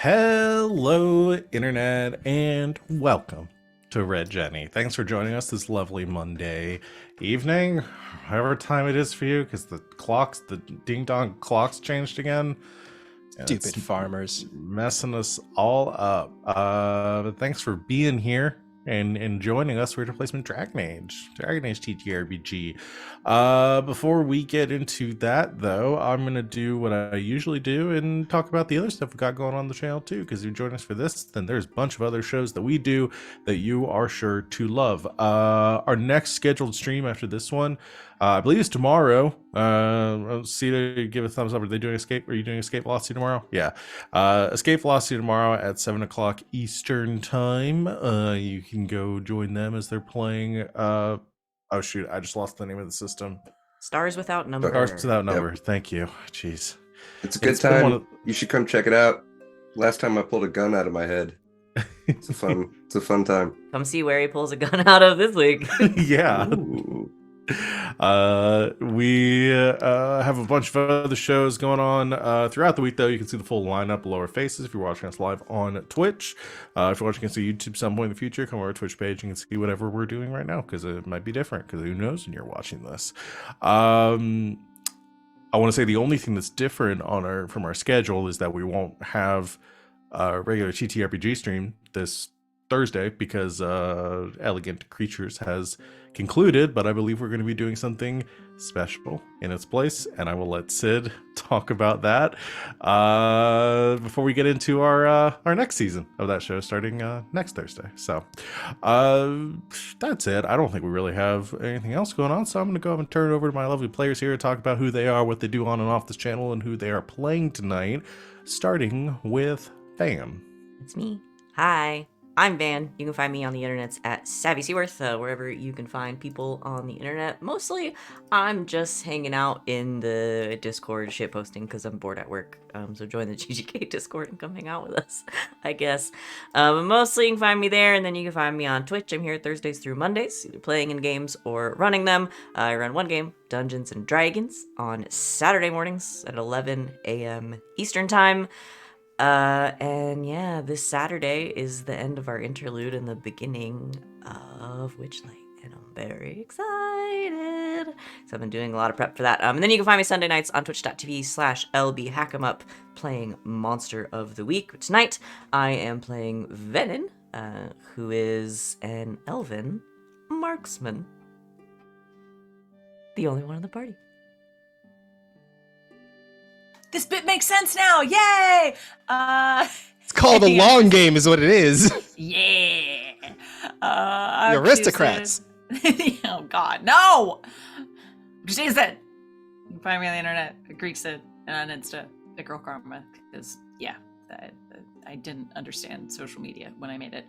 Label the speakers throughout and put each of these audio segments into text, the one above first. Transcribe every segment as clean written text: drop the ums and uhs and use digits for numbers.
Speaker 1: Hello, Internet, and welcome to Red Jenny. Thanks for joining us this lovely Monday evening, however time it is for you, because the ding dong clocks changed again. And
Speaker 2: Stupid
Speaker 1: it's
Speaker 2: farmers.
Speaker 1: messing us all up. But thanks for being here and joining us for Replacement Dragon Age TTRPG. Before we get into that, though, I'm gonna do what I usually do and talk about the other stuff we got going on the channel too. Because if you join us for this, then there's a bunch of other shows that we do that you are sure to love. Our next scheduled stream after this one, I believe it's tomorrow. Cedar, give a thumbs up. Are they doing Escape? Are you doing Escape Velocity tomorrow? Yeah. Escape Velocity tomorrow at 7 o'clock Eastern time. You can go join them as they're playing. Oh shoot, I just lost the name of the system.
Speaker 3: Stars Without Number.
Speaker 1: Stars Without Number.
Speaker 4: Yep.
Speaker 1: Thank you. Jeez.
Speaker 4: It's a good
Speaker 1: It's been
Speaker 4: time. You should come check it out. Last time I pulled a gun out of my head. It's a fun time.
Speaker 3: Come see where he pulls a gun out of this week.
Speaker 1: Yeah.
Speaker 4: Ooh.
Speaker 1: We have a bunch of other shows going on throughout the week, though. You can see the full lineup below our faces if you're watching us live on Twitch. If you're watching us on YouTube some point in the future, come over our Twitch page and you can see whatever we're doing right now, because it might be different, because who knows when you're watching this. I want to say the only thing that's different from our schedule is that we won't have a regular TTRPG stream this Thursday because Elegant Creatures has concluded, but I believe we're going to be doing something special in its place, and I will let Sid talk about that before we get into our next season of that show starting next Thursday. So that's it. I don't think we really have anything else going on, so I'm going to go and turn it over to my lovely players here to talk about who they are, what they do on and off this channel, and who they are playing tonight, starting with Venehn.
Speaker 3: It's me. Hi. I'm Van. You can find me on the internets at Savvy Seaworth, wherever you can find people on the internet. Mostly, I'm just hanging out in the Discord shit posting because I'm bored at work. So join the GGK Discord and come hang out with us, I guess. But mostly, you can find me there, and then you can find me on Twitch. I'm here Thursdays through Mondays, either playing in games or running them. I run one game, Dungeons and Dragons, on Saturday mornings at 11 a.m. Eastern Time. And yeah, this Saturday is the end of our interlude and the beginning of Witchlight, and I'm very excited. So I've been doing a lot of prep for that. And then you can find me Sunday nights on twitch.tv/lbhackemup playing Monster of the Week. Tonight, I am playing Venehn, who is an elven marksman. The only one in the party.
Speaker 5: This bit makes sense now. Yay!
Speaker 2: It's called a long game, is what it is.
Speaker 5: Yeah.
Speaker 2: The aristocrats.
Speaker 5: Oh God, no! She said. You can find me on the internet, Greek Sid, and on Insta, at Girl Karma, because I didn't understand social media when I made it.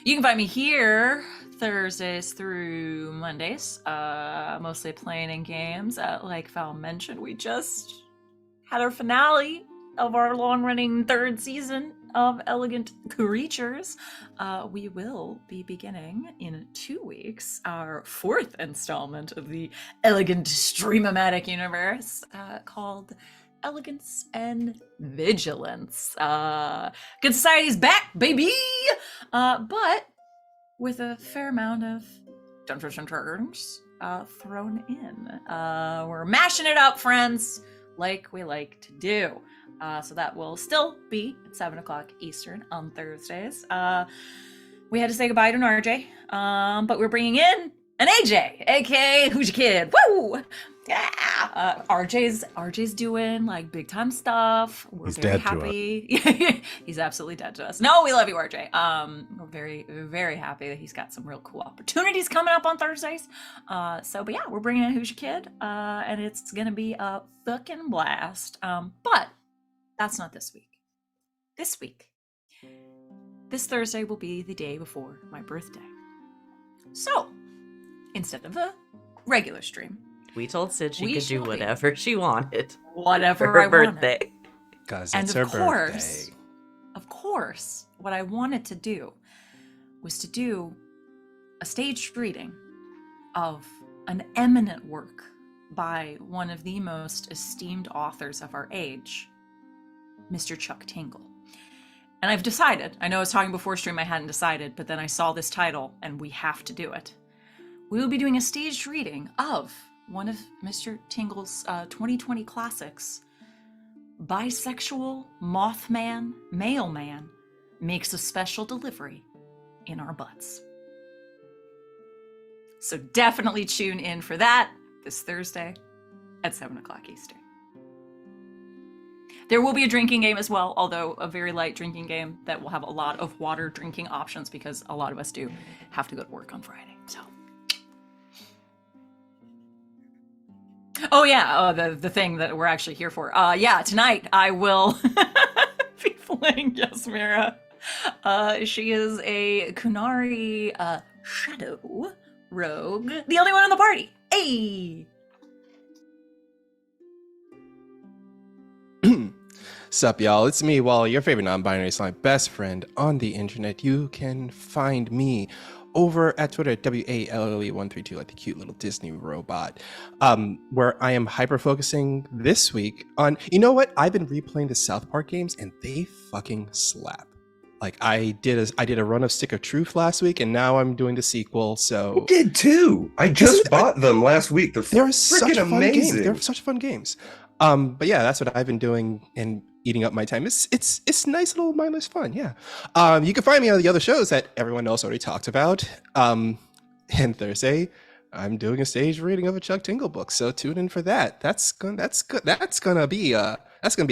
Speaker 5: You can find me here Thursdays through Mondays, mostly playing in games. Like Val mentioned, we just had our finale of our long-running third season of Elegant Creatures. We will be beginning in 2 weeks our fourth installment of the Elegant Stream-O-Matic universe, called Elegance and Vigilance. Good Society's back, baby! But with a fair amount of Dungeons and Dragons thrown in. We're mashing it up, friends, like we like to do. So that will still be at 7 o'clock Eastern on Thursdays. We had to say goodbye to an RJ, but we're bringing in an AJ, aka Who's Your Kid? Woo! Yeah, RJ's doing like big time stuff. We're very happy. He's absolutely dead to us. No, we love you, RJ. We're very, very happy that he's got some real cool opportunities coming up on Thursdays. But yeah, we're bringing in Who's Your Kid, and it's gonna be a fucking blast. But that's not this week. This Thursday will be the day before my birthday. So instead of a regular stream,
Speaker 3: we told Sid she could do whatever she wanted.
Speaker 5: Whatever
Speaker 3: for her
Speaker 5: I
Speaker 3: birthday.
Speaker 5: Wanted.
Speaker 2: Because
Speaker 5: And
Speaker 2: it's her birthday.
Speaker 5: Of course, what I wanted to do was to do a staged reading of an eminent work by one of the most esteemed authors of our age, Mr. Chuck Tingle. And I've decided, I know I was talking before stream, I hadn't decided, but then I saw this title and we have to do it. We will be doing a staged reading of one of Mr. Tingle's 2020 classics, Bisexual Mothman Mailman Makes a Special Delivery in Our Butts. So definitely tune in for that this Thursday at 7 o'clock Eastern. There will be a drinking game as well, although a very light drinking game that will have a lot of water drinking options because a lot of us do have to go to work on Friday. So, oh yeah, the thing that we're actually here for. Yeah, tonight I will be playing Yasmera. She is a Kunari shadow rogue, the only one in the party. Hey.
Speaker 2: Sup, y'all? It's me, Wally, your favorite non-binary slime best friend on the internet. You can find me over at Twitter at WALLE132, like the cute little Disney robot, where I am hyper-focusing this week on, you know what? I've been replaying the South Park games, and they fucking slap. Like, I did a run of Stick of Truth last week, and now I'm doing the sequel, so...
Speaker 4: I did too! I just bought them last week. They're
Speaker 2: such
Speaker 4: freaking
Speaker 2: fun
Speaker 4: amazing.
Speaker 2: games. They're such fun games. But yeah, that's what I've been doing and eating up my time. It's nice little mindless fun, yeah. You can find me on the other shows that everyone else already talked about. And Thursday, I'm doing a stage reading of a Chuck Tingle book, so tune in for that. That's gonna be a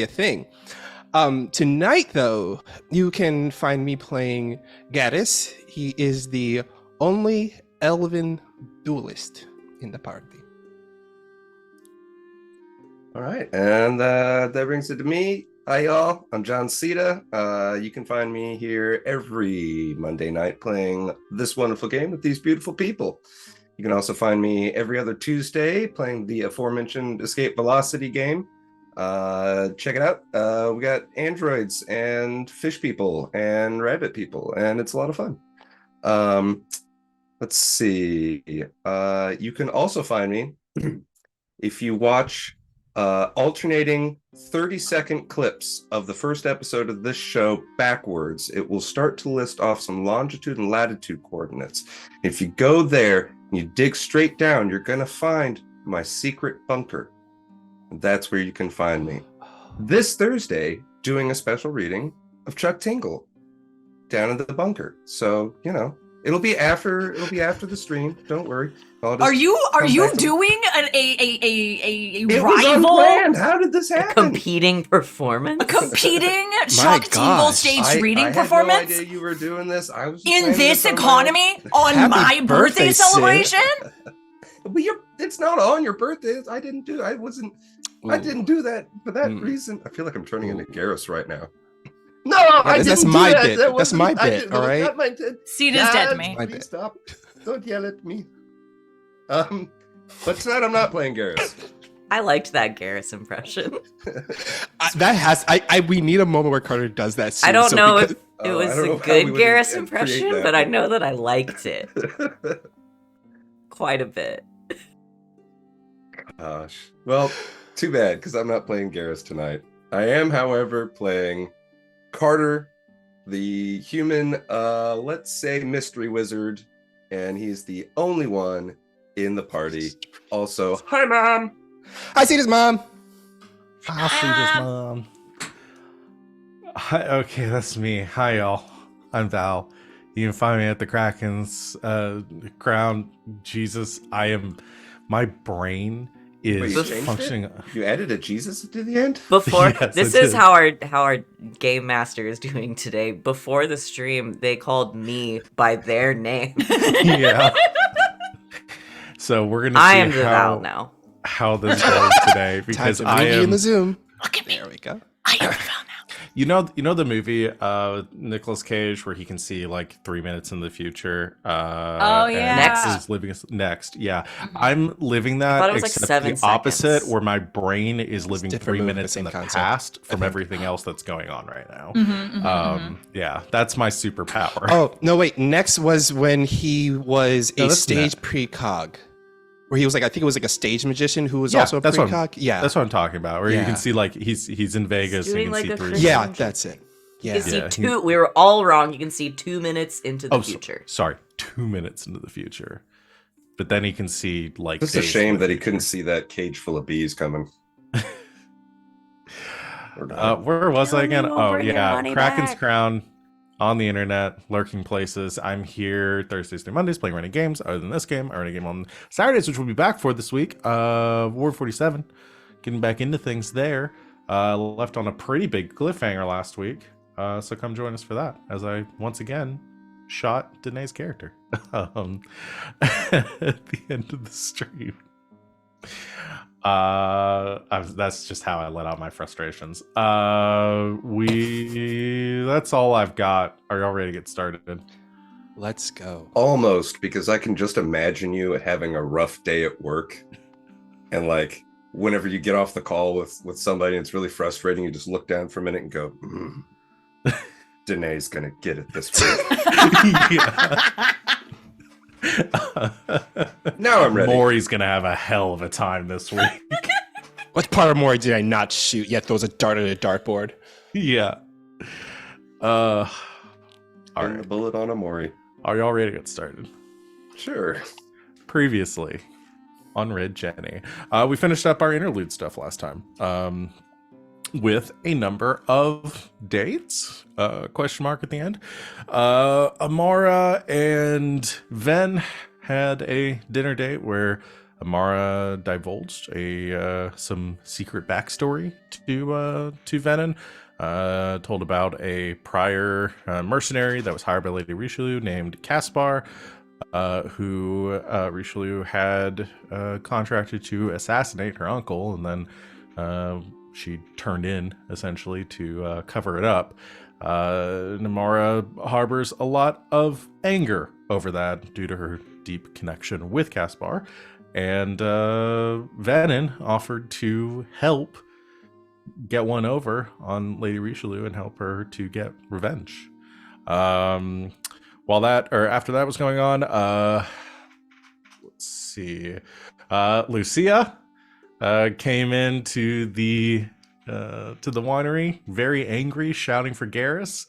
Speaker 2: thing. Tonight, though, you can find me playing Garas. He is the only elven duelist in the party.
Speaker 4: All right, and that brings it to me. Hi, y'all. I'm John Ceta. You can find me here every Monday night playing this wonderful game with these beautiful people. You can also find me every other Tuesday playing the aforementioned Escape Velocity game. Check it out. We got androids and fish people and rabbit people, and it's a lot of fun. Let's see. You can also find me if you watch alternating 30-second clips of the first episode of this show backwards. It will start to list off some longitude and latitude coordinates. If you go there and you dig straight down, you're going to find my secret bunker. That's where you can find me. This Thursday, doing a special reading of Chuck Tingle down in the bunker. So, you know, it'll be after the stream. Don't worry.
Speaker 5: Are you doing a
Speaker 4: it
Speaker 5: rival?
Speaker 4: Was unplanned. How did this
Speaker 3: A
Speaker 4: happen?
Speaker 3: competing performance?
Speaker 5: A competing Chuck Tingle stage reading performance?
Speaker 4: I had no idea you were doing this. I was just
Speaker 5: in
Speaker 4: planning
Speaker 5: this
Speaker 4: somewhere
Speaker 5: economy
Speaker 4: else.
Speaker 5: on
Speaker 2: Happy
Speaker 5: my birthday
Speaker 2: birthday, Sid.
Speaker 5: celebration?
Speaker 4: But it's not on your birthday. I didn't do that for that reason. I feel like I'm turning into Garrus right now. No, I didn't
Speaker 2: that's
Speaker 4: do
Speaker 2: my
Speaker 4: that.
Speaker 2: bit.
Speaker 4: That
Speaker 2: That's my
Speaker 4: wasn't-
Speaker 2: bit, all right?
Speaker 4: Not my intent.
Speaker 5: Ceta's dead to me.
Speaker 2: My
Speaker 4: Please
Speaker 2: bit.
Speaker 4: stop. Don't yell at me. But tonight I'm not playing Garrus.
Speaker 3: I liked that Garas impression.
Speaker 2: We need a moment where Carter does that soon,
Speaker 3: I don't know if it
Speaker 4: I
Speaker 3: was
Speaker 4: don't know
Speaker 3: a
Speaker 4: how
Speaker 3: good
Speaker 4: we would
Speaker 3: Garas
Speaker 4: create
Speaker 3: impression,
Speaker 4: that.
Speaker 3: but I know that I liked it quite a bit.
Speaker 4: Gosh. Well, too bad, because I'm not playing Garrus tonight. I am, however, playing Carter, the human, let's say, mystery wizard, and he's the only one in the party. Also, hi, Mom!
Speaker 2: I see this, Mom.
Speaker 1: I'll see this, Mom. Hi, okay, that's me. Hi, y'all. I'm Val. You can find me at the Kraken's crown. Jesus, my brain
Speaker 4: Wait,
Speaker 1: is
Speaker 4: you changed
Speaker 1: functioning.
Speaker 4: it? You added a Jesus to the end?
Speaker 3: Before
Speaker 1: Yes,
Speaker 3: this
Speaker 1: I
Speaker 3: is
Speaker 1: did.
Speaker 3: how our game master is doing today. Before the stream, they called me by their name.
Speaker 1: Yeah. So we're gonna
Speaker 3: I
Speaker 1: see
Speaker 3: am the Val now.
Speaker 1: how this goes today
Speaker 2: Time
Speaker 1: because
Speaker 2: to
Speaker 1: I
Speaker 2: move you in
Speaker 1: am.
Speaker 2: the Zoom.
Speaker 5: Look at me.
Speaker 2: There we go.
Speaker 5: I am the Val now.
Speaker 1: You know the movie Nicolas Cage where he can see like 3 minutes in the future.
Speaker 5: Oh, yeah.
Speaker 3: Next.
Speaker 1: Is living next. Yeah, I'm living that.
Speaker 3: thought it was, like,
Speaker 1: except
Speaker 3: 7
Speaker 1: the opposite,
Speaker 3: seconds.
Speaker 1: where my brain is living
Speaker 2: different
Speaker 1: 3
Speaker 2: movie,
Speaker 1: minutes
Speaker 2: the
Speaker 1: in
Speaker 2: same
Speaker 1: the
Speaker 2: concept,
Speaker 1: past
Speaker 2: I
Speaker 1: from
Speaker 2: think.
Speaker 1: everything else that's going on right now.
Speaker 5: Mm-hmm.
Speaker 1: Yeah, that's my superpower.
Speaker 2: Oh, no, wait. Next was when he was
Speaker 1: No,
Speaker 2: a
Speaker 1: that's
Speaker 2: stage
Speaker 1: Net.
Speaker 2: precog. where he was like, I think it was like a stage magician who was
Speaker 1: Yeah,
Speaker 2: also a
Speaker 1: that's what
Speaker 2: precog. Yeah,
Speaker 1: That's what I'm talking about. Where you
Speaker 2: Yeah.
Speaker 1: can see like he's in Vegas.
Speaker 3: He's doing
Speaker 1: and you
Speaker 3: like
Speaker 1: can
Speaker 3: a
Speaker 1: see three.
Speaker 2: yeah, that's it.
Speaker 3: You
Speaker 2: Yeah,
Speaker 3: can see
Speaker 1: Yeah,
Speaker 3: two. We were all wrong. You can see 2 minutes into the
Speaker 1: Oh,
Speaker 3: future.
Speaker 1: sorry, 2 minutes into the future. But then he can see like.
Speaker 4: It's a
Speaker 1: days
Speaker 4: shame
Speaker 1: into
Speaker 4: that
Speaker 1: the
Speaker 4: he couldn't
Speaker 1: future.
Speaker 4: see that cage full of bees coming.
Speaker 1: Where was I
Speaker 3: Tell me
Speaker 1: again?
Speaker 3: we'll
Speaker 1: Oh
Speaker 3: bring your
Speaker 1: yeah,
Speaker 3: money
Speaker 1: Kraken's
Speaker 3: back.
Speaker 1: Crown on the internet, lurking places. I'm here Thursdays through Mondays playing running games. Other than this game, I run a game on Saturdays, which we'll be back for this week. War 47, getting back into things there. Left on a pretty big cliffhanger last week. So come join us for that as I once again shot Danae's character at the end of the stream. That's just how I let out my frustrations. That's all I've got. Are y'all ready to get started?
Speaker 2: let's go.
Speaker 4: Almost, because I can just imagine you having a rough day at work, and like whenever you get off the call with somebody and it's really frustrating, you just look down for a minute and go, Danae's gonna get it this week. Now I'm ready.
Speaker 1: Maury's gonna have a hell of a time this week.
Speaker 2: What part of Mori did I not shoot yet? Throws a dart at a dartboard.
Speaker 1: Yeah. All
Speaker 4: Pin the
Speaker 1: right.
Speaker 4: bullet on Amori.
Speaker 1: Are y'all ready to get started?
Speaker 4: Sure.
Speaker 1: Previously on Red Jenny, we finished up our interlude stuff last time. With a number of dates, question mark at the end. Amara and Venn had a dinner date where Amara divulged some secret backstory to Venehn. Told about a prior mercenary that was hired by Lady Richelieu named Caspar, who Richelieu had contracted to assassinate her uncle, and then she turned in essentially to cover it up. Namara harbors a lot of anger over that due to her deep connection with Caspar, and Venehn offered to help get one over on Lady Richelieu and help her to get revenge. After that was going on, let's see, Lucia came into the winery very angry, shouting for Garas.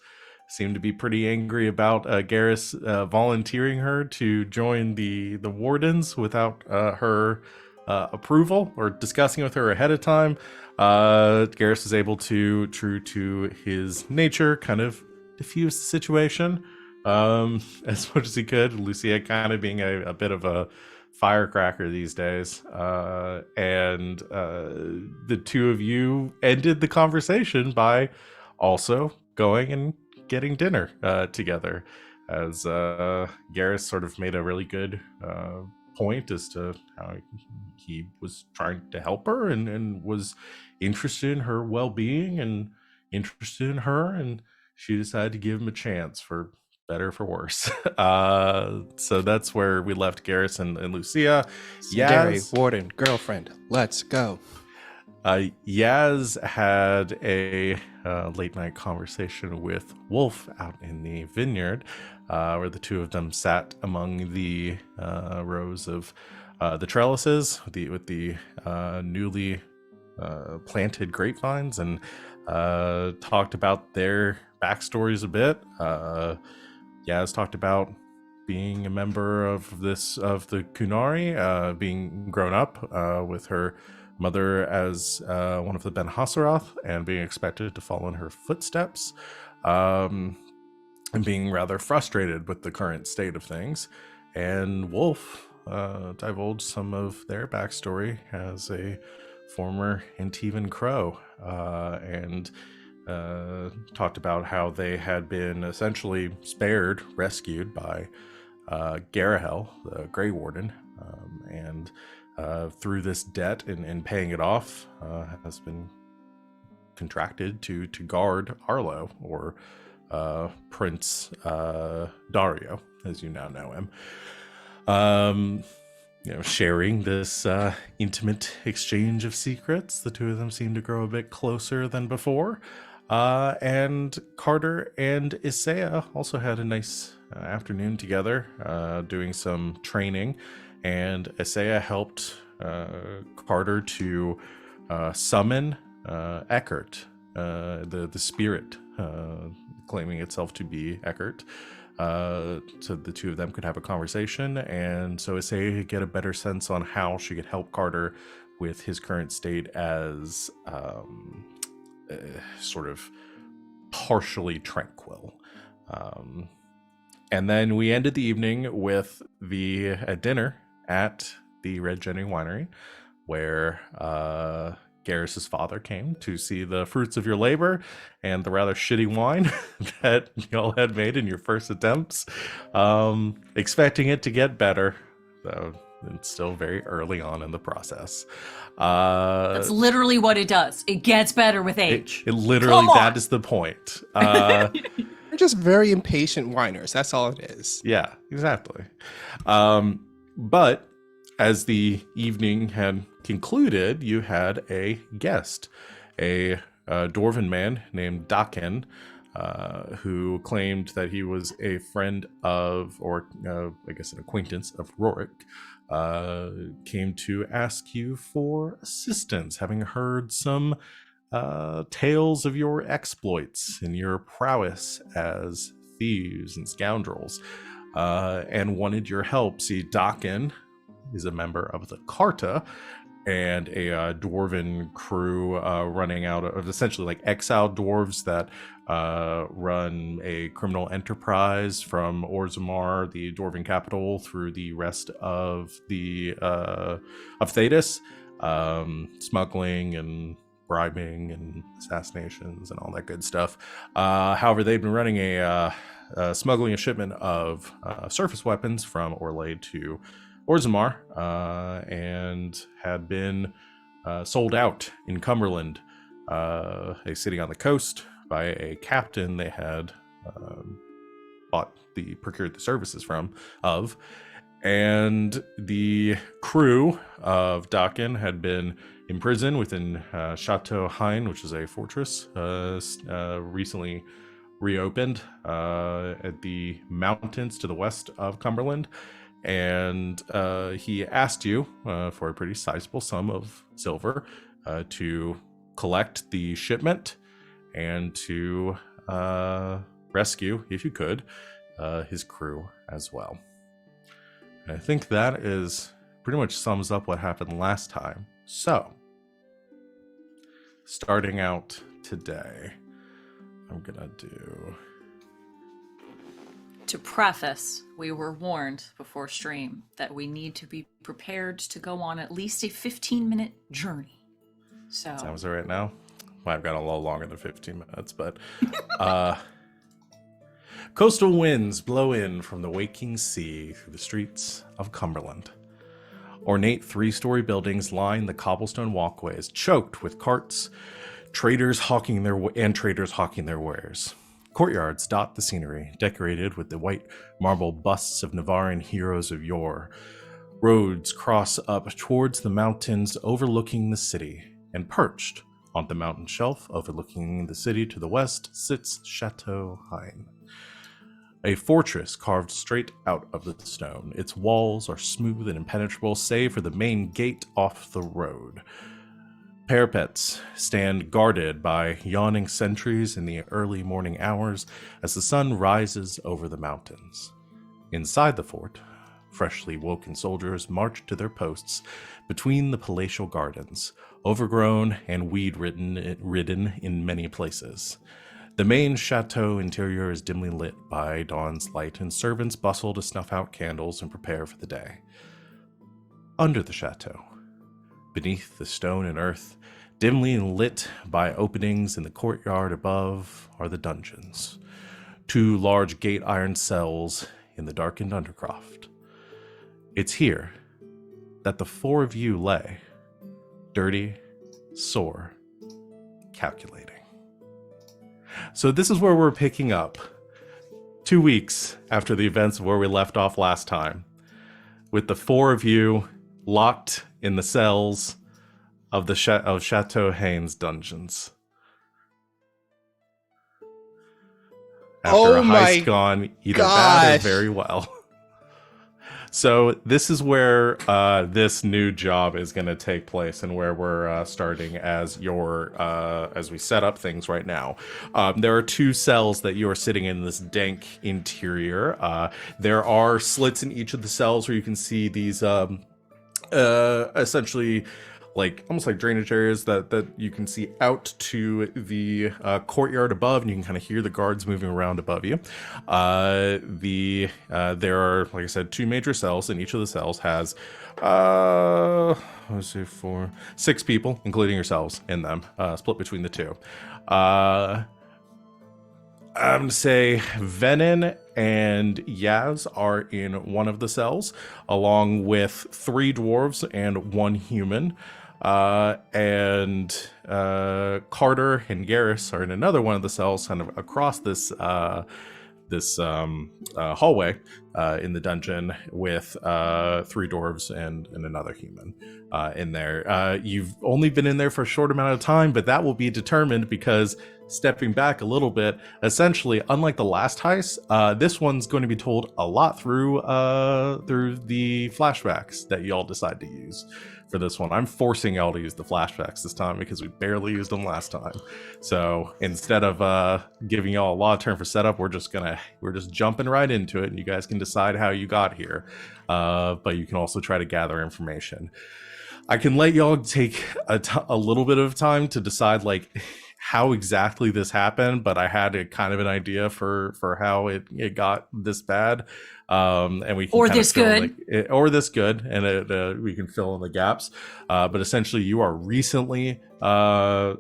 Speaker 1: Seemed to be pretty angry about Garas volunteering her to join the wardens without her approval or discussing with her ahead of time. Garas was able to, true to his nature, kind of diffuse the situation as much as he could. Lucia kind of being a bit of a firecracker these days, and the two of you ended the conversation by also going and getting dinner together, as Garrus sort of made a really good point as to how he was trying to help her and was interested in her well-being and interested in her, and she decided to give him a chance for better or for worse. So that's where we left Garrus and Lucia.
Speaker 2: Sundari, warden, girlfriend. Let's go.
Speaker 1: Yaz had a late night conversation with Wolf out in the vineyard, where the two of them sat among the rows of the trellises with the newly planted grapevines, and talked about their backstories a bit. Yaz talked about being a member of the Kunari, being grown up with her mother as one of the Ben Hassaroth, and being expected to follow in her footsteps, and being rather frustrated with the current state of things. And Wolf divulged some of their backstory as a former Antivan Crow, and talked about how they had been essentially rescued by Garahel, the Grey Warden, and through this debt and paying it off, has been contracted to guard Arlo, or Prince Dario, as you now know him. Sharing this intimate exchange of secrets, the two of them seem to grow a bit closer than before. And Carter and Isaiah also had a nice afternoon together, doing some training and Isaiah helped Carter to summon Eckert, the spirit, claiming itself to be Eckert, so the two of them could have a conversation, and so Isaiah could get a better sense on how she could help Carter with his current state as sort of partially tranquil. And then we ended the evening with a dinner at the Red Jenny Winery, where Garrus's father came to see the fruits of your labor and the rather shitty wine that y'all had made in your first attempts, expecting it to get better, though it's still very early on in the process.
Speaker 5: That's literally what it does. It gets better with age.
Speaker 1: It literally,
Speaker 5: Come on!
Speaker 1: that is the point.
Speaker 2: They're just very impatient whiners. That's all it is.
Speaker 1: Yeah, exactly. But as the evening had concluded, you had a guest, a dwarven man named Dakin, who claimed that he was a friend of, or I guess an acquaintance of Rorik, came to ask you for assistance, having heard some tales of your exploits and your prowess as thieves and scoundrels, and wanted your help. See, Dakin is a member of the Carta, and a dwarven crew running out of essentially like exiled dwarves that run a criminal enterprise from Orzammar, the dwarven capital, through the rest of the of Thedas, smuggling and bribing and assassinations and all that good stuff. However, they've been running smuggling a shipment of surface weapons from Orlais to Orzammar, and had been sold out in Cumberland, a city on the coast, by a captain they had procured the services of, and the crew of Dakin had been imprisoned within Chateau Hein, which is a fortress recently reopened at the mountains to the west of Cumberland. And he asked you for a pretty sizable sum of silver to collect the shipment and to rescue, if you could, his crew as well. And I think that is pretty much sums up what happened last time. So, starting out today, I'm gonna do...
Speaker 5: To preface, we were warned before stream that we need to be prepared to go on at least a 15-minute journey. So
Speaker 1: sounds right now. Well, I've got a little longer than 15 minutes, but coastal winds blow in from the waking sea through the streets of Cumberland. Ornate three-story buildings line the cobblestone walkways, choked with carts, traders hawking their wares. Courtyards dot the scenery, decorated with the white marble busts of Navaran heroes of yore. Roads cross up towards the mountains overlooking the city, and perched on the mountain shelf overlooking the city to the west sits Chateau Hein, a fortress carved straight out of the stone. Its walls are smooth and impenetrable, save for the main gate off the road. Parapets stand guarded by yawning sentries in the early morning hours as the sun rises over the mountains. Inside the fort, freshly woken soldiers march to their posts between the palatial gardens, overgrown and weed-ridden in many places. The main chateau interior is dimly lit by dawn's light, and servants bustle to snuff out candles and prepare for the day. Under the chateau, beneath the stone and earth, dimly lit by openings in the courtyard above, are the dungeons. Two large gate iron cells in the darkened undercroft. It's here that the four of you lay, dirty, sore, calculating. So this is where we're picking up 2 weeks after the events of where we left off last time, with the four of you locked in the cells of the Chateau Hain's dungeons. After a heist gone either bad or very well. So this is where this new job is going to take place, and where we're starting as as we set up things right now. There are 2 cells that you are sitting in this dank interior. There are slits in each of the cells where you can see these essentially almost like drainage areas that you can see out to the courtyard above, and you can kind of hear the guards moving around above you. There are, like I said, 2 major cells, and each of the cells has 6 people, including yourselves, in them, split between the 2. I'm gonna say Venehn and Yaz are in one of the cells, along with 3 dwarves and 1 human. And Carter and Garas are in another one of the cells, kind of across this hallway in the dungeon, with 3 dwarves and another human in there. You've only been in there for a short amount of time, but that will be determined because, stepping back a little bit, essentially, unlike the last heist, this one's going to be told a lot through the flashbacks that y'all decide to use for this one. I'm forcing y'all to use the flashbacks this time because we barely used them last time. So instead of giving y'all a lot of turn for setup, we're just jumping right into it, and you guys can decide how you got here. But you can also try to gather information. I can let y'all take a little bit of time to decide how exactly this happened, but I had a kind of an idea for how it got this bad. And we can
Speaker 5: this good,
Speaker 1: and we can fill in the gaps. But essentially, you are recently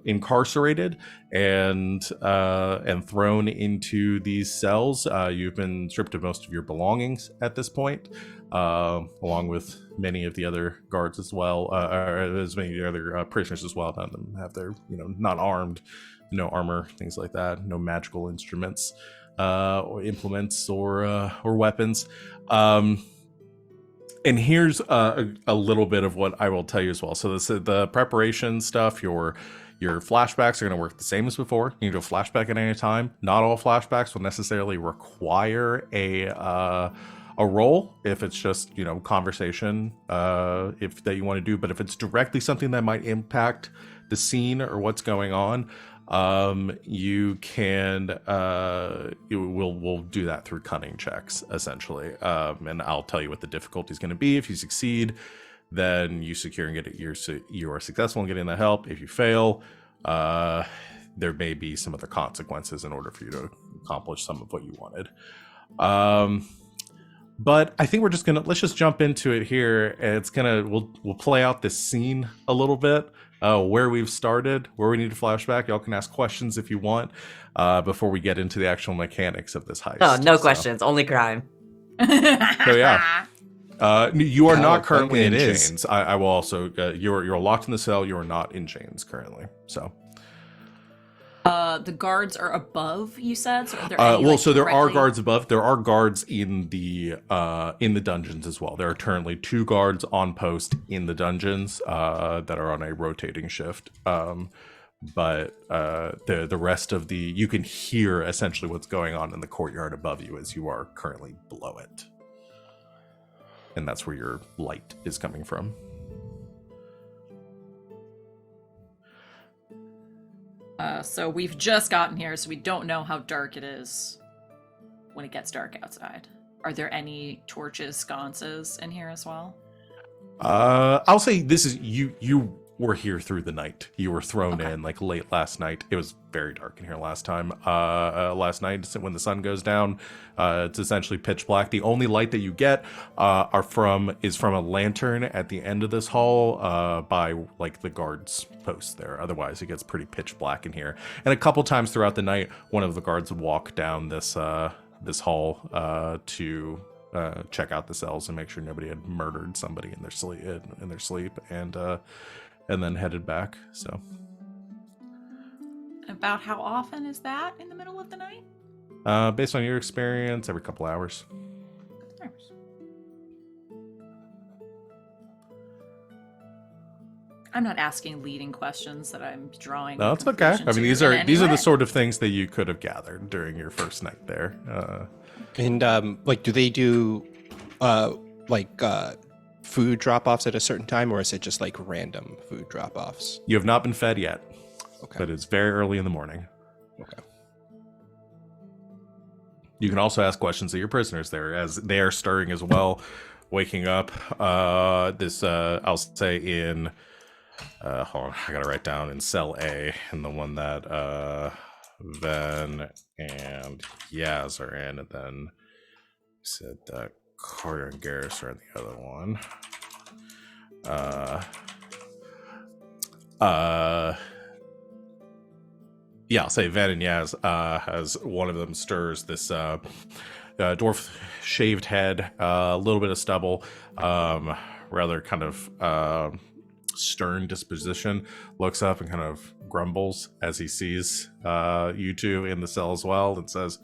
Speaker 1: incarcerated and thrown into these cells. You've been stripped of most of your belongings at this point, along with many of the other guards as well, or as many of the other prisoners as well. None of them have their, not armed, no armor, things like that, no magical instruments. Or implements or weapons. And here's a little bit of what I will tell you as well. So this is the preparation stuff. Your flashbacks are going to work the same as before. You can do a flashback at any time. Not all flashbacks will necessarily require a roll if it's just conversation if that you want to do. But if it's directly something that might impact the scene or what's going on, you can we'll do that through cunning checks, essentially, and I'll tell you what the difficulty is going to be. If you succeed, then you secure and get it. You are successful in getting the help. If you fail, there may be some other consequences in order for you to accomplish some of what you wanted. But I think let's just jump into it here. And we'll play out this scene a little bit. Where we've started, where we need to flashback. Y'all can ask questions if you want before we get into the actual mechanics of this heist.
Speaker 3: Oh, no questions, only crime.
Speaker 1: So yeah, you are not currently in
Speaker 2: is.
Speaker 1: chains. I will also. You're locked in the cell. You are not in chains currently. So.
Speaker 5: The guards are above, you said? So are there any,
Speaker 1: so there are
Speaker 5: directly-
Speaker 1: guards above. There are guards in the dungeons as well. There are currently 2 guards on post in the dungeons that are on a rotating shift. But the rest of you can hear essentially what's going on in the courtyard above you as you are currently below it. And that's where your light is coming from.
Speaker 5: So we've just gotten here, so we don't know how dark it is when it gets dark outside. Are there any torches, sconces in here as well?
Speaker 1: I'll say this is you were here through the night. You were thrown in late last night. It was very dark in here last time. Last night when the sun goes down, it's essentially pitch black. The only light that you get is from a lantern at the end of this hall by the guards post there. Otherwise it gets pretty pitch black in here. And a couple times throughout the night, one of the guards would walk down this hall to check out the cells and make sure nobody had murdered somebody in their sleep, and then headed back. So
Speaker 5: About how often is that in the middle of the night?
Speaker 1: Based on your experience, every couple hours.
Speaker 5: I'm not asking leading questions that I'm drawing.
Speaker 1: No, it's okay. I mean, these are
Speaker 5: way.
Speaker 1: the sort of things that you could have gathered during your first night there.
Speaker 2: And do they do like food drop-offs at a certain time, or is it just like random food drop-offs?
Speaker 1: You have not been fed yet,
Speaker 2: Okay.
Speaker 1: but it's very early in the morning.
Speaker 2: Okay.
Speaker 1: You can also ask questions of your prisoners there as they are stirring as well, waking up. I'll say in, hold on, I gotta write down in cell A, and the one that Venn and Yaz are in, and then said that Carter and Garas are in the other one. Yeah, I'll say Venn and Yaz, as one of them stirs this dwarf shaved head, a little bit of stubble, rather kind of stern disposition, looks up and kind of grumbles as he sees you two in the cell as well, and says,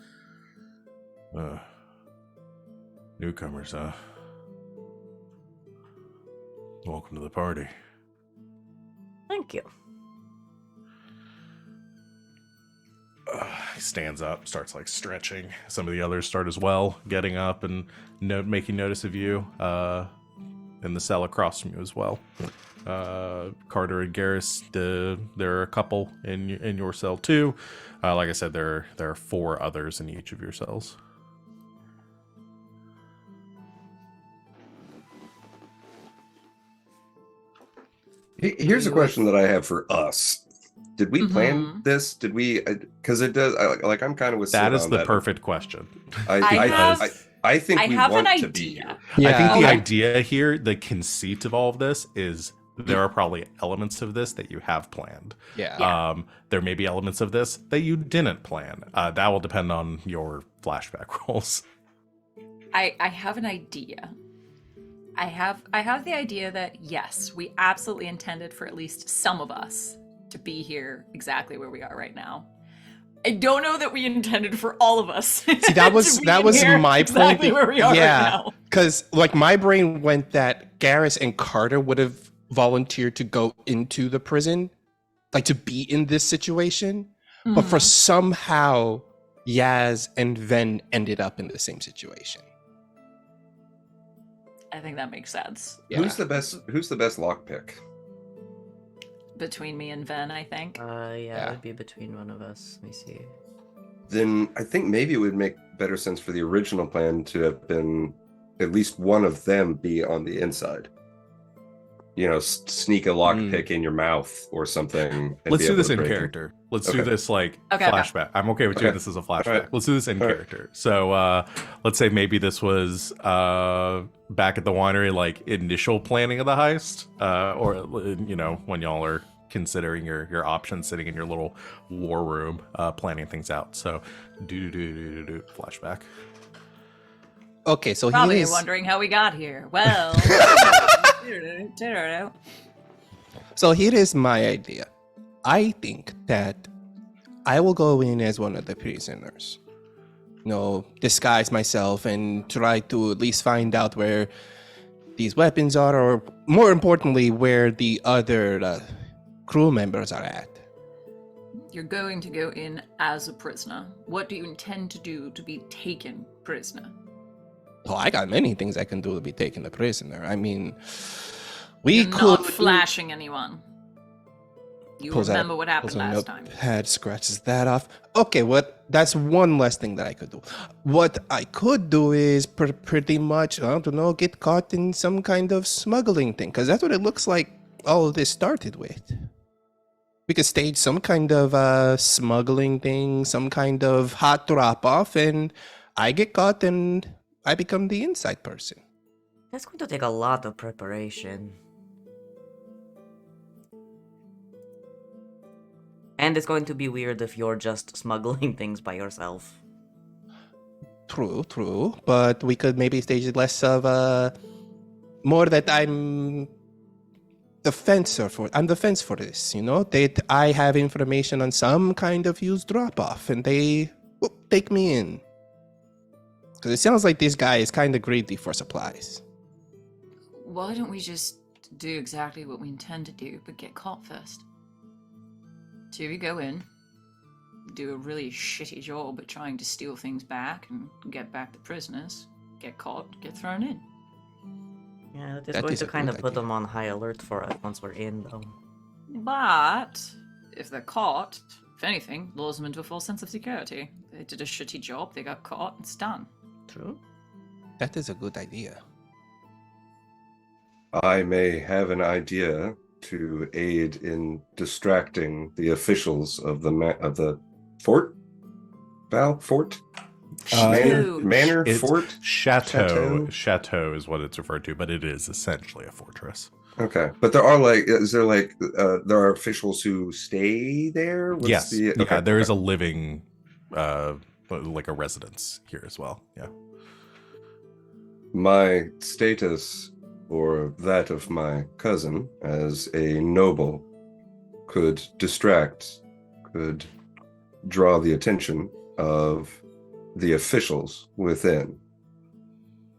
Speaker 1: newcomers, huh? Welcome to the party.
Speaker 3: Thank you.
Speaker 1: He stands up, starts like stretching. Some of the others start as well, getting up and making notice of you in the cell across from you as well. Carter and Garas, there are a couple in your cell too. Like I said, there are 4 others in each of your cells.
Speaker 4: Here's a question that I have for us. Did we plan this? Did we? Because it does. I'm kind of with
Speaker 1: That
Speaker 4: Sid
Speaker 1: is
Speaker 4: on
Speaker 1: the
Speaker 4: that.
Speaker 1: perfect question.
Speaker 4: I think
Speaker 5: I
Speaker 4: we
Speaker 5: have
Speaker 4: want
Speaker 5: an
Speaker 4: to be
Speaker 5: idea.
Speaker 4: here.
Speaker 1: I think the
Speaker 2: Yeah.
Speaker 1: idea here, the conceit of all of this, is there are probably elements of this that you have planned.
Speaker 2: Yeah.
Speaker 1: There may be elements of this that you didn't plan. That will depend on your flashback rolls.
Speaker 5: I have an idea. I have the idea that yes, we absolutely intended for at least some of us to be here exactly where we are right now. I don't know that we intended for all of us.
Speaker 2: See, that was my
Speaker 5: exactly
Speaker 2: point.
Speaker 5: where we are right now.
Speaker 2: Because like my brain went that Garas and Carter would have volunteered to go into the prison, like to be in this situation, but for somehow Yaz and Venn ended up in the same situation.
Speaker 5: I think that makes sense.
Speaker 2: Yeah.
Speaker 4: Who's the best lockpick?
Speaker 5: Between me and Venn, I think.
Speaker 3: Yeah, it'd be between one of us. Let me see.
Speaker 4: Then I think maybe it would make better sense for the original plan to have been at least one of them be on the inside. You know, sneak a lockpick in your mouth or something. And
Speaker 1: Let's
Speaker 4: be
Speaker 1: do
Speaker 4: able
Speaker 1: this
Speaker 4: to
Speaker 1: in
Speaker 4: break it.
Speaker 1: character. Let's do
Speaker 4: Okay.
Speaker 1: this like
Speaker 5: Okay.
Speaker 1: flashback. I'm okay with doing this as a flashback.
Speaker 4: Alright.
Speaker 1: Let's do this in
Speaker 4: Alright.
Speaker 1: character. So let's say maybe this was back at the winery, like initial planning of the heist, or when y'all are considering your options, sitting in your little war room, planning things out. So do flashback.
Speaker 2: Okay, so
Speaker 5: Probably
Speaker 2: he is
Speaker 5: wondering how we got here. Well,
Speaker 2: So here is my idea. I think that I will go in as one of the prisoners. Disguise myself and try to at least find out where these weapons are, or more importantly, where the other crew members are at.
Speaker 5: you're going to go in as a prisoner. What do you intend to do to be taken prisoner?
Speaker 2: Oh, I got many things I can do to be taken a prisoner. I mean, we
Speaker 5: You're
Speaker 2: could
Speaker 5: not flashing anyone. You
Speaker 2: Pulls out-
Speaker 5: remember what happened
Speaker 2: pulls a
Speaker 5: last time.
Speaker 2: notepad, scratches that off. Okay, that's one less thing that I could do. What I could do is pretty much, I don't know, get caught in some kind of smuggling thing, because that's what it looks like all of this started with. We could stage some kind of smuggling thing, some kind of hot drop-off, and I get caught and I become the inside person.
Speaker 3: That's going to take a lot of preparation. And it's going to be weird if you're just smuggling things by yourself.
Speaker 2: True, but we could maybe stage it less of more that I'm the fencer for. I'm the fence for this, that I have information on some kind of used drop-off, and they take me in. Because it sounds like this guy is kind of greedy for supplies.
Speaker 5: Why don't we just do exactly what we intend to do, but get caught first? So we go in, do a really shitty job at trying to steal things back and get back the prisoners, get caught, get thrown in.
Speaker 3: Yeah, it is
Speaker 2: That
Speaker 3: going
Speaker 2: is
Speaker 3: to
Speaker 2: a
Speaker 3: kind
Speaker 2: good
Speaker 3: of put
Speaker 2: idea.
Speaker 3: them on high alert for us once we're in, though.
Speaker 5: But if they're caught, if anything, lures them into a false sense of security. They did a shitty job, they got caught, it's done.
Speaker 3: True.
Speaker 2: That is a good idea.
Speaker 4: I may have an idea to aid in distracting the officials of the fort. Fort?
Speaker 5: Shoot.
Speaker 4: Manor?
Speaker 1: It's
Speaker 4: Fort?
Speaker 1: chateau.
Speaker 4: Chateau?
Speaker 1: Chateau is what it's referred to, but it is essentially a fortress.
Speaker 4: Okay. But there are officials who stay there?
Speaker 1: Yes. Yeah,
Speaker 4: Okay.
Speaker 1: there is a living, like a residence here as well. Yeah.
Speaker 4: My status, or that of my cousin, as a noble, could draw the attention of the officials within.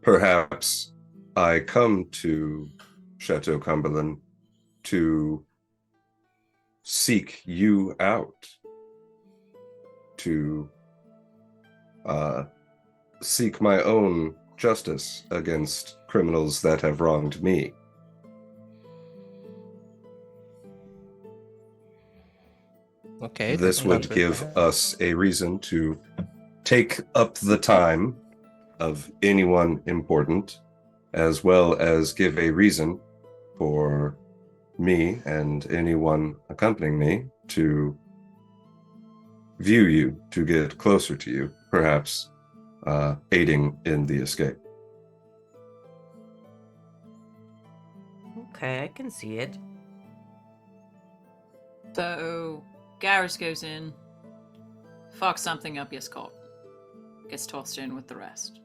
Speaker 4: Perhaps I come to Chateau Cumberland to seek you out, to seek my own justice against criminals that have wronged me.
Speaker 2: Okay.
Speaker 4: This
Speaker 2: that
Speaker 4: would
Speaker 2: sounds
Speaker 4: give
Speaker 2: fair.
Speaker 4: us a reason to take up the time of anyone important, as well as give a reason for me and anyone accompanying me to view you, to get closer to you, perhaps aiding in the escape.
Speaker 3: Okay, I can see it.
Speaker 5: So, Garas goes in, fucks something up, gets caught. Gets tossed in with the rest.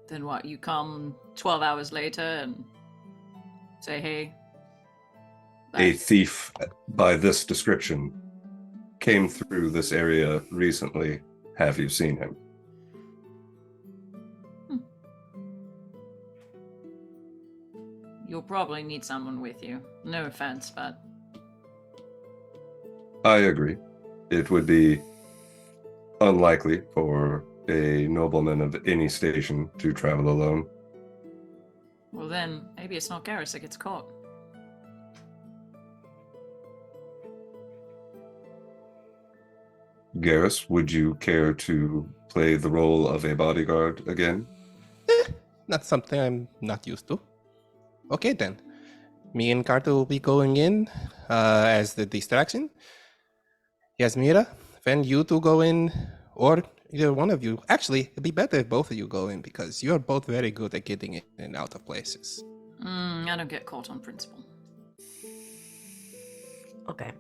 Speaker 5: Then what, you come 12 hours later and say, hey?
Speaker 4: A thief by this description came through this area recently. Have you seen him?
Speaker 5: You'll probably need someone with you. No offense, but
Speaker 4: I agree. It would be unlikely for a nobleman of any station to travel alone.
Speaker 5: well then, maybe it's not Garas that gets caught.
Speaker 4: Garrus, would you care to play the role of a bodyguard again?
Speaker 2: Not something I'm not used to. Okay then. Me and Carter will be going in as the distraction. Yasmera, then you two go in, or either one of you. Actually, it'd be better if both of you go in because you're both very good at getting in and out of places.
Speaker 5: I don't get caught on principle.
Speaker 3: Okay.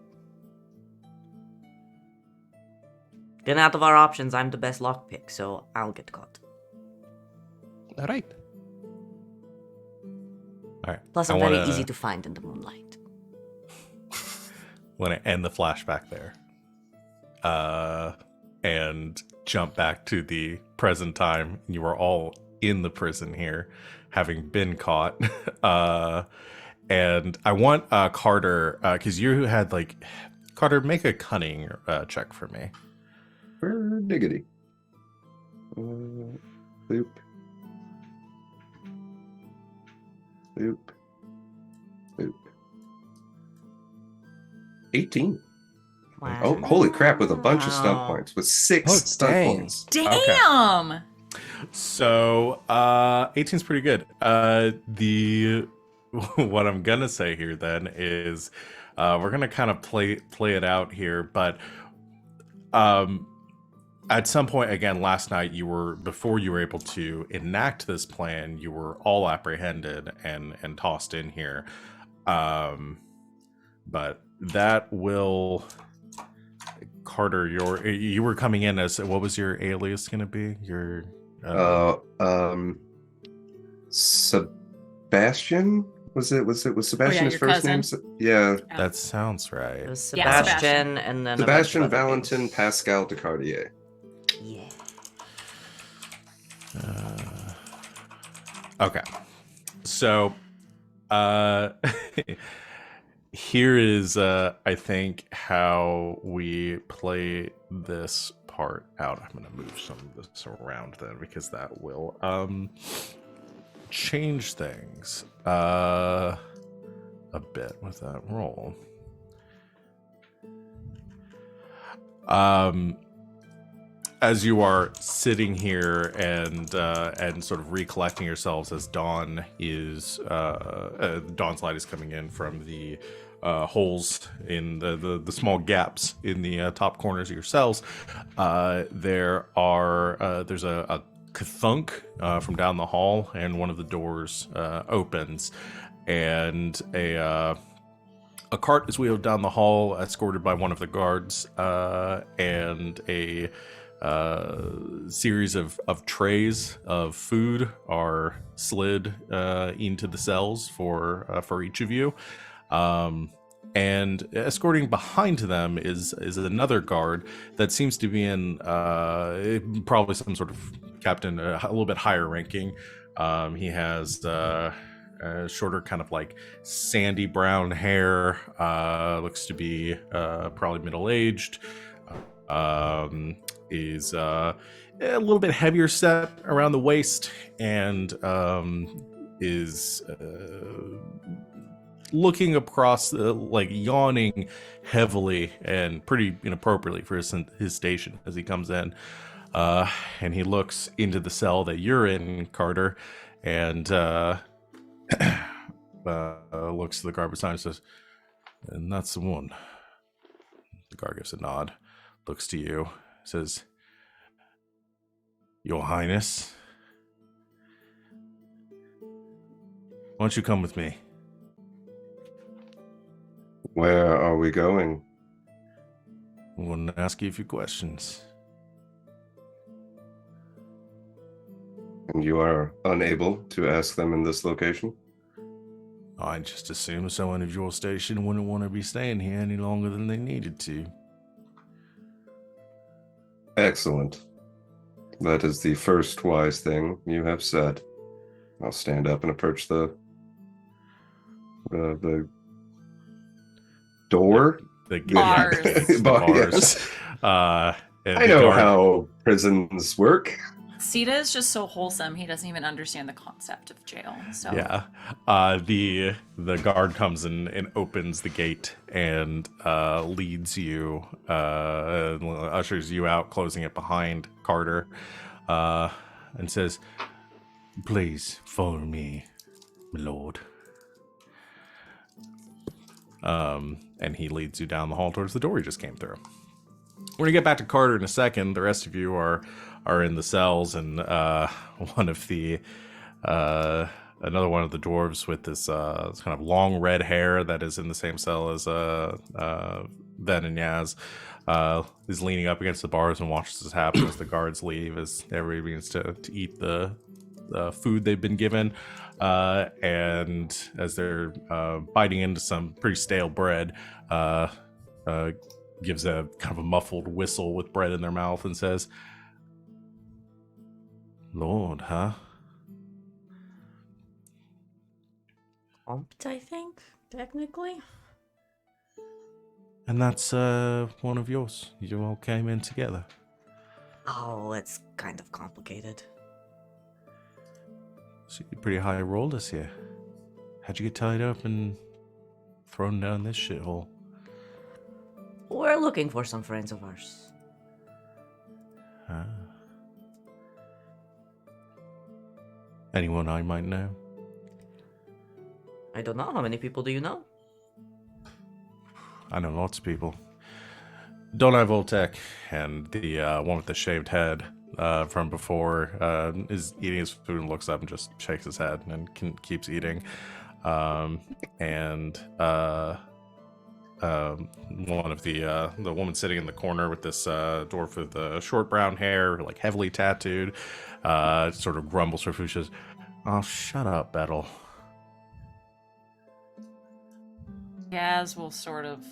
Speaker 3: Then out of our options, I'm the best lockpick, so I'll get caught.
Speaker 2: All right.
Speaker 1: All right.
Speaker 3: Plus, I'm very easy to find in the moonlight.
Speaker 1: Want to end the flashback there, and jump back to the present time. You are all in the prison here, having been caught. And I want Carter, because you had Carter, make a cunning check for me.
Speaker 4: For diggity. Boop. Boop. Boop. 18.
Speaker 3: Wow.
Speaker 4: Oh, holy crap, with a bunch of stunt points. With 6
Speaker 2: Oh,
Speaker 4: stunt
Speaker 2: dang.
Speaker 4: points.
Speaker 5: Damn!
Speaker 1: So 18's pretty good. The what I'm gonna say here then is we're gonna kind of play it out here, but at some point, again, last night, before you were able to enact this plan, you were all apprehended and tossed in here. But that will, Carter, you were coming in as, what was your alias going to be? Your
Speaker 4: Sebastian? Was Sebastian his
Speaker 5: your
Speaker 4: first
Speaker 5: cousin.
Speaker 4: name? Yeah.
Speaker 1: that sounds
Speaker 3: It
Speaker 1: right.
Speaker 3: was
Speaker 5: Yeah,
Speaker 3: Sebastian,
Speaker 5: Sebastian.
Speaker 3: and then
Speaker 4: Sebastian
Speaker 3: a bunch of other
Speaker 4: Valentin
Speaker 3: things.
Speaker 4: Pascal de Cartier.
Speaker 3: Yeah.
Speaker 1: Okay. So here is I think how we play this part out. I'm gonna move some of this around then because that will change things a bit with that roll. As you are sitting here and sort of recollecting yourselves as dawn's light is coming in from the holes in the small gaps in the top corners of your cells, there's a thunk from down the hall, and one of the doors opens, and a cart is wheeled down the hall, escorted by one of the guards, and a series of trays of food are slid into the cells for each of you. And escorting behind them is another guard that seems to be in probably some sort of captain, a little bit higher ranking. He has shorter, kind of like sandy brown hair, looks to be probably middle-aged, is a little bit heavier set around the waist, and is looking across, like yawning heavily and pretty inappropriately for his station as he comes in. And he looks into the cell that you're in, Carter, and looks to the guard beside him and says, "And that's the one." The guard gives a nod, looks to you, says, "Your Highness, why don't you come with me?"
Speaker 4: Where are we going?
Speaker 1: I want to ask you a few questions.
Speaker 4: And you are unable to ask them in this location?
Speaker 1: I just assumed someone of your station wouldn't want to be staying here any longer than they needed to.
Speaker 4: Excellent. That is the first wise thing you have said. I'll stand up and approach the door.
Speaker 1: The
Speaker 5: Bars.
Speaker 1: the bars. And
Speaker 4: I
Speaker 1: the
Speaker 4: know
Speaker 1: guard-
Speaker 4: how prisons work.
Speaker 5: Sita is just so wholesome. He doesn't even understand the concept of jail. So
Speaker 1: Yeah. The guard comes in and opens the gate and leads you, ushers you out, closing it behind Carter, and says, "Please follow me, my lord." And he leads you down the hall towards the door you just came through. We're gonna get back to Carter in a second. The rest of you are in the cells, and one of the another one of the dwarves with this kind of long red hair that is in the same cell as Venehn and Yaz is leaning up against the bars and watches this happen as the guards leave, as everybody begins to eat the food they've been given, and as they're biting into some pretty stale bread, gives a kind of a muffled whistle with bread in their mouth and says, "Lord, huh?"
Speaker 3: Pumped, I think, technically.
Speaker 1: And that's one of yours. You all came in together.
Speaker 3: Oh, it's kind of complicated.
Speaker 1: So you're pretty high roll this year. How'd you get tied up and thrown down this shithole?
Speaker 3: We're looking for some friends of ours.
Speaker 1: Ah. Anyone I might know?
Speaker 3: I don't know. How many people do you know?
Speaker 1: I know lots of people. Donai Voltek, and the one with the shaved head from before is eating his food and looks up and just shakes his head and keeps eating. And one of the woman sitting in the corner with this dwarf with short brown hair, like heavily tattooed, sort of grumbles for food. She says, "Oh, shut up, Bettel."
Speaker 5: Yaz will sort of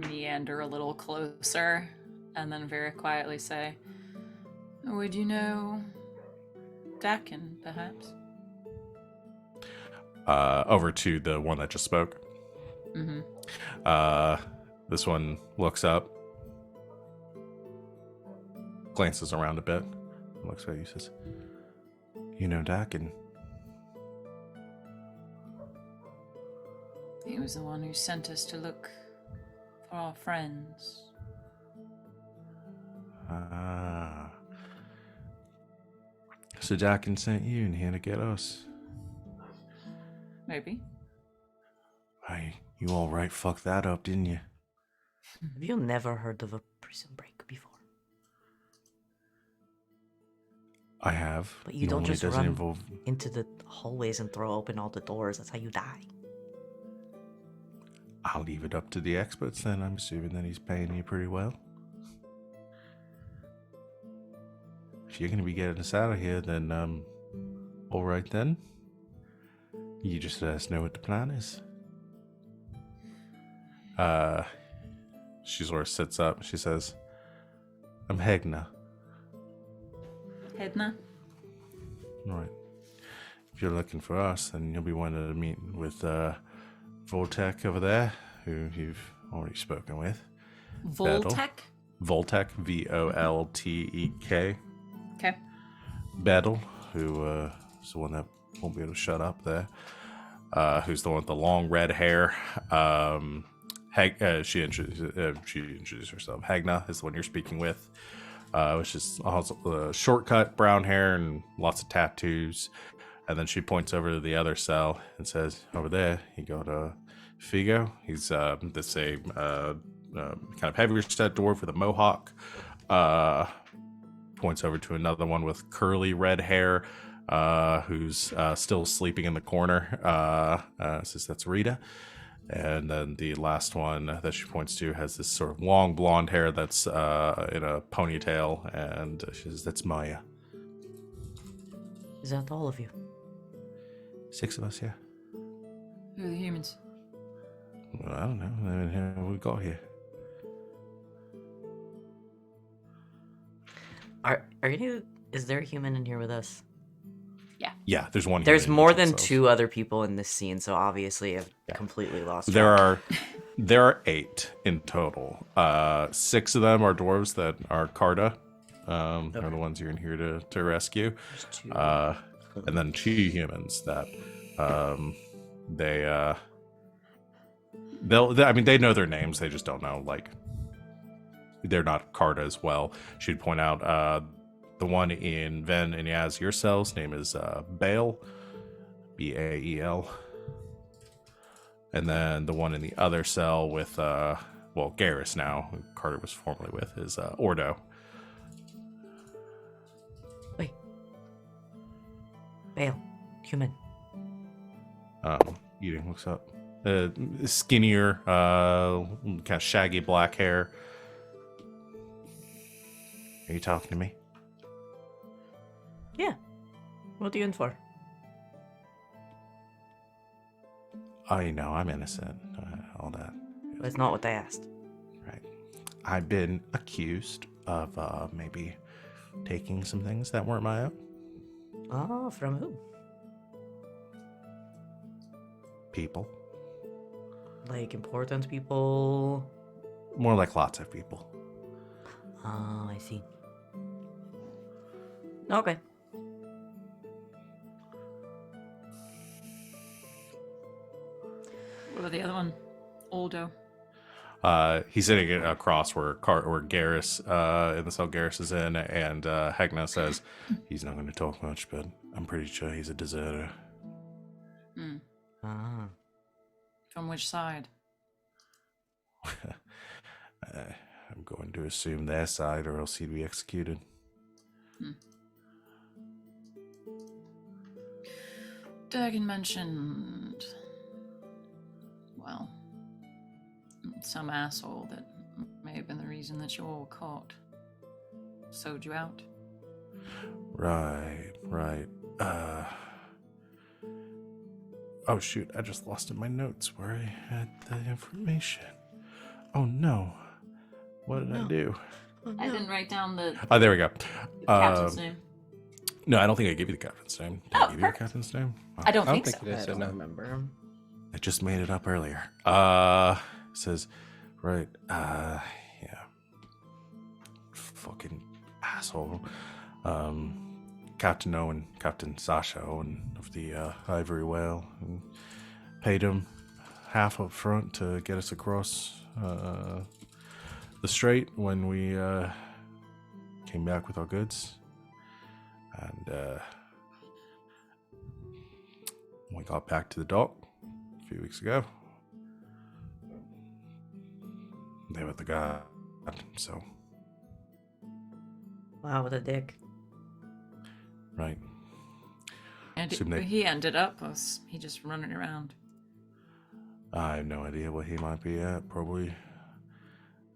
Speaker 5: meander a little closer and then very quietly say, "Would you know Dakin, perhaps?"
Speaker 1: Over to the one that just spoke.
Speaker 5: Mm-hmm.
Speaker 1: This one looks up, glances around a bit, looks at you, says, "You know Dakin?"
Speaker 5: He was the one who sent us to look for our friends.
Speaker 1: Ah. So Dakin sent you in here to get us.
Speaker 5: Maybe.
Speaker 1: Hey, you all right fucked that up, didn't you?
Speaker 3: Have you never heard of a prison break before?
Speaker 1: I have.
Speaker 3: But you don't
Speaker 1: Normally
Speaker 3: just
Speaker 1: it doesn't
Speaker 3: run
Speaker 1: involve...
Speaker 3: into the hallways and throw open all the doors. That's how you die.
Speaker 1: I'll leave it up to the experts then. I'm assuming that he's paying you pretty well. If you're going to be getting us out of here, then, all right then. You just let us know what the plan is. She sort of sits up. She says, I'm Hegna.
Speaker 5: Edna?
Speaker 1: Right. If you're looking for us, then you'll be wanting to meet with, Voltec over there, who you've already spoken with.
Speaker 5: Voltec?
Speaker 1: Voltec, Voltek.
Speaker 5: Okay.
Speaker 1: Battle, who is the one that won't be able to shut up there. Who's the one with the long red hair. She introduced herself. Hagna is the one you're speaking with, which is also shortcut, brown hair, and lots of tattoos. And then she points over to the other cell and says, over there, you got Figo. He's the same kind of heavier set dwarf with a mohawk. Points over to another one with curly red hair, who's still sleeping in the corner. Says that's Rita. And then the last one that she points to has this sort of long blonde hair that's in a ponytail, and she says that's Maya.
Speaker 3: Is that all of you?
Speaker 1: 6 of us, yeah.
Speaker 5: Who are the humans?
Speaker 1: Well, I don't know. I mean, how we got here.
Speaker 3: Is there a human in here with us?
Speaker 1: Yeah, there's one.
Speaker 3: There's
Speaker 1: human
Speaker 3: more
Speaker 1: in
Speaker 3: than
Speaker 1: themselves.
Speaker 3: 2 other people in this scene, so obviously I've completely lost
Speaker 1: There
Speaker 3: track.
Speaker 1: are 8 in total. 6 of them are dwarves that are Carta. Are the ones you're in here to rescue.
Speaker 3: There's 2.
Speaker 1: And then 2 humans that they know their names, they just don't know, like, they're not Carta as well. She'd point out the one in Venehn and Yaz, your cell's name is Bael, Bael. And then the one in the other cell with Garas now, who Carter was formerly with, is Ordo.
Speaker 3: Wait. Bale. Human.
Speaker 1: Eating looks up. Skinnier, kind of shaggy black hair. Are you talking to me?
Speaker 3: Yeah. What are you in for?
Speaker 1: I know, I'm innocent. All that.
Speaker 3: That's not what they asked.
Speaker 1: Right. I've been accused of maybe taking some things that weren't my own.
Speaker 3: Oh, from who?
Speaker 1: People.
Speaker 3: Like important people?
Speaker 1: More like lots of people.
Speaker 3: Oh, I see. Okay.
Speaker 5: What about the other one? Oldo.
Speaker 1: He's sitting across where Garas, in the cell Garas is in, and Hegna says he's not going to talk much, but I'm pretty sure he's a deserter.
Speaker 5: Hmm.
Speaker 3: Ah.
Speaker 5: From which side?
Speaker 1: I'm going to assume their side, or else he'd be executed.
Speaker 5: Dagan mentioned, well, some asshole that may have been the reason that you all were caught. Sewed you out.
Speaker 1: Right. Oh shoot, I just lost in my notes where I had the information. Oh no. What did I do?
Speaker 5: I didn't write down the
Speaker 1: Oh, there we go.
Speaker 5: captain's name.
Speaker 1: No, I don't think I gave you the captain's name. Did I give you the captain's name? Oh,
Speaker 5: I don't
Speaker 2: I
Speaker 5: think
Speaker 2: don't
Speaker 5: so.
Speaker 2: think it is,
Speaker 3: I
Speaker 2: so
Speaker 3: don't
Speaker 2: no.
Speaker 3: remember.
Speaker 1: I just made it up earlier. Says, right, yeah. Fucking asshole. Captain Owen, Captain Sasha Owen of the Ivory Whale, and paid him half up front to get us across the strait when we came back with our goods. And we got back to the dock a few weeks ago. They were the guy, so
Speaker 3: Wow, what a dick.
Speaker 1: right.
Speaker 5: And
Speaker 1: Assume they-
Speaker 5: he ended up, was he just running around?
Speaker 1: I have no idea what he might be at. Probably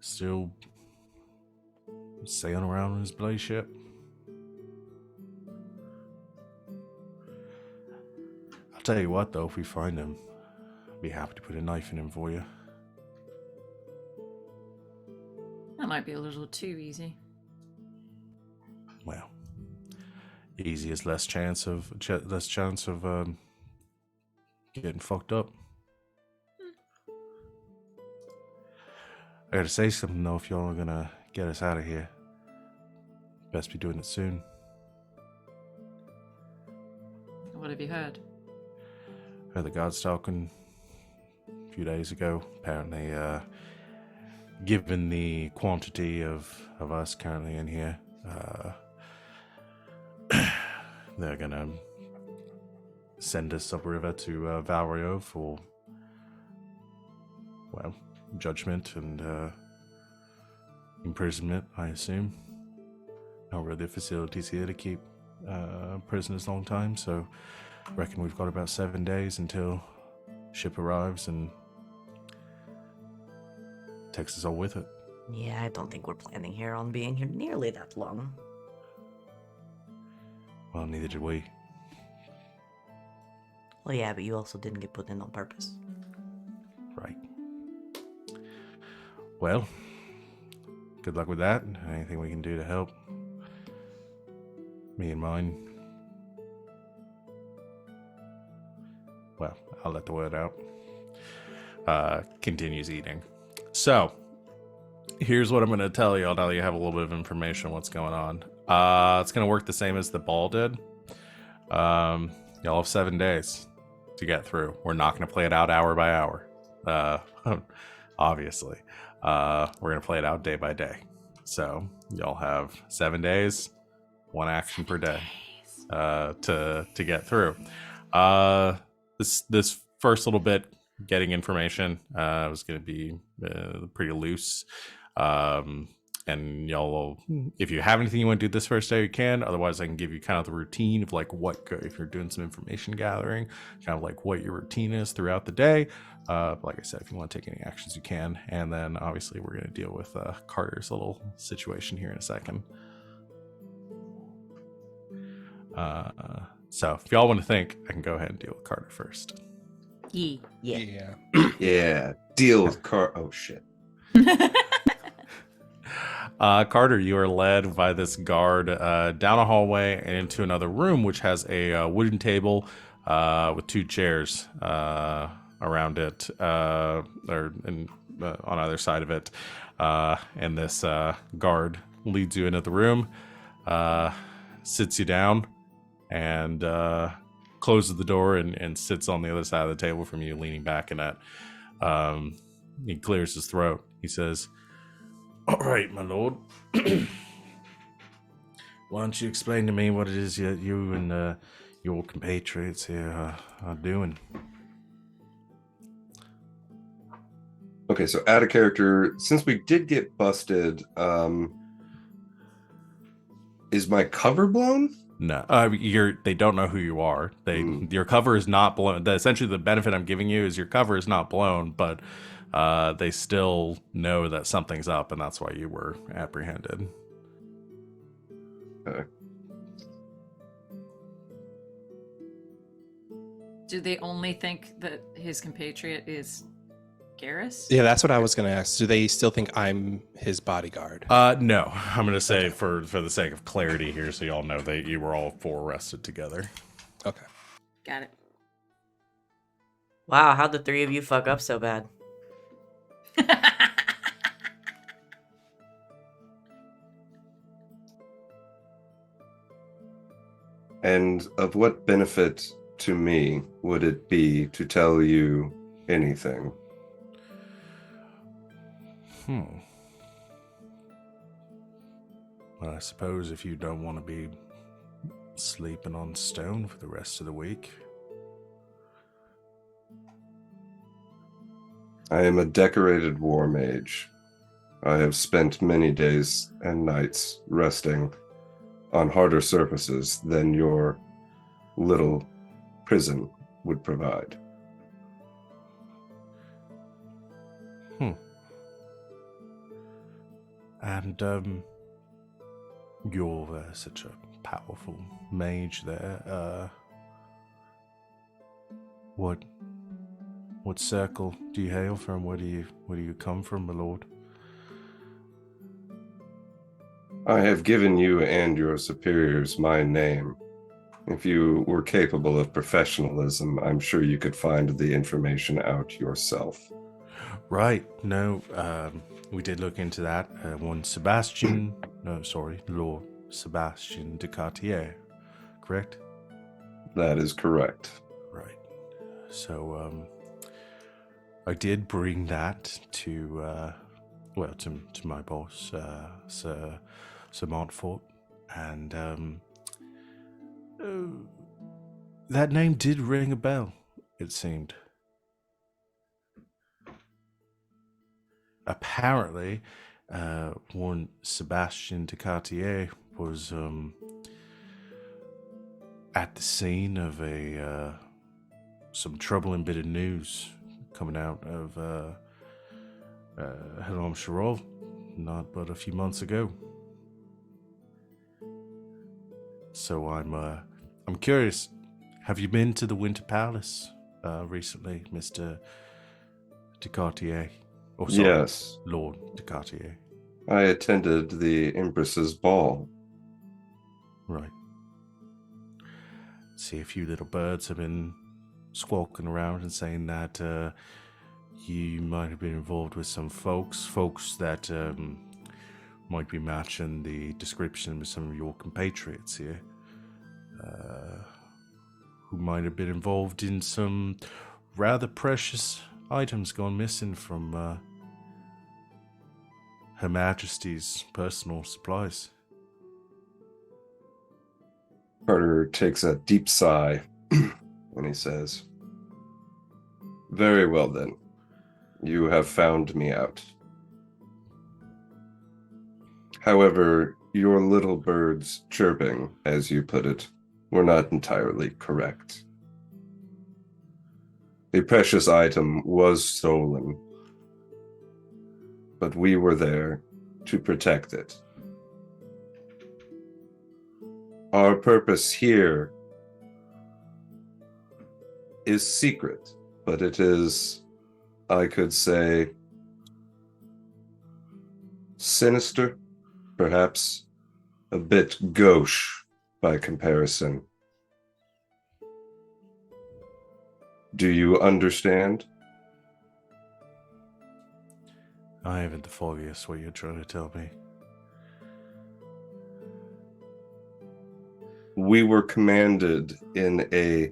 Speaker 1: still sailing around in his blaze ship. I'll tell you what, though, if we find him, I'd be happy to put a knife in him for you.
Speaker 5: That might be a little too easy.
Speaker 1: Well, easy is less chance of getting fucked up. I gotta say something though. If y'all are gonna get us out of here, best be doing it soon.
Speaker 5: What have you heard?
Speaker 1: Heard the guards talking a few days ago. Apparently, given the quantity of us currently in here, they're gonna send us upriver to Valrio for, well, judgment and imprisonment, I assume. Not really facilities here to keep prisoners a long time, so I reckon we've got about 7 days until ship arrives and takes us all with it.
Speaker 3: Yeah, I don't think we're planning here on being here nearly that long.
Speaker 1: Well, neither did we.
Speaker 3: Well, yeah, but you also didn't get put in on purpose.
Speaker 1: Right. Well, good luck with that. Anything we can do to help me and mine. Well, I'll let the word out. Continues eating. So, here's what I'm going to tell y'all now that you have a little bit of information on what's going on. It's going to work the same as the ball did. Y'all have 7 days to get through. We're not going to play it out hour by hour. Obviously. We're going to play it out day by day. So, y'all have 7 days, 1 action per day to get through. This first little bit, getting information, was going to be pretty loose. And y'all, if you have anything you want to do this first day, you can. Otherwise, I can give you kind of the routine of like if you're doing some information gathering, kind of like what your routine is throughout the day. Like I said, if you want to take any actions, you can. And then obviously we're going to deal with Carter's little situation here in a second. So if y'all want to think, I can go ahead and deal with Carter first.
Speaker 5: Yeah.
Speaker 3: Yeah.
Speaker 4: Yeah, deal with oh shit.
Speaker 1: Carter, you are led by this guard down a hallway and into another room, which has a wooden table with 2 chairs around it, on either side of it. And this guard leads you into the room, sits you down, and closes the door and sits on the other side of the table from you, leaning back in it. He clears his throat. He says, "All right, my lord. Why don't you explain to me what it is you and your compatriots here are doing?"
Speaker 4: Okay, so out of character, since we did get busted, is my cover blown?
Speaker 1: No, they don't know who you are. Your cover is not blown. Essentially, the benefit I'm giving you is your cover is not blown, but they still know that something's up, and that's why you were apprehended.
Speaker 4: Okay.
Speaker 5: Do they only think that his compatriot is Garas?
Speaker 2: Yeah, that's what I was going to ask. Do they still think I'm his bodyguard?
Speaker 1: No, I'm going to say for the sake of clarity here, so y'all know that you were all 4 arrested together.
Speaker 2: Okay.
Speaker 5: Got it.
Speaker 3: Wow, how'd the 3 of you fuck up so bad?
Speaker 4: And of what benefit to me would it be to tell you anything.
Speaker 1: Well, I suppose if you don't want to be sleeping on stone for the rest of the week.
Speaker 4: I am a decorated war mage. I have spent many days and nights resting on harder surfaces than your little prison would provide.
Speaker 1: And you're such a powerful mage there. What circle do you hail from? Where do you come from, my lord?
Speaker 4: I have given you and your superiors my name. If you were capable of professionalism, I'm sure you could find the information out yourself.
Speaker 1: Right. No, we did look into that. One Lord Sebastian de Cartier, correct?
Speaker 4: That is correct.
Speaker 1: Right. So, I did bring that to my boss, Sir Montfort, and that name did ring a bell, it seemed. Apparently, one Sebastian de Cartier was at the scene of some troubling bit of news coming out of Helom Sharov not but a few months ago. So I'm curious, have you been to the Winter Palace recently, Mr. de Cartier? Oh, sorry,
Speaker 4: Yes.
Speaker 1: Lord de Cartier.
Speaker 4: I attended the Empress's ball.
Speaker 1: Right. See, a few little birds have been squawking around and saying that you might have been involved with some folks that might be matching the description with some of your compatriots here, who might have been involved in some rather precious items gone missing from Her Majesty's personal supplies.
Speaker 4: Carter takes a deep sigh and he says, "Very well then. You have found me out. However, your little birds chirping, as you put it, were not entirely correct. The precious item was stolen, but we were there to protect it. Our purpose here is secret, but it is, I could say, sinister, perhaps a bit gauche by comparison. Do you understand?"
Speaker 1: I haven't the foggiest what you're trying to tell me.
Speaker 4: We were commanded in a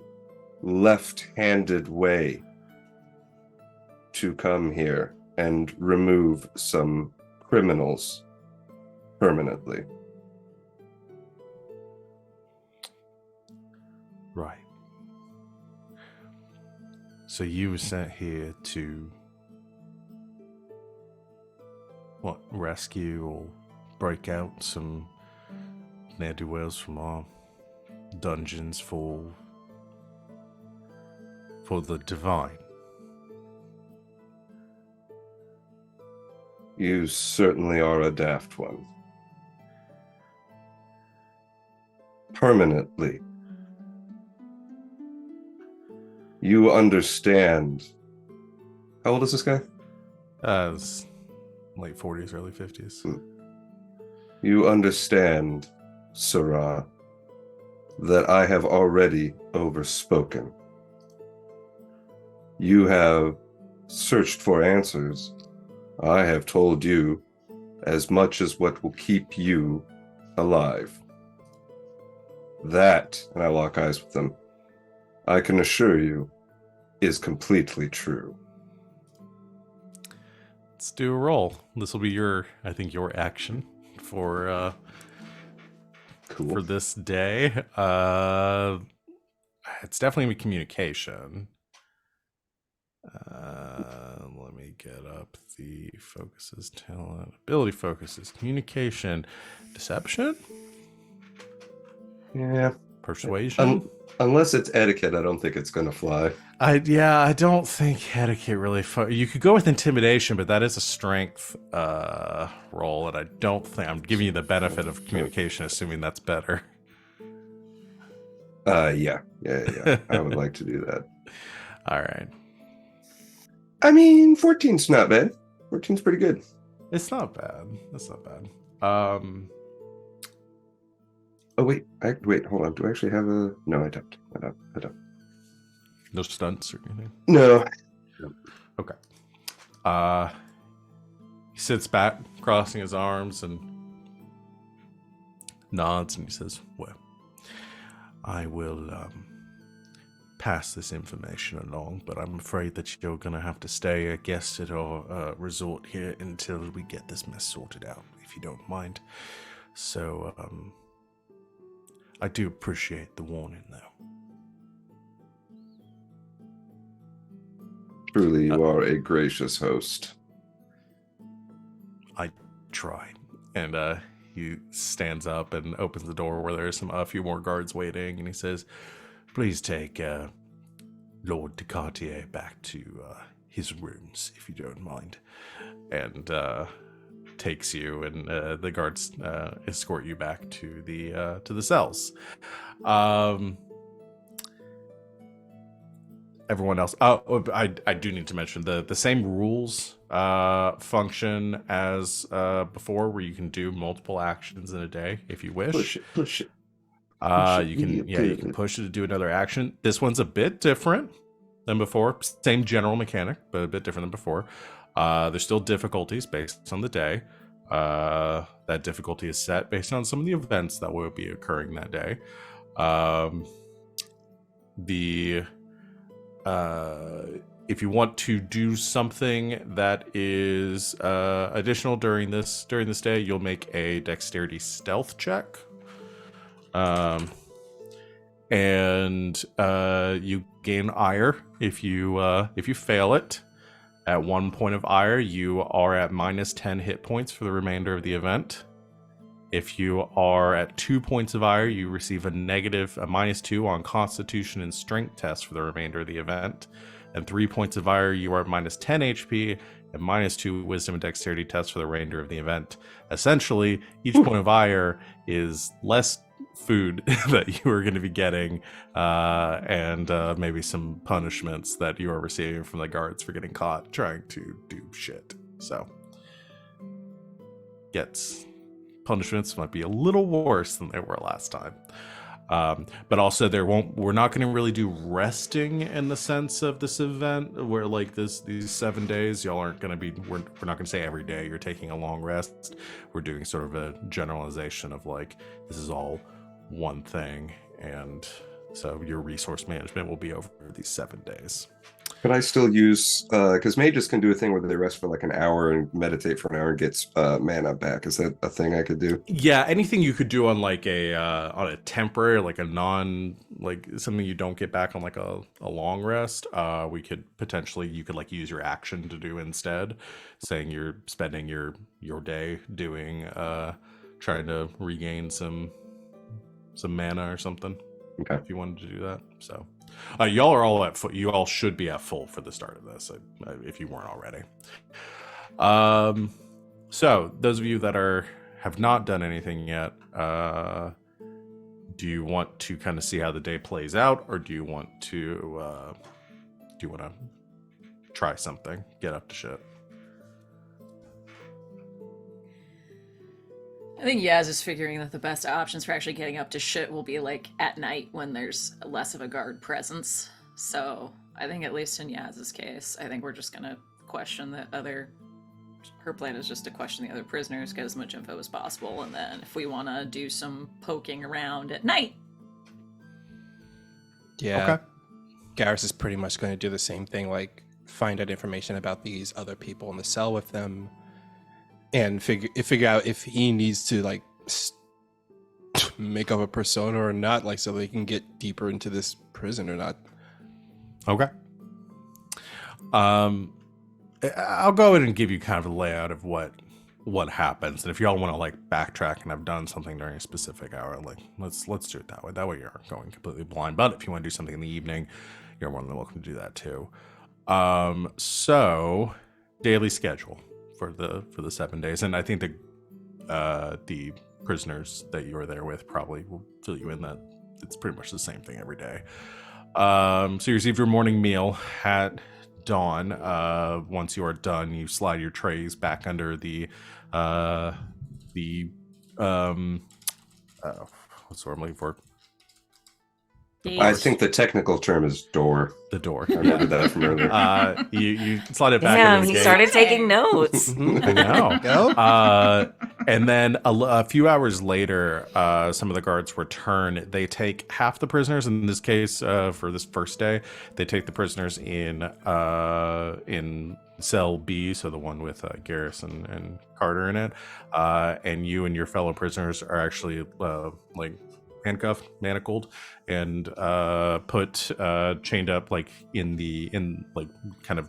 Speaker 4: left-handed way to come here and remove some criminals permanently.
Speaker 1: Right. So you were sent here to rescue or break out some ne'er-do-wells from our dungeons for the divine.
Speaker 4: You certainly are a daft one. Permanently. You understand. How old is this guy?
Speaker 1: It's late 40s, early 50s.
Speaker 4: You understand, Sirrah, that I have already overspoken. You have searched for answers. I have told you as much as what will keep you alive. That, and I lock eyes with them, I can assure you, is completely true.
Speaker 1: Let's do a roll. This will be your action for
Speaker 4: Cool.
Speaker 1: for this day. It's definitely communication. Let me get up the focuses, talent, ability focuses, communication, deception,
Speaker 4: Yeah.
Speaker 1: persuasion.
Speaker 4: Unless it's etiquette, I don't think it's going to fly.
Speaker 1: I don't think etiquette really. You could go with intimidation, but that is a strength roll, and I don't think I'm giving you the benefit of communication, assuming that's better.
Speaker 4: Yeah. I would like to do that.
Speaker 1: All right,
Speaker 4: I mean, 14's not bad. 14's pretty good.
Speaker 1: it's not bad. That's not bad.
Speaker 4: Oh wait, hold on. Do I actually have a? No, I don't.
Speaker 1: No stunts or anything.
Speaker 4: No.
Speaker 1: Okay. He sits back, crossing his arms, and nods, and he says, "Well, I will pass this information along, but I'm afraid that you're going to have to stay a guest at our resort here until we get this mess sorted out, if you don't mind. So, I do appreciate the warning, though."
Speaker 4: Truly, you are a gracious host.
Speaker 1: I try. And he stands up and opens the door where there's a few more guards waiting, and he says, "Please take Lord Descartier back to his rooms, if you don't mind." And takes you, and the guards escort you back to the cells. Everyone else. I do need to mention the same rules function as before, where you can do multiple actions in a day if you wish.
Speaker 4: Push it.
Speaker 1: You can push it to do another action. This one's a bit different than before. Same general mechanic, but a bit different than before. There's still difficulties based on the day. That difficulty is set based on some of the events that will be occurring that day. If you want to do something that is additional during this day, you'll make a dexterity stealth check. And you gain ire if you fail it. At 1 point of ire, you are at -10 hit points for the remainder of the event. If you are at 2 points of ire, you receive a -2 on Constitution and Strength tests for the remainder of the event. And 3 points of ire, you are at -10 HP and -2 Wisdom and Dexterity tests for the remainder of the event. Essentially, each point of ire is less food that you are going to be getting, and maybe some punishments that you are receiving from the guards for getting caught trying to do shit. So, punishments might be a little worse than they were last time. But also we're not going to really do resting in the sense of this event where like these 7 days, y'all aren't going to be, we're not going to say every day you're taking a long rest. We're doing sort of a generalization of like, this is all one thing. And so your resource management will be over these 7 days.
Speaker 4: Could I still use, because mages can do a thing where they rest for like an hour and meditate for an hour and gets mana back. Is that a thing I could do?
Speaker 1: Yeah, anything you could do on like on a temporary, like something you don't get back on like a long rest, you could like use your action to do instead, saying you're spending your day doing trying to regain some mana or something.
Speaker 4: Okay.
Speaker 1: If you wanted to do that. So y'all are all at full. You all should be at full for the start of this, if you weren't already. So those of you that have not done anything yet, do you want to kind of see how the day plays out, or do you want to try something, get up to shit?
Speaker 5: I think Yaz is figuring that the best options for actually getting up to shit will be like at night when there's less of a guard presence. So I think at least in Yaz's case, I think we're just gonna question her plan is just to question the other prisoners, get as much info as possible, and then if we want to do some poking around at night.
Speaker 2: Yeah.
Speaker 1: Okay.
Speaker 2: Garas is pretty much going to do the same thing. Like, find out information about these other people in the cell with them, and figure out if he needs to like make up a persona or not, like so they can get deeper into this prison or not.
Speaker 1: Okay. I'll go ahead and give you kind of a layout of what happens, and if y'all want to like backtrack and I've done something during a specific hour, like let's do it that way. That way you're going completely blind. But if you want to do something in the evening, you're more than welcome to do that too. So daily schedule for the 7 days, and I think the prisoners that you are there with probably will fill you in that it's pretty much the same thing every day. So you receive your morning meal at dawn. Once you are done, you slide your trays back under the what's the word I'm looking for?
Speaker 4: I think the technical term is door.
Speaker 1: The door.
Speaker 4: I remember that from earlier.
Speaker 1: You slide it back.
Speaker 3: Damn,
Speaker 1: under the
Speaker 3: he
Speaker 1: gate.
Speaker 3: started taking notes.
Speaker 1: I know.
Speaker 2: Go.
Speaker 1: And then a few hours later, some of the guards return. They take half the prisoners. In this case, for this first day, they take the prisoners in cell B, so the one with Garas and Carter in it. And you and your fellow prisoners are actually like handcuffed, manacled, and put chained up like in like kind of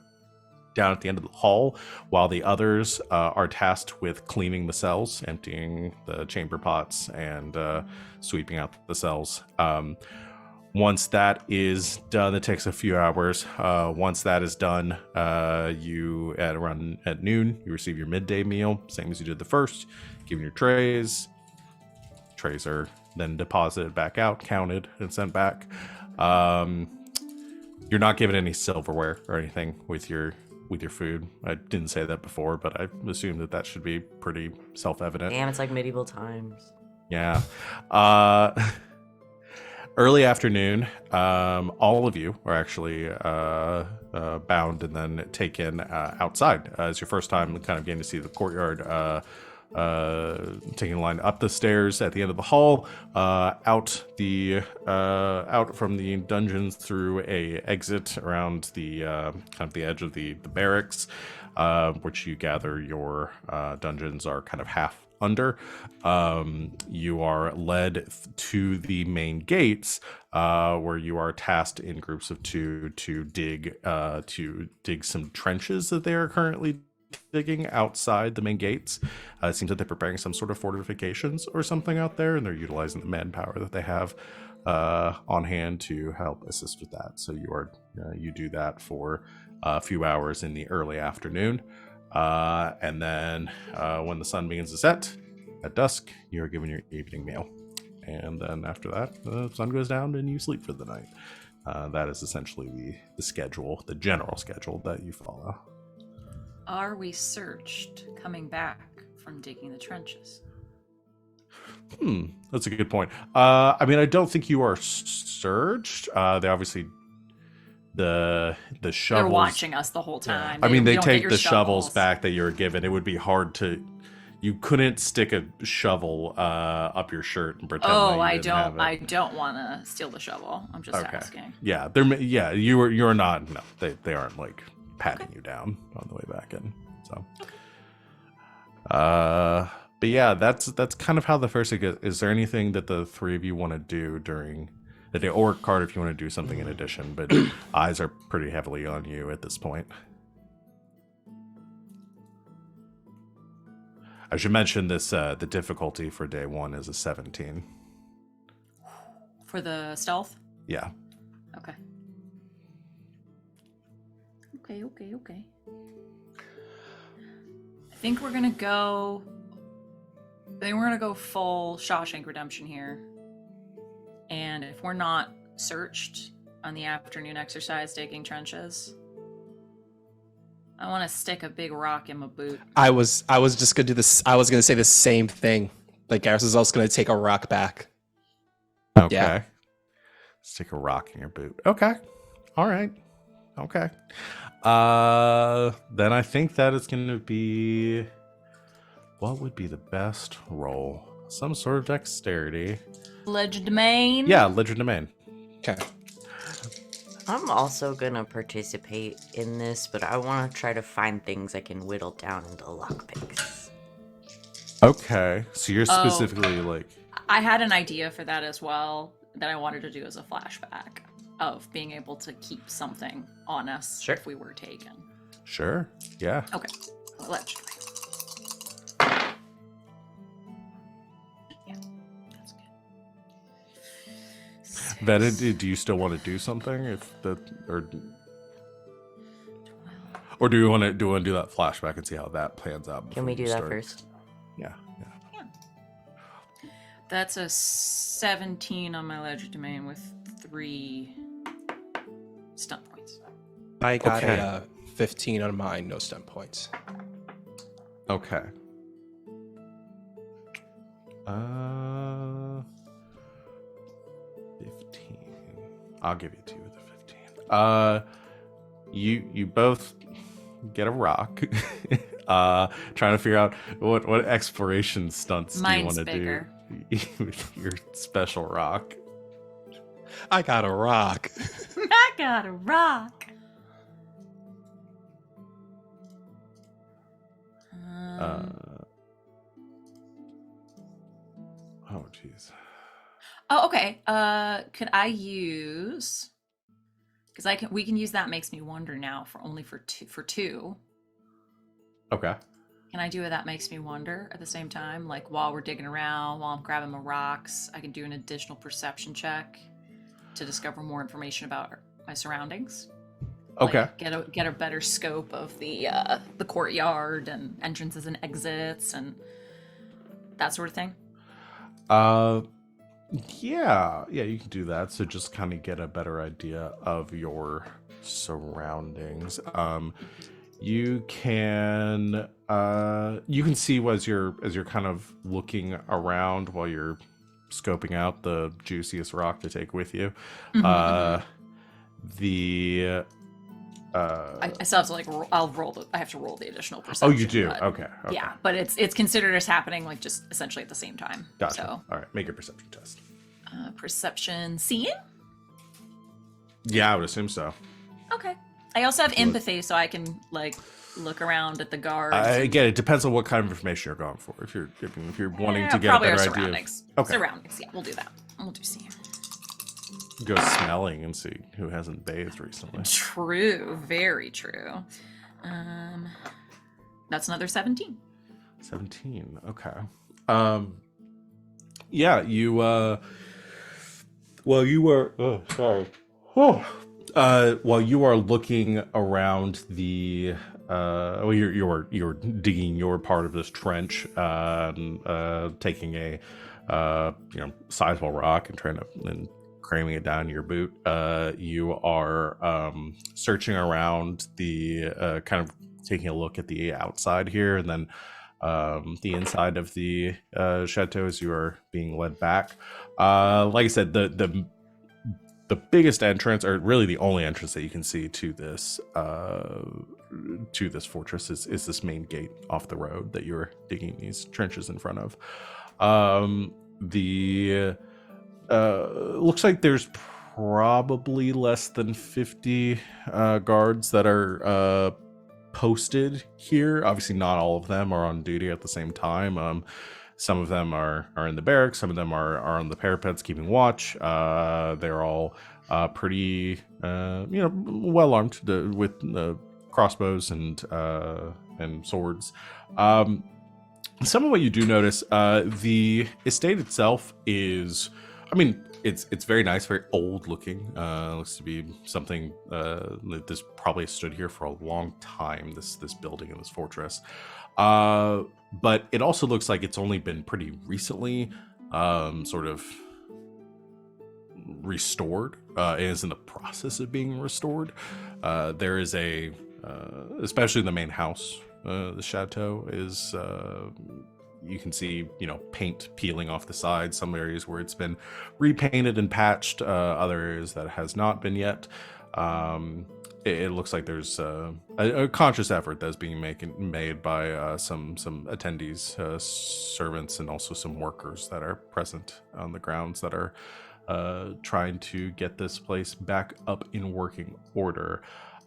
Speaker 1: down at the end of the hall, while the others are tasked with cleaning the cells, emptying the chamber pots, and sweeping out the cells. Once that is done, it takes a few hours. Once that is done, you at noon, you receive your midday meal, same as you did the first. Given your trays. Trays are then deposited back out, counted, and sent back. You're not given any silverware or anything with your food. I didn't say that before, but I assume that should be pretty self-evident.
Speaker 3: Damn, it's like medieval times.
Speaker 1: Yeah. Early afternoon, all of you are actually bound and then taken outside. It's your first time kind of getting to see the courtyard, taking a line up the stairs at the end of the hall, out from the dungeons through a exit around the kind of the edge of the barracks, which you gather your dungeons are kind of half under. You are led to the main gates, where you are tasked in groups of two to dig some trenches that they are currently digging outside the main gates. It seems that they're preparing some sort of fortifications or something out there, and they're utilizing the manpower that they have on hand to help assist with that. So you do that for a few hours in the early afternoon, and then when the sun begins to set at dusk, you are given your evening meal, and then after that, the sun goes down and you sleep for the night. That is essentially the schedule, the general schedule that you follow.
Speaker 5: Are we searched coming back from digging the trenches?
Speaker 1: That's a good point. I mean, I don't think you are searched. They obviously the shovels.
Speaker 5: They're watching us the whole time.
Speaker 1: I mean, they
Speaker 5: don't
Speaker 1: take
Speaker 5: get
Speaker 1: the
Speaker 5: your
Speaker 1: shovels back that you're given. It would be hard to. You couldn't stick a shovel up your shirt and pretend.
Speaker 5: Oh,
Speaker 1: that you
Speaker 5: I
Speaker 1: didn't
Speaker 5: don't.
Speaker 1: have it.
Speaker 5: I don't want to steal the shovel. I'm just asking.
Speaker 1: Yeah, you're not. No, they aren't like patting you down on the way back in. So, but yeah, that's kind of how the first day goes. Is there anything that the three of you want to do during the day, or Card if you want to do something in addition? But eyes are pretty heavily on you at this point. I should mention this: the difficulty for day one is a 17.
Speaker 5: For the stealth?
Speaker 1: Yeah.
Speaker 5: Okay. Okay. I think we're gonna go full Shawshank Redemption here. And if we're not searched on the afternoon exercise digging trenches, I want to stick a big rock in my boot.
Speaker 2: I was just gonna do this. I was gonna say the same thing. Like Garas is also gonna take a rock back.
Speaker 1: Okay.
Speaker 2: Yeah.
Speaker 1: Stick a rock in your boot. Okay. All right. Okay. Then I think that is going to be, what would be the best roll? Some sort of dexterity.
Speaker 5: Legerdemain?
Speaker 1: Yeah, legerdemain.
Speaker 2: Okay.
Speaker 3: I'm also gonna participate in this, but I want to try to find things I can whittle down into lockpicks.
Speaker 1: Okay, so you're
Speaker 5: Oh.
Speaker 1: specifically like,
Speaker 5: I had an idea for that as well that I wanted to do as a flashback of being able to keep something on us
Speaker 3: Sure.
Speaker 5: if we were taken.
Speaker 1: sure, yeah.
Speaker 5: Okay. Allegedly. Yeah, that's good.
Speaker 1: Venehn, do you still want to do something if that, or do you want to do that flashback and see how that plans out?
Speaker 3: Can
Speaker 1: before
Speaker 3: we
Speaker 1: you
Speaker 3: do that
Speaker 1: start?
Speaker 3: first?
Speaker 1: Yeah.
Speaker 5: That's a 17 on my legerdemain with 3 stunt points.
Speaker 2: I got
Speaker 1: Okay.
Speaker 2: a 15 on mine, no stun points.
Speaker 1: Okay. 15. I'll give you 2 with the 15. You both get a rock. Trying to figure out what exploration stunts do you
Speaker 5: Mine's
Speaker 1: want to
Speaker 5: bigger.
Speaker 1: do with your special rock.
Speaker 2: I got a rock.
Speaker 5: I got a rock.
Speaker 1: Oh jeez.
Speaker 5: Oh, okay. Could I use? Because we can use that makes me wonder now for two.
Speaker 1: Okay.
Speaker 5: Can I do a that makes me wonder at the same time? Like while we're digging around, while I'm grabbing my rocks, I can do an additional perception check to discover more information about my surroundings.
Speaker 1: Okay.
Speaker 5: Like, get a better scope of the courtyard and entrances and exits and that sort of thing.
Speaker 1: Yeah, you can do that. So just kind of get a better idea of your surroundings. You can see as you're kind of looking around while you're scoping out the juiciest rock to take with you.
Speaker 5: Mhm,
Speaker 1: I
Speaker 5: I still have to like I have to roll the additional
Speaker 1: oh,
Speaker 5: perception.
Speaker 1: you do.
Speaker 5: but-
Speaker 1: Okay.
Speaker 5: Yeah, but it's considered as happening like just essentially at the same time.
Speaker 1: Gotcha.
Speaker 5: So
Speaker 1: All right, make a perception test.
Speaker 5: perception, seeing.
Speaker 1: Yeah, I would assume so.
Speaker 5: Okay. I also have empathy, so I can like look around at the guards.
Speaker 1: Again, it depends on what kind of information you're going for. If you're wanting to get a
Speaker 5: probably
Speaker 1: better
Speaker 5: our
Speaker 1: idea,
Speaker 5: surroundings.
Speaker 1: Okay.
Speaker 5: Surroundings. Yeah, we'll do that. We'll do seeing.
Speaker 1: go smelling and see who hasn't bathed recently.
Speaker 5: True. Very true. That's another 17.
Speaker 1: 17. Okay. Yeah, you while you were while you are looking around the you're digging your part of this trench, taking a sizable rock and cramming it down your boot. You are searching around the kind of taking a look at the outside here, and then the inside of the chateau as you are being led back. Like I said, the biggest entrance, or really the only entrance that you can see to this fortress, is this main gate off the road that you're digging these trenches in front of. Looks like there's probably less than 50 guards that are posted here. Obviously not all of them are on duty at the same time. Some of them are in the barracks, some of them are on the parapets keeping watch. They're all pretty well armed with crossbows and swords. Some of what you do notice, the estate itself is, it's very nice, very old looking. Looks to be something that this probably stood here for a long time, this building and this fortress. But it also looks like it's only been pretty recently sort of restored. It is in the process of being restored. There is especially the main house, the chateau is, you can see, paint peeling off the sides, some areas where it's been repainted and patched, other areas that has not been yet. It looks like there's a conscious effort that's being made by some attendees, servants, and also some workers that are present on the grounds that are trying to get this place back up in working order.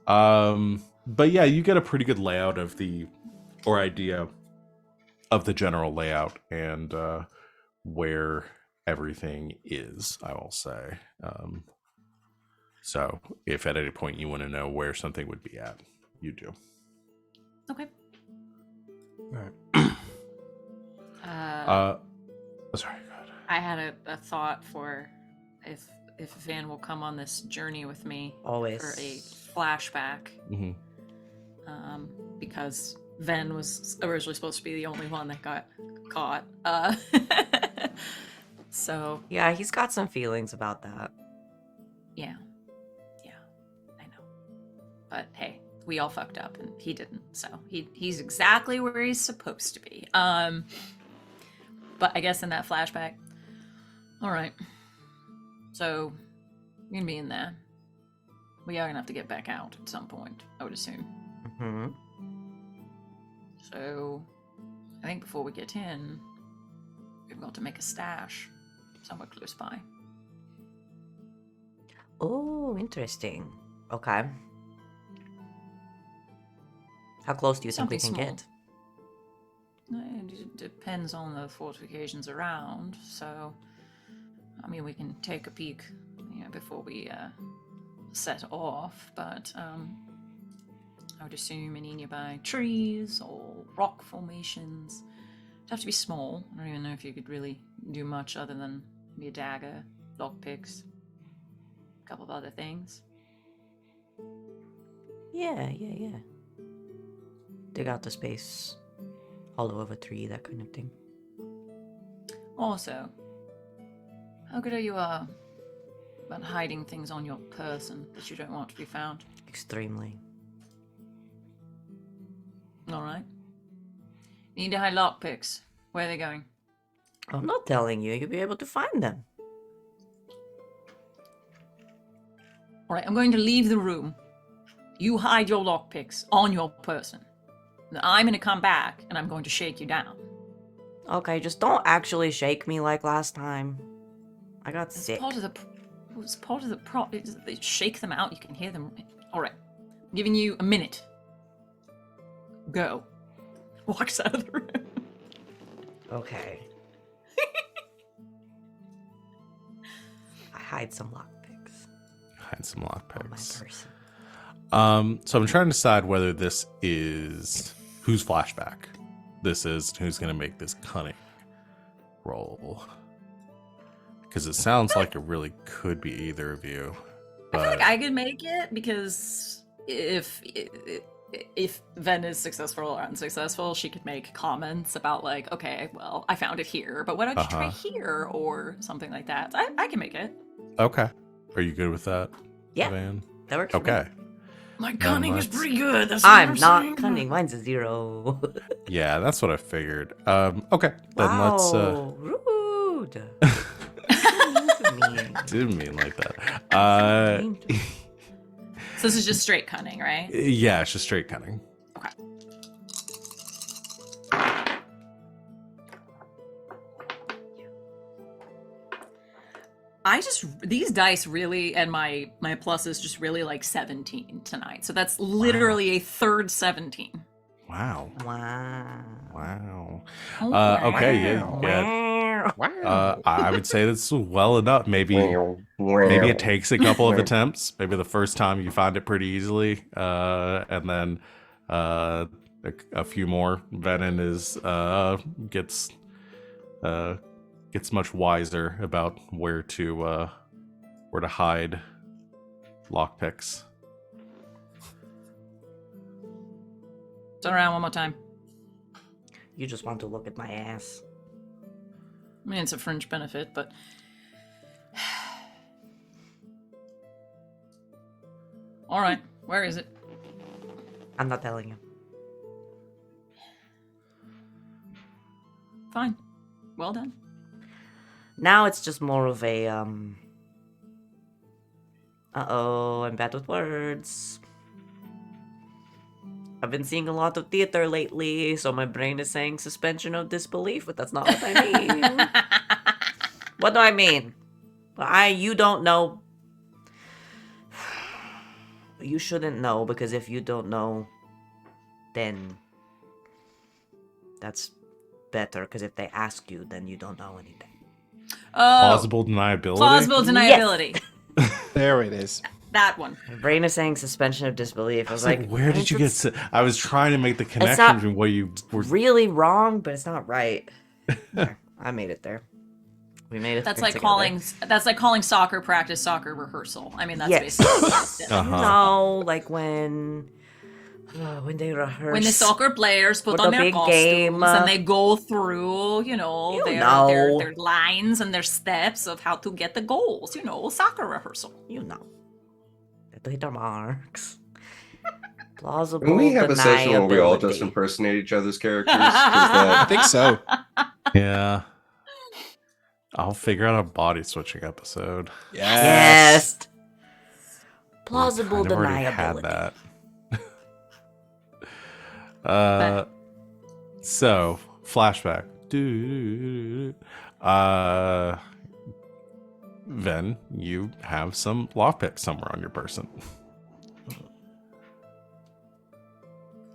Speaker 1: But yeah, you get a pretty good layout of idea of the general layout and where everything is, I will say. So if at any point you want to know where something would be at, you do.
Speaker 5: Okay.
Speaker 2: All right.
Speaker 1: Sorry, go ahead.
Speaker 5: I had a thought for if Van will come on this journey with me
Speaker 3: Always.
Speaker 5: for a flashback,
Speaker 1: Mm-hmm.
Speaker 5: because Ven was originally supposed to be the only one that got caught. So
Speaker 3: Yeah, he's got some feelings about that.
Speaker 5: yeah, I know. But hey, we all fucked up, and he didn't. So he's exactly where he's supposed to be. But I guess in that flashback, all right. So you're gonna be in there. We are gonna have to get back out at some point, I would assume.
Speaker 3: Hmm.
Speaker 5: So I think before we get in, we've got to make a stash somewhere close by.
Speaker 3: Oh, interesting. Okay. How close do you think we can
Speaker 5: Something
Speaker 3: get?
Speaker 5: It depends on the fortifications around. So, I mean, we can take a peek, before we set off. But I would assume any nearby trees or rock formations. It'd have to be small. I don't even know if you could really do much other than maybe a dagger, lockpicks, a couple of other things.
Speaker 3: Yeah. Dig out the space, hollow of a tree, that kind of thing.
Speaker 5: Also, how good are you about hiding things on your person that you don't want to be found?
Speaker 3: Extremely.
Speaker 5: All right. You need to hide lockpicks. Where are they going?
Speaker 3: I'm not telling you. You'll be able to find them.
Speaker 5: All right, I'm going to leave the room. You hide your lockpicks on your person. Then I'm going to come back and I'm going to shake you down.
Speaker 3: Okay, just don't actually shake me like last time. I got
Speaker 5: It's
Speaker 3: sick.
Speaker 5: part of the. It's part of the shake them out. You can hear them. All right, I'm giving you a minute. Go. Walks out of the room.
Speaker 3: Okay. I hide some lockpicks
Speaker 1: Hide some
Speaker 3: on my
Speaker 1: lockpicks.
Speaker 3: person.
Speaker 1: So I'm trying to decide whether this is whose flashback this is, and who's going to make this cunning roll. Because it sounds like it really could be either of you.
Speaker 5: I feel like
Speaker 1: But
Speaker 5: I could make it because if Ven is successful or unsuccessful, she could make comments about like, okay, well, I found it here, but why don't you try here or something like that. I can make it.
Speaker 1: okay, are you good with that?
Speaker 3: Yeah,
Speaker 1: Van?
Speaker 3: that works for me.
Speaker 1: Okay.
Speaker 5: My cunning is
Speaker 1: let's-
Speaker 5: pretty good. That's what
Speaker 3: I'm
Speaker 5: saying.
Speaker 3: not cunning. Mine's a 0.
Speaker 1: Yeah, that's what I figured. Okay, then let's.
Speaker 3: Wow, rude. Mean.
Speaker 1: Didn't mean like that.
Speaker 3: Mean to me.
Speaker 5: So this is just straight cunning, right?
Speaker 1: Yeah, it's just straight cunning.
Speaker 5: Okay. These dice really, and my plus is just really like 17 tonight. So that's literally a third 17.
Speaker 1: Wow.
Speaker 3: Wow.
Speaker 1: Wow.
Speaker 5: Oh,
Speaker 1: Okay, yeah. I would say that's well enough. Maybe it takes a couple of attempts. Maybe the first time you find it pretty easily, and then a few more. Venehn is gets much wiser about where to hide lockpicks.
Speaker 5: Turn around one more time.
Speaker 3: You just want to look at my ass.
Speaker 5: I mean, it's a fringe benefit, but all right. Where is it?
Speaker 3: I'm not telling you.
Speaker 5: Fine. Well done.
Speaker 3: Now it's just more of a uh-oh, I'm bad with words. I've been seeing a lot of theater lately, so my brain is saying suspension of disbelief, but that's not what I mean. What do I mean? You don't know. You shouldn't know, because if you don't know, then that's better, because if they ask you, then you don't know anything.
Speaker 5: Oh,
Speaker 1: Plausible deniability.
Speaker 5: plausible deniability.
Speaker 2: There it is.
Speaker 5: That one.
Speaker 3: My brain is saying suspension of disbelief. I was like,
Speaker 1: where did you get? I was trying to make the connection
Speaker 3: not
Speaker 1: between what you were.
Speaker 3: really wrong, but it's not right. There, I made it there. We made it.
Speaker 5: That's
Speaker 3: there
Speaker 5: like
Speaker 3: together.
Speaker 5: calling soccer practice soccer rehearsal. I mean, that's
Speaker 3: Yes.
Speaker 5: basically what it is.
Speaker 1: Uh-huh.
Speaker 3: No, like when they rehearse.
Speaker 5: When the soccer players put
Speaker 3: For
Speaker 5: on
Speaker 3: the
Speaker 5: their
Speaker 3: big
Speaker 5: costumes
Speaker 3: game,
Speaker 5: and they go through, their lines and their steps of how to get the goals, soccer rehearsal.
Speaker 3: The hit marks. Plausible.
Speaker 4: Can we have a session where we all just
Speaker 3: deniability.
Speaker 4: impersonate each other's characters? 'Cause
Speaker 2: I
Speaker 4: that-
Speaker 2: think so.
Speaker 1: Yeah. I'll figure out a body switching episode.
Speaker 3: Yes. Plausible
Speaker 1: Kind of already had
Speaker 3: deniability.
Speaker 1: that. So flashback. Ven, you have some lockpicks somewhere on your person.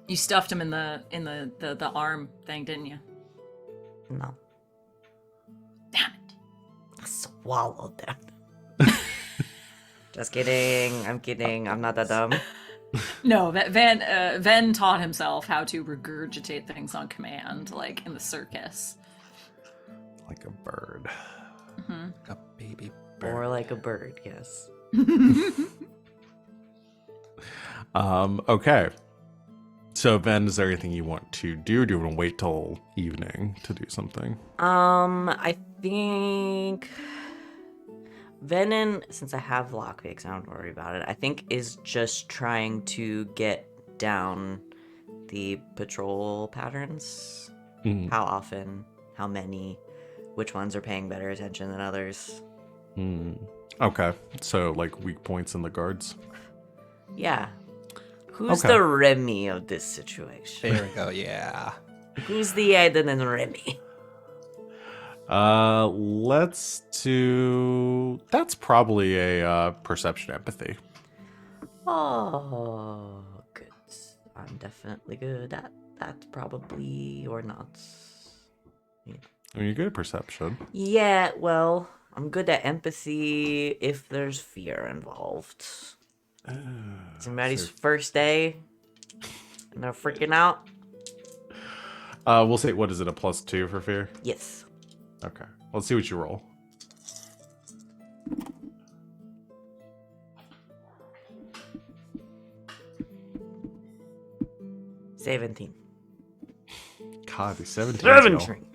Speaker 5: You stuffed him in the arm thing, didn't you?
Speaker 3: No.
Speaker 5: Damn it.
Speaker 3: I swallowed that. Just kidding. I'm kidding. I'm not that dumb.
Speaker 5: No, Ven taught himself how to regurgitate things on command, like in the circus.
Speaker 1: Like a bird.
Speaker 5: Hmm.
Speaker 2: A baby
Speaker 3: Or
Speaker 2: bird.
Speaker 3: like a bird, yes.
Speaker 1: Okay. So, Ven, is there anything you want to do? Or do you want to wait till evening to do something?
Speaker 3: I think Venehn, since I have lockpicks, I don't worry about it. I think is just trying to get down the patrol patterns.
Speaker 1: Mm.
Speaker 3: How often, how many, which ones are paying better attention than others.
Speaker 1: Okay. So, like, weak points in the guards?
Speaker 3: Yeah. Who's
Speaker 1: Okay.
Speaker 3: the Remy of this situation?
Speaker 2: There we go. Yeah.
Speaker 3: Who's the Aiden and Remy?
Speaker 1: Let's do... That's probably a perception empathy.
Speaker 3: Oh, good. I'm definitely good at that, probably, or not.
Speaker 1: I mean, you're good at perception.
Speaker 3: Yeah, well, I'm good at empathy if there's fear involved. Somebody's first day, and they're freaking out.
Speaker 1: We'll say, what is it, a +2 for fear?
Speaker 3: Yes.
Speaker 1: Okay. Let's see what you roll.
Speaker 3: $17.
Speaker 1: God, these 17.
Speaker 3: 17.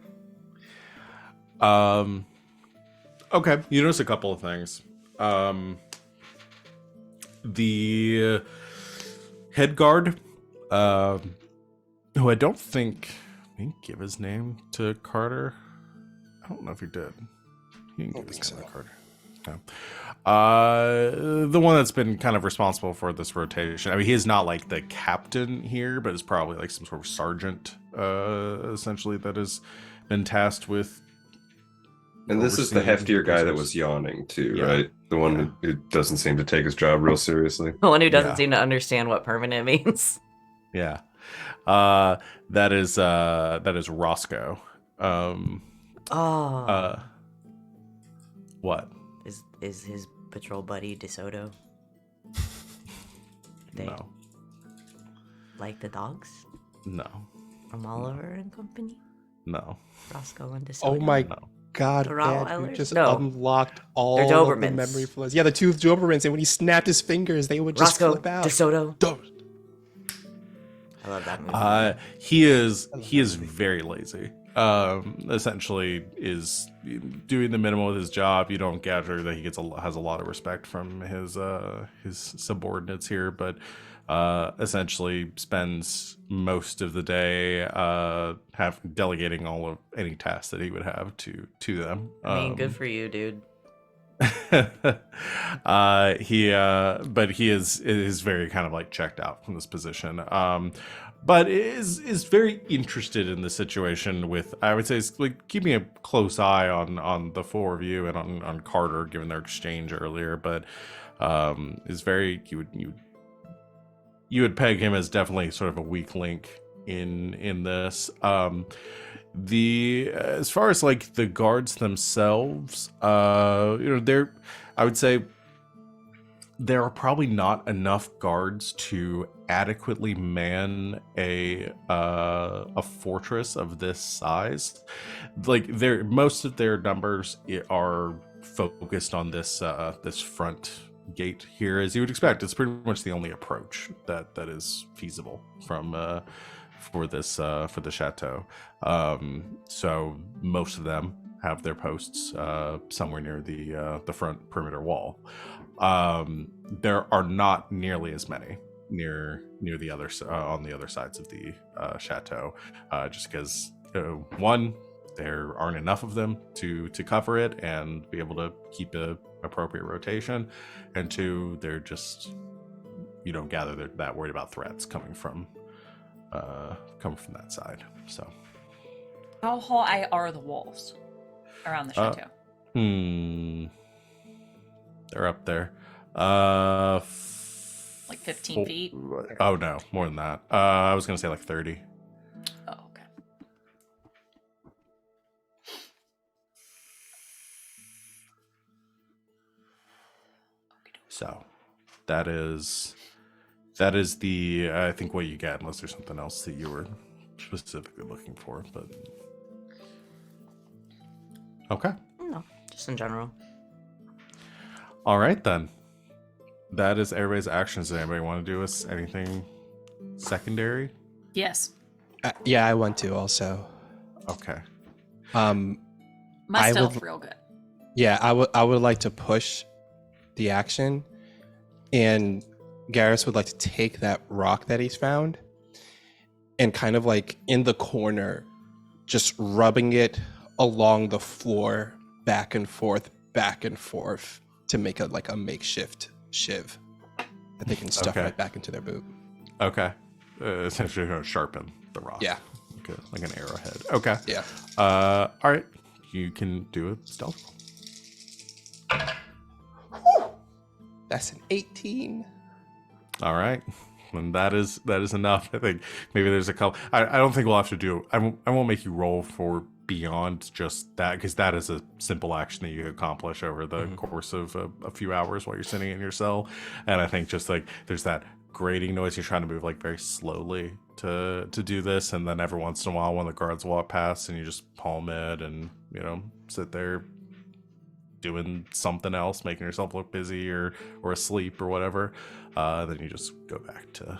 Speaker 1: Okay, you notice a couple of things. The head guard, who I don't think he didn't give his name to Carter. I don't know if he did. He didn't give his name to Carter. No. The one that's been kind of responsible for this rotation. I mean, he is not like the captain here, but is probably like some sort of sergeant, essentially, that has been tasked with.
Speaker 4: And this is the
Speaker 1: overseeing
Speaker 4: heftier guy that
Speaker 1: resources.
Speaker 4: was yawning too,
Speaker 1: Yeah.
Speaker 4: right? The one who doesn't seem to take his job real seriously.
Speaker 3: The one who doesn't
Speaker 1: Yeah.
Speaker 3: seem to understand what permanent means.
Speaker 1: Yeah. That is Roscoe. What?
Speaker 3: Is his patrol buddy DeSoto? They
Speaker 1: No.
Speaker 3: like the dogs
Speaker 1: No.
Speaker 3: from Oliver and Company?
Speaker 1: No.
Speaker 3: Roscoe and DeSoto?
Speaker 2: Oh my
Speaker 1: No.
Speaker 2: God,
Speaker 3: The
Speaker 2: Dad, you
Speaker 3: Rottweilers?
Speaker 2: just
Speaker 3: No.
Speaker 2: unlocked all
Speaker 3: They're
Speaker 2: of the
Speaker 3: Dobermans.
Speaker 2: memory flows. Yeah, the two Dobermans, and when he snapped his fingers, they would just
Speaker 3: Roscoe,
Speaker 2: flip out.
Speaker 3: DeSoto.
Speaker 2: Do-
Speaker 3: I love that movie.
Speaker 1: He is very lazy. Essentially is doing the minimum with his job. You don't gather that he has a lot of respect from his subordinates here, but essentially spends most of the day delegating all of any tasks that he would have to them.
Speaker 3: I mean, good for you, dude.
Speaker 1: He is very kind of like checked out from this position. but is very interested in the situation. With, I would say, is like keeping a close eye on the four of you and on Carter, given their exchange earlier. But is very you would peg him as definitely sort of a weak link in this. The as far as like the guards themselves, they're, I would say there are probably not enough guards to adequately man a fortress of this size. Like, most of their numbers are focused on this this front gate here, as you would expect. It's pretty much the only approach that is feasible from for the chateau. So most of them have their posts somewhere near the front perimeter wall. There are not nearly as many near the other on the other sides of the chateau, just because one, there aren't enough of them to cover it and be able to keep a appropriate rotation, and two, they're just, you don't gather they're that worried about threats coming from that side. So
Speaker 5: How high are the walls around the chateau?
Speaker 1: They're up there.
Speaker 5: Like 15 feet?
Speaker 1: Oh no, more than that. I was gonna say like 30.
Speaker 5: Oh, okay.
Speaker 1: So that is the, I think, what you get, unless there's something else that you were specifically looking for. But okay.
Speaker 3: No, just in general.
Speaker 1: All right then. That is everybody's actions. Does anybody want to do us anything secondary?
Speaker 5: Yes.
Speaker 2: Yeah, I want to also.
Speaker 1: Okay.
Speaker 5: My
Speaker 2: I
Speaker 5: stealth
Speaker 2: would-
Speaker 5: real good.
Speaker 2: Yeah, I would like to push the action, and Garas would like to take that rock that he's found and kind of like in the corner, just rubbing it along the floor back and forth to make a makeshift shiv that they can stuff
Speaker 1: Okay.
Speaker 2: right back into their boot.
Speaker 1: Okay. Essentially going to sharpen the rock.
Speaker 2: Yeah.
Speaker 1: Like an arrowhead. Okay.
Speaker 2: Yeah.
Speaker 1: All right. You can do a stealth roll.
Speaker 2: That's an 18.
Speaker 1: All right. And that is enough. I think maybe there's a couple. I don't think we'll have to do. I won't make you roll for beyond just that, because that is a simple action that you accomplish over the course of a few hours while you're sitting in your cell. And I think just like there's that grating noise, you're trying to move like very slowly to do this, and then every once in a while when the guards walk past and you just palm it and sit there doing something else, making yourself look busy or asleep or whatever, then you just go back to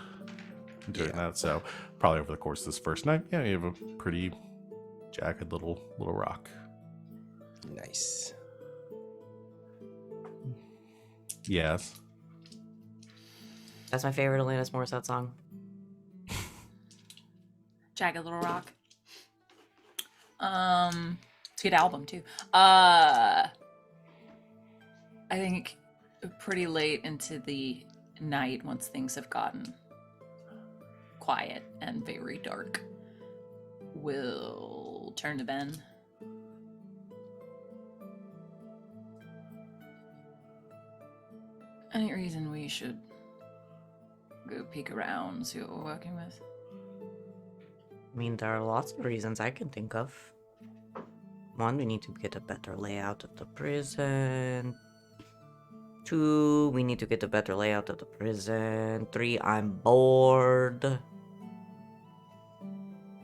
Speaker 1: doing that. So probably over the course of this first night, you have a pretty jagged little rock.
Speaker 2: Nice.
Speaker 1: Yes.
Speaker 3: That's my favorite Alanis Morissette song.
Speaker 5: Jagged Little Rock. It's a good album too. I think pretty late into the night, once things have gotten quiet and very dark, we'll turn to Ben. Any reason we should go peek around, see what we're working with?
Speaker 3: I mean, there are lots of reasons I can think of. One, we need to get a better layout of the prison. Two, we need to get a better layout of the prison. Three, I'm bored.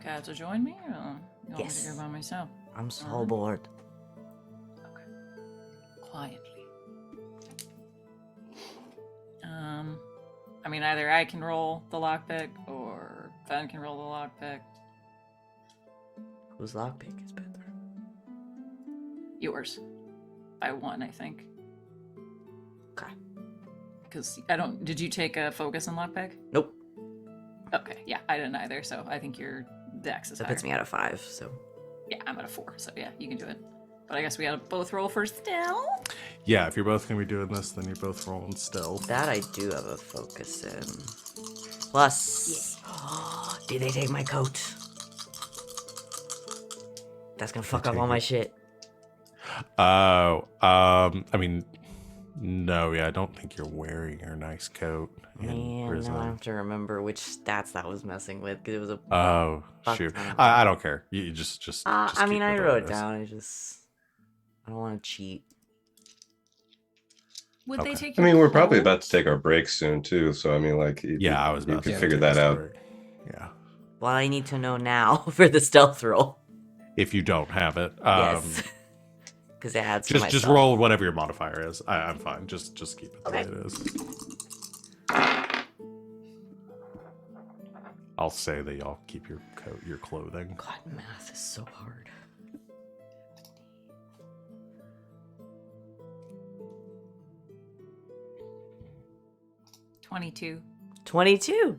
Speaker 5: Care to join me, or you want
Speaker 3: Yes.
Speaker 5: me to go by myself?
Speaker 3: I'm so bored.
Speaker 5: Quietly. I mean, either I can roll the lockpick or Ben can roll the lockpick.
Speaker 3: Whose lockpick is better?
Speaker 5: Yours. By one, I think.
Speaker 3: Okay.
Speaker 5: Because did you take a focus on lockpick?
Speaker 3: Nope.
Speaker 5: Okay, yeah, I didn't either, so I think your dex is
Speaker 3: That
Speaker 5: higher.
Speaker 3: puts me at a 5, so.
Speaker 5: Yeah, I'm at a 4, so yeah, you can do it. But I guess we gotta both roll for stealth.
Speaker 1: Yeah, if you're both going to be doing this, then you're both rolling stealth.
Speaker 3: That I do have a focus in. plus. Did they take my coat? That's gonna fuck up
Speaker 1: take
Speaker 3: all my
Speaker 1: it.
Speaker 3: shit.
Speaker 1: Oh, I mean, no, yeah, I don't think you're wearing your nice coat in
Speaker 3: Man,
Speaker 1: prison.
Speaker 3: now I have to remember which stats that was messing with because it was a.
Speaker 1: Oh,
Speaker 3: fuck
Speaker 1: shoot.
Speaker 3: ton of
Speaker 1: I
Speaker 3: them.
Speaker 1: don't care. You just
Speaker 3: I
Speaker 1: keep
Speaker 3: mean, I
Speaker 1: the
Speaker 3: wrote it
Speaker 1: bonus.
Speaker 3: down. I don't want to cheat.
Speaker 5: Would they
Speaker 1: Okay.
Speaker 5: take
Speaker 4: I
Speaker 5: your
Speaker 4: mean, we're probably
Speaker 5: clothes?
Speaker 4: about to take our break soon too. So I mean, like,
Speaker 1: Yeah, I was
Speaker 4: you
Speaker 1: about
Speaker 4: can
Speaker 1: to
Speaker 4: figure
Speaker 1: take
Speaker 4: that
Speaker 1: us
Speaker 4: out.
Speaker 1: break. Yeah.
Speaker 3: Well, I need to know now for the stealth roll.
Speaker 1: If you don't have it,
Speaker 3: Yes. Because it adds to my
Speaker 1: just
Speaker 3: stealth.
Speaker 1: roll whatever your modifier is. I'm fine. Just keep it the way
Speaker 3: Okay.
Speaker 1: it is. I'll say that y'all keep your coat, your clothing.
Speaker 3: God, math is so hard.
Speaker 5: $22.
Speaker 3: 22.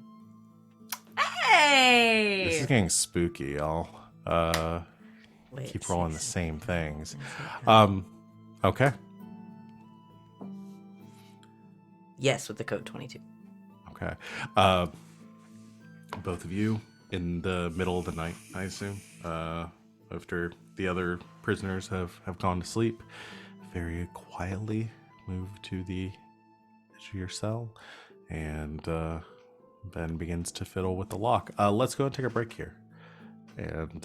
Speaker 5: Hey!
Speaker 1: This is getting spooky, y'all.
Speaker 3: Wait,
Speaker 1: Keep rolling the
Speaker 3: 6.
Speaker 1: same things.
Speaker 3: Okay.
Speaker 1: Okay.
Speaker 3: Yes, with the code 22.
Speaker 1: Okay. Both of you in the middle of the night, I assume, after the other prisoners have gone to sleep, very quietly move to the edge of your cell, and Ben begins to fiddle with the lock. Let's go and take a break here, and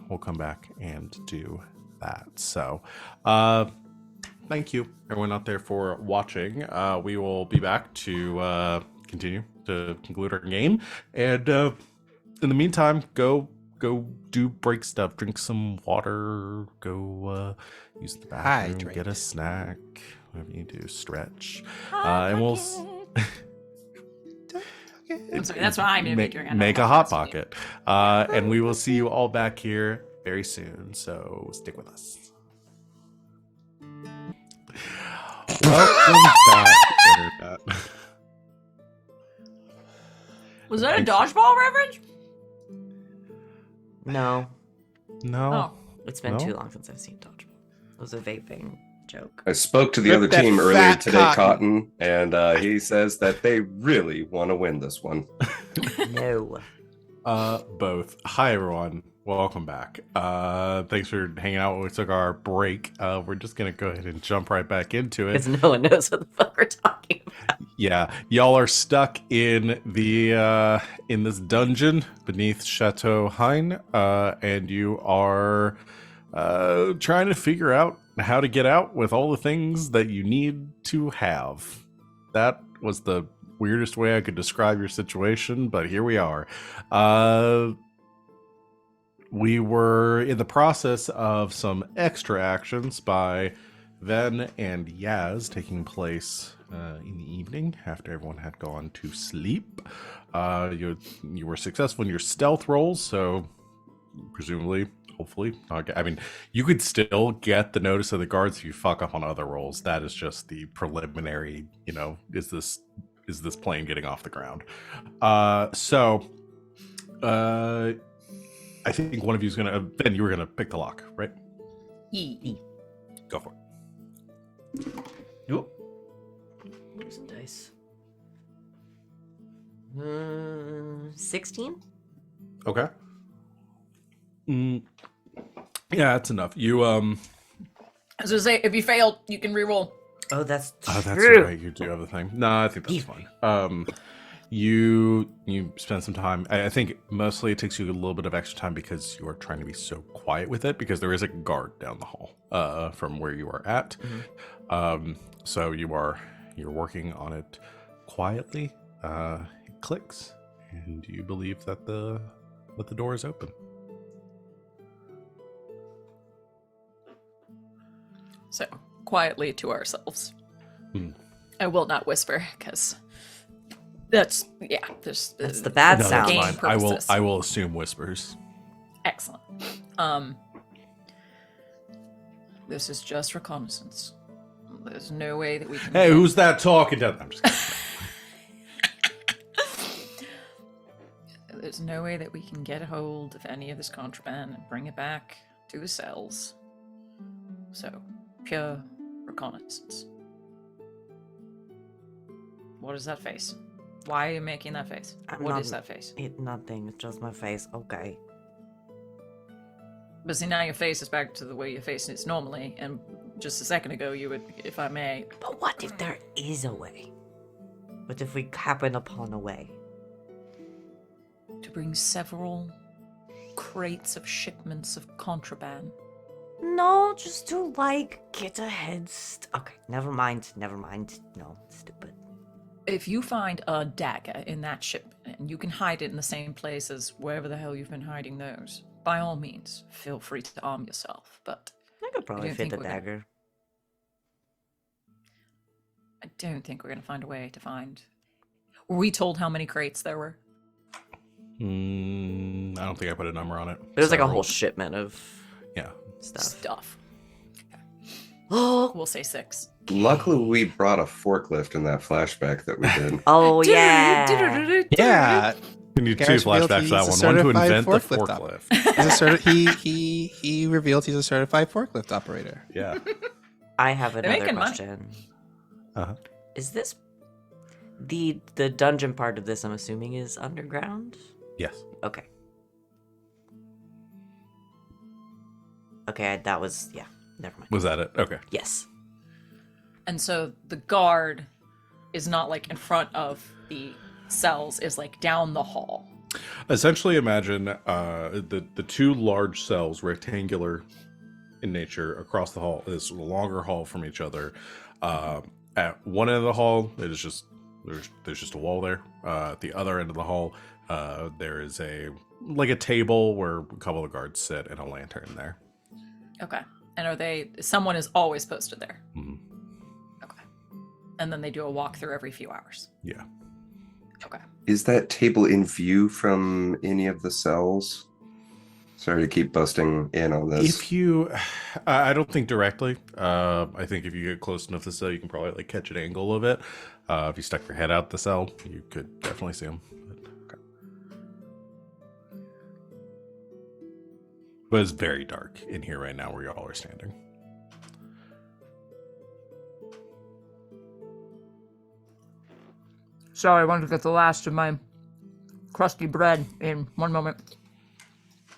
Speaker 1: we'll come back and do that. So, thank you, everyone out there, for watching. We will be back to continue to conclude our game, and in the meantime, go do break stuff, drink some water, go use the bathroom,
Speaker 2: Hydrate.
Speaker 1: get a snack, whatever you do, stretch, and we'll
Speaker 5: I'm sorry, that's what I'm gonna be doing. I don't
Speaker 1: make
Speaker 5: know
Speaker 1: a
Speaker 5: what
Speaker 1: hot
Speaker 5: else to do.
Speaker 1: pocket, and we will see you all back here very soon. So stick with us. Welcome back, Internet.
Speaker 5: Was that a dodgeball reference?
Speaker 3: No,
Speaker 1: No.
Speaker 5: Oh.
Speaker 3: it's been
Speaker 1: No?
Speaker 3: too long since I've seen Dodgeball. It was a vaping joke.
Speaker 4: I spoke to the
Speaker 2: Rip
Speaker 4: other
Speaker 2: that
Speaker 4: team earlier
Speaker 2: fat
Speaker 4: today,
Speaker 2: cotton.
Speaker 4: Cotton, and he says that they really want to win this one.
Speaker 3: No.
Speaker 1: Both. Hi, everyone. Welcome back. Thanks for hanging out when we took our break. We're just gonna go ahead and jump right back into it.
Speaker 3: Because no one knows what the fuck we're talking about.
Speaker 1: Yeah, y'all are stuck in the in this dungeon beneath Chateau Hein, and you are trying to figure out how to get out with all the things that you need to have. That was the weirdest way I could describe your situation, but here we are. We were in the process of some extra actions by Venehn and Yaz taking place in the evening after everyone had gone to sleep. You were successful in your stealth rolls, so presumably, hopefully, I mean, you could still get the notice of the guards if you fuck up on other rolls. That is just the preliminary. Is this plane getting off the ground? I think one of you is gonna. Ben, you were gonna pick the lock, right?
Speaker 5: Yee.
Speaker 1: Go for it.
Speaker 3: Nope. Here's some dice. 16?
Speaker 1: Okay. Yeah, that's enough. You
Speaker 5: I was gonna say, if you failed, you can reroll.
Speaker 3: Oh, that's
Speaker 1: Oh, that's
Speaker 3: true.
Speaker 1: right. You do have the thing. No, I think that's
Speaker 3: Yeah.
Speaker 1: fine. You spend some time. I think mostly it takes you a little bit of extra time because you are trying to be so quiet with it because there is a guard down the hall from where you are at. So you're working on it quietly. It clicks, and you believe that the door is open.
Speaker 5: So, quietly to ourselves.
Speaker 1: Hmm.
Speaker 5: I will not whisper, because that's
Speaker 3: That's the bad
Speaker 1: No,
Speaker 3: sound.
Speaker 1: that's
Speaker 5: Game
Speaker 1: fine.
Speaker 5: purposes.
Speaker 1: I will assume whispers.
Speaker 5: Excellent. This is just reconnaissance. There's no way that we can.
Speaker 1: Hey, who's that talking to? I'm just kidding.
Speaker 5: There's no way that we can get a hold of any of this contraband and bring it back to the cells. So, pure reconnaissance. What is that face? Why are you making that face? What is that face?
Speaker 3: Nothing. It's just my face. Okay.
Speaker 5: But see, now your face is back to the way your face is normally, and just a second ago you would, if I may.
Speaker 3: But what if there is a way? What if we happen upon a way?
Speaker 5: To bring several crates of shipments of contraband.
Speaker 3: No, just to, get ahead. Okay, never mind. No, stupid.
Speaker 5: If you find a dagger in that shipment, and you can hide it in the same place as wherever the hell you've been hiding those, by all means, feel free to arm yourself, but
Speaker 3: I could probably
Speaker 5: don't
Speaker 3: fit
Speaker 5: think
Speaker 3: the
Speaker 5: we're gonna-
Speaker 3: dagger.
Speaker 5: I don't think we're going to find a way to find... Were we told how many crates there were?
Speaker 1: I don't think I put a number on it.
Speaker 3: It was like a
Speaker 1: Several.
Speaker 3: whole shipment of
Speaker 1: Yeah.
Speaker 5: Stuff.
Speaker 3: Oh,
Speaker 5: We'll say 6.
Speaker 4: Luckily, we brought a forklift in that flashback that we did.
Speaker 3: oh yeah.
Speaker 2: Yeah,
Speaker 1: We need 2
Speaker 2: Garrus revealed
Speaker 1: flashbacks to that
Speaker 2: he's
Speaker 1: one.
Speaker 2: a
Speaker 1: One to
Speaker 2: certified
Speaker 1: invent the
Speaker 2: forklift op-
Speaker 1: forklift.
Speaker 2: he revealed he's a certified forklift operator.
Speaker 1: Yeah.
Speaker 3: I have
Speaker 5: They're
Speaker 3: another
Speaker 5: making money.
Speaker 3: question.
Speaker 1: Uh-huh.
Speaker 3: Is this the dungeon part of this? I'm assuming is underground.
Speaker 1: Yes.
Speaker 3: Okay. Okay, that was Never mind.
Speaker 1: Was that it? Okay.
Speaker 3: Yes.
Speaker 5: And so the guard is not like in front of the cells, is like down the hall.
Speaker 1: Essentially, imagine the 2 large cells, rectangular in nature, across the hall. Is a longer hall from each other. At one end of the hall, it is just there's just a wall there. At the other end of the hall, there is a table where a couple of guards sit and a lantern there.
Speaker 5: Okay. And someone is always posted there?
Speaker 1: Mhm.
Speaker 5: Okay. And then they do a walkthrough every few hours?
Speaker 1: Yeah.
Speaker 5: Okay.
Speaker 4: Is that table in view from any of the cells? Sorry to keep busting in on this.
Speaker 1: If you, I don't think directly. I think if you get close enough to the cell, you can probably catch an angle of it. If you stuck your head out the cell, you could definitely see them. But it's very dark in here right now where y'all are standing.
Speaker 5: Sorry, I wanted to get the last of my crusty bread in one moment.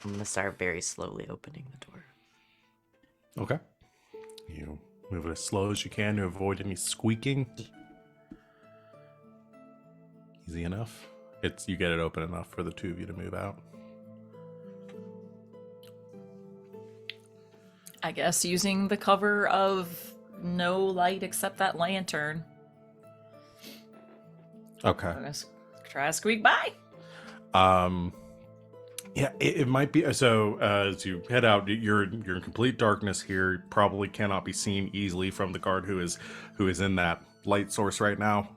Speaker 3: I'm gonna start very slowly opening the door.
Speaker 1: Okay. You move it as slow as you can to avoid any squeaking. Easy enough. You get it open enough for the 2 of you to move out.
Speaker 5: I guess using the cover of no light except that lantern.
Speaker 1: Okay.
Speaker 5: I'm gonna try to squeak by.
Speaker 1: Yeah, it might be. So as you head out, you're in complete darkness here. Probably cannot be seen easily from the guard who is in that light source right now.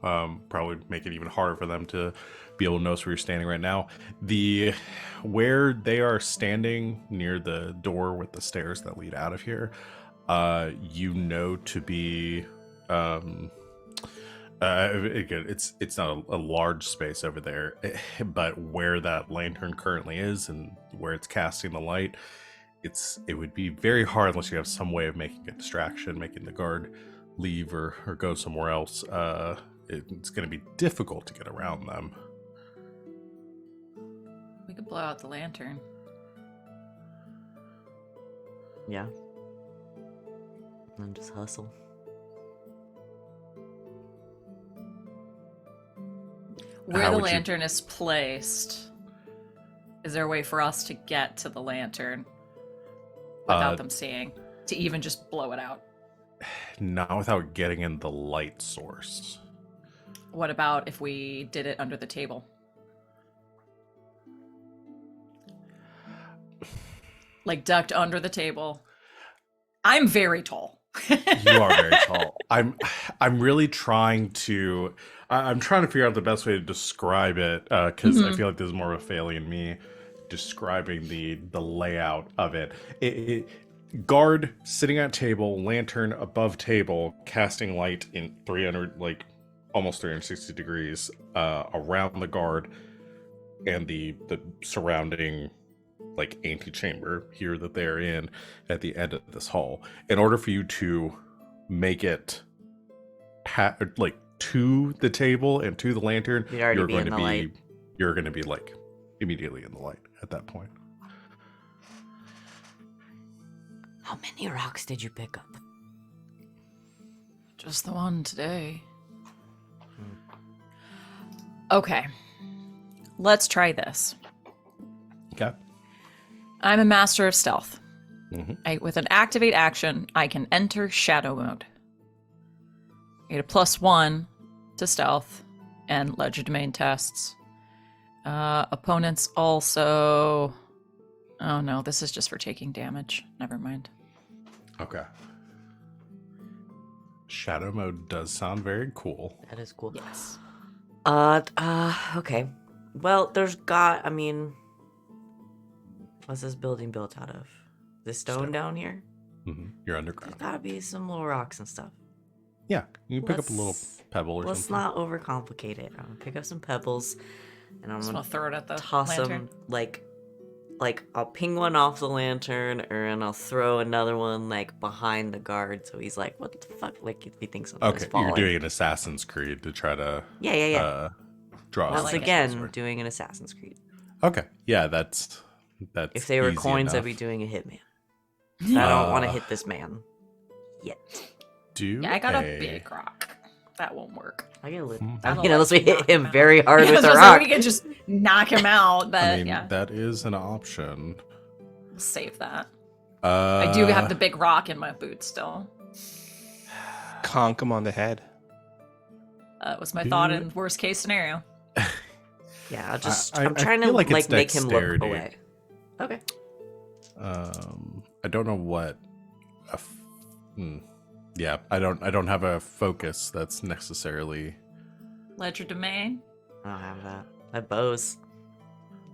Speaker 1: Probably make it even harder for them to be able to notice where you're standing right now. Where they are standing near the door with the stairs that lead out of here, to be. Again, it's not a large space over there, but where that lantern currently is and where it's casting the light, it would be very hard unless you have some way of making a distraction, making the guard leave or go somewhere else. It's going to be difficult to get around them.
Speaker 5: We could blow out the lantern.
Speaker 3: Yeah. And just hustle.
Speaker 5: Where
Speaker 1: How
Speaker 5: the
Speaker 1: would you-
Speaker 5: lantern is placed, is there a way for us to get to the lantern without them seeing? To even just blow it out?
Speaker 1: Not without getting in the light source.
Speaker 5: What about if we did it under the table? Like ducked under the table. I'm very tall.
Speaker 1: You are very tall. I'm really trying to. I'm trying to figure out the best way to describe it because I feel like this is more of a failure in me describing the layout of it. Guard sitting at table, lantern above table, casting light in 300, almost 360 degrees around the guard and the surrounding antechamber here that they're in at the end of this hall. In order for you to make it to the table and to the lantern,
Speaker 3: You'd already
Speaker 1: you're
Speaker 3: be
Speaker 1: going
Speaker 3: in
Speaker 1: to
Speaker 3: the
Speaker 1: be
Speaker 3: light.
Speaker 1: you're going to be like immediately in the light at that point.
Speaker 3: How many rocks did you pick up?
Speaker 5: Just the one today. Okay. Let's try this.
Speaker 1: Okay.
Speaker 5: I'm a master of stealth.
Speaker 1: Mhm.
Speaker 5: With an activate action, I can enter shadow mode. I get a +1 to stealth and legerdemain tests. Opponents also... Oh no, this is just for taking damage. Never mind.
Speaker 1: Okay. Shadow mode does sound very cool.
Speaker 3: That is cool.
Speaker 5: Yes.
Speaker 3: Okay. Well, I mean, what's this building built out of? This stone down here?
Speaker 1: You're
Speaker 3: There's
Speaker 1: underground.
Speaker 3: gotta be some little rocks and stuff.
Speaker 1: Yeah, you can pick up a little
Speaker 3: Let's-
Speaker 1: pebble or
Speaker 3: Let's
Speaker 1: something.
Speaker 3: not overcomplicate it. I'm gonna pick up some pebbles, and I'm
Speaker 5: Just
Speaker 3: gonna
Speaker 5: want to throw it at the
Speaker 3: toss
Speaker 5: lantern.
Speaker 3: them like I'll ping one off the lantern, and I'll throw another one like behind the guard, so he's like, "What the fuck?" Like if he thinks something's
Speaker 1: Okay,
Speaker 3: falling.
Speaker 1: you're doing an Assassin's Creed to try to
Speaker 3: Yeah.
Speaker 1: draw.
Speaker 3: Once
Speaker 5: like it.
Speaker 3: again, doing an Assassin's Creed.
Speaker 1: Okay, yeah, that's
Speaker 3: If they were
Speaker 1: easy
Speaker 3: coins, I'd
Speaker 1: enough.
Speaker 3: be doing a hitman. I don't want to hit this man yet.
Speaker 1: Do
Speaker 5: Yeah, I got a
Speaker 1: a-
Speaker 5: big rock. That won't work.
Speaker 3: I get a little.
Speaker 1: Mhm.
Speaker 5: That'll
Speaker 3: Unless we
Speaker 5: let you
Speaker 3: hit
Speaker 5: knock
Speaker 3: him
Speaker 5: out.
Speaker 3: very hard
Speaker 5: Yeah, I
Speaker 3: with
Speaker 5: was
Speaker 3: a
Speaker 5: gonna say,
Speaker 3: rock.
Speaker 5: we could just knock him out, but
Speaker 1: I mean,
Speaker 5: yeah,
Speaker 1: that is an option.
Speaker 5: we'll save that. I do have the
Speaker 1: Uh,
Speaker 5: big rock in my boot still.
Speaker 2: Conk him on the head.
Speaker 5: That was my thought
Speaker 1: Do
Speaker 5: in worst case scenario.
Speaker 3: Yeah, I'll just.
Speaker 1: I
Speaker 3: I'm trying to
Speaker 1: feel like
Speaker 3: like
Speaker 1: it's
Speaker 3: make him look
Speaker 1: dexterity.
Speaker 3: away. Okay.
Speaker 1: I don't know what. Yeah, I don't have a focus that's necessarily.
Speaker 5: Ledger domain.
Speaker 3: I don't have that. My bows.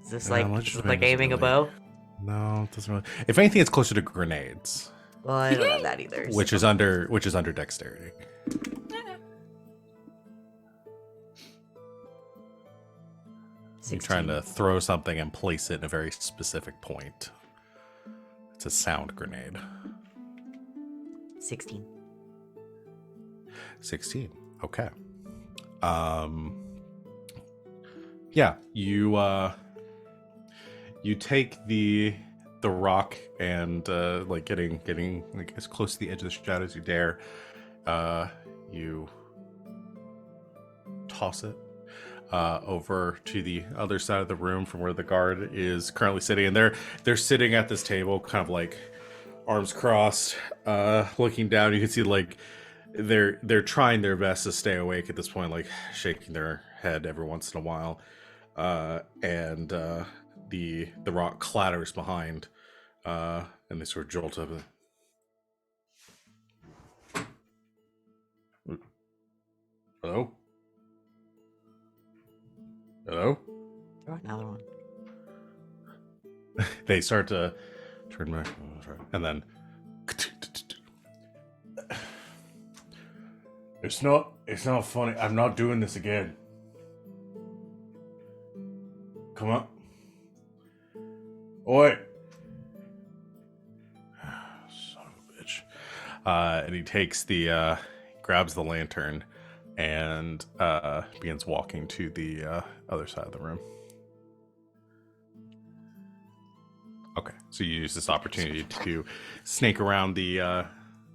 Speaker 3: Is this
Speaker 1: Yeah,
Speaker 3: like
Speaker 1: let's
Speaker 3: is
Speaker 1: just
Speaker 3: this like
Speaker 1: make this
Speaker 3: aiming a
Speaker 1: really-
Speaker 3: bow?
Speaker 1: No, it doesn't really. If anything, it's closer to grenades,
Speaker 3: Well, I don't have that either.
Speaker 1: which is under dexterity. You're trying to throw something and place it in a very specific point. It's a sound grenade.
Speaker 3: 16.
Speaker 1: 16. Okay. Yeah, you take the rock and like getting like as close to the edge of the shadow as you dare. You toss it over to the other side of the room from where the guard is currently sitting, and they're sitting at this table, kind of like arms crossed, looking down. You can see like they're trying their best to stay awake at this point, like shaking their head every once in a while, and the rock clatters behind, and they sort of jolt up. Hello? Hello?
Speaker 3: Throw another one.
Speaker 1: They start to turn back, and then it's not funny. I'm not doing this again. Come on. Oi. Son of a bitch. And he takes grabs the lantern and begins walking to the other side of the room. Okay, so you use this opportunity to snake around the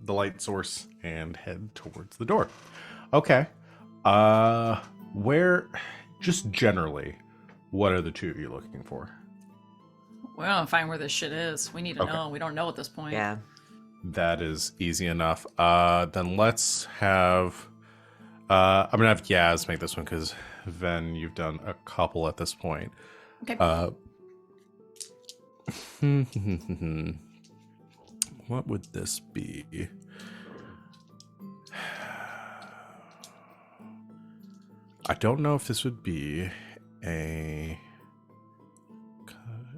Speaker 1: light source and head towards the door. Okay, where, just generally, what are the two of you looking for?
Speaker 5: We don't find where this shit is. We need to
Speaker 1: Okay.
Speaker 5: know. We don't know at this point.
Speaker 3: Yeah.
Speaker 1: That is easy enough. Then let's have. I'm gonna have Yaz make this one because Ven, you've done a couple at this point.
Speaker 5: Okay.
Speaker 1: What would this be? I don't know if this would be a.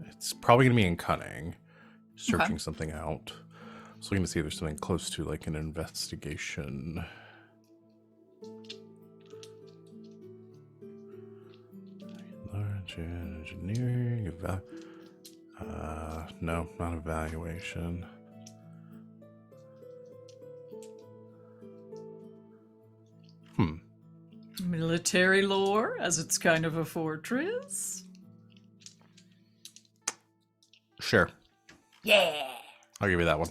Speaker 1: It's probably gonna be in cunning, searching something out. So looking to see if there's something close to like an investigation. Large engineering. No, not evaluation.
Speaker 5: military lore, as it's kind of a fortress.
Speaker 1: Sure.
Speaker 5: Yeah.
Speaker 1: I'll give you that one.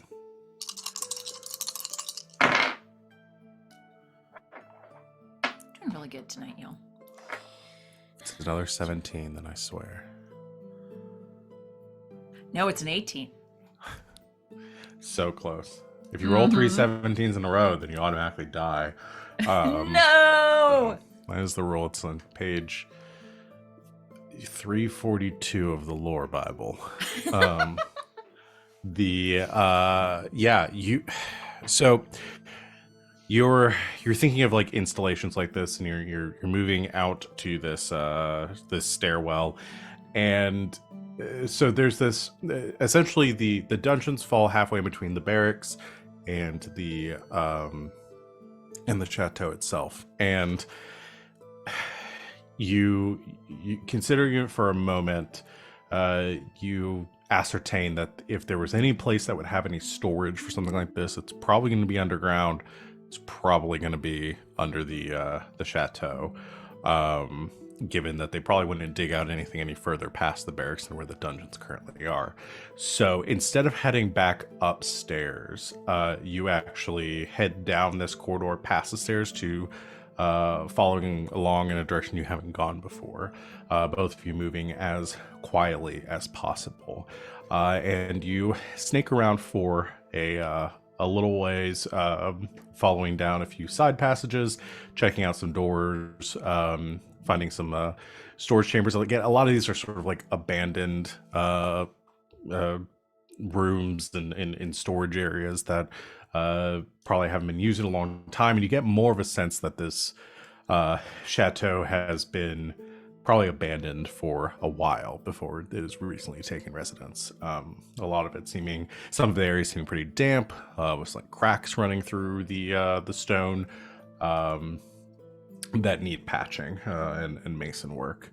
Speaker 5: Doing really good tonight, y'all.
Speaker 1: It's another 17, then I swear.
Speaker 5: No, it's an 18.
Speaker 1: So close. If you roll 3 17s in a row, then you automatically die.
Speaker 5: No!
Speaker 1: That is the rule. It's on page 342 of the Lore Bible. So you're thinking of like installations like this, and you're moving out to this this stairwell, and so there's this essentially the dungeons fall halfway between the barracks and the chateau itself, and you considering it for a moment, you ascertain that if there was any place that would have any storage for something like this, it's probably going to be underground. It's probably going to be under the chateau, given that they probably wouldn't dig out anything any further past the barracks than where the dungeons currently are. So instead of heading back upstairs, you actually head down this corridor past the stairs to following along in a direction you haven't gone before, both of you moving as quietly as possible, and you snake around for a little ways, following down a few side passages, checking out some doors, finding some storage chambers. Again, a lot of these are sort of like abandoned rooms and in storage areas that probably haven't been used in a long time, and you get more of a sense that this chateau has been probably abandoned for a while before it has recently taken residence. A lot of it some of the areas seeming pretty damp, with like cracks running through the stone that need patching and mason work.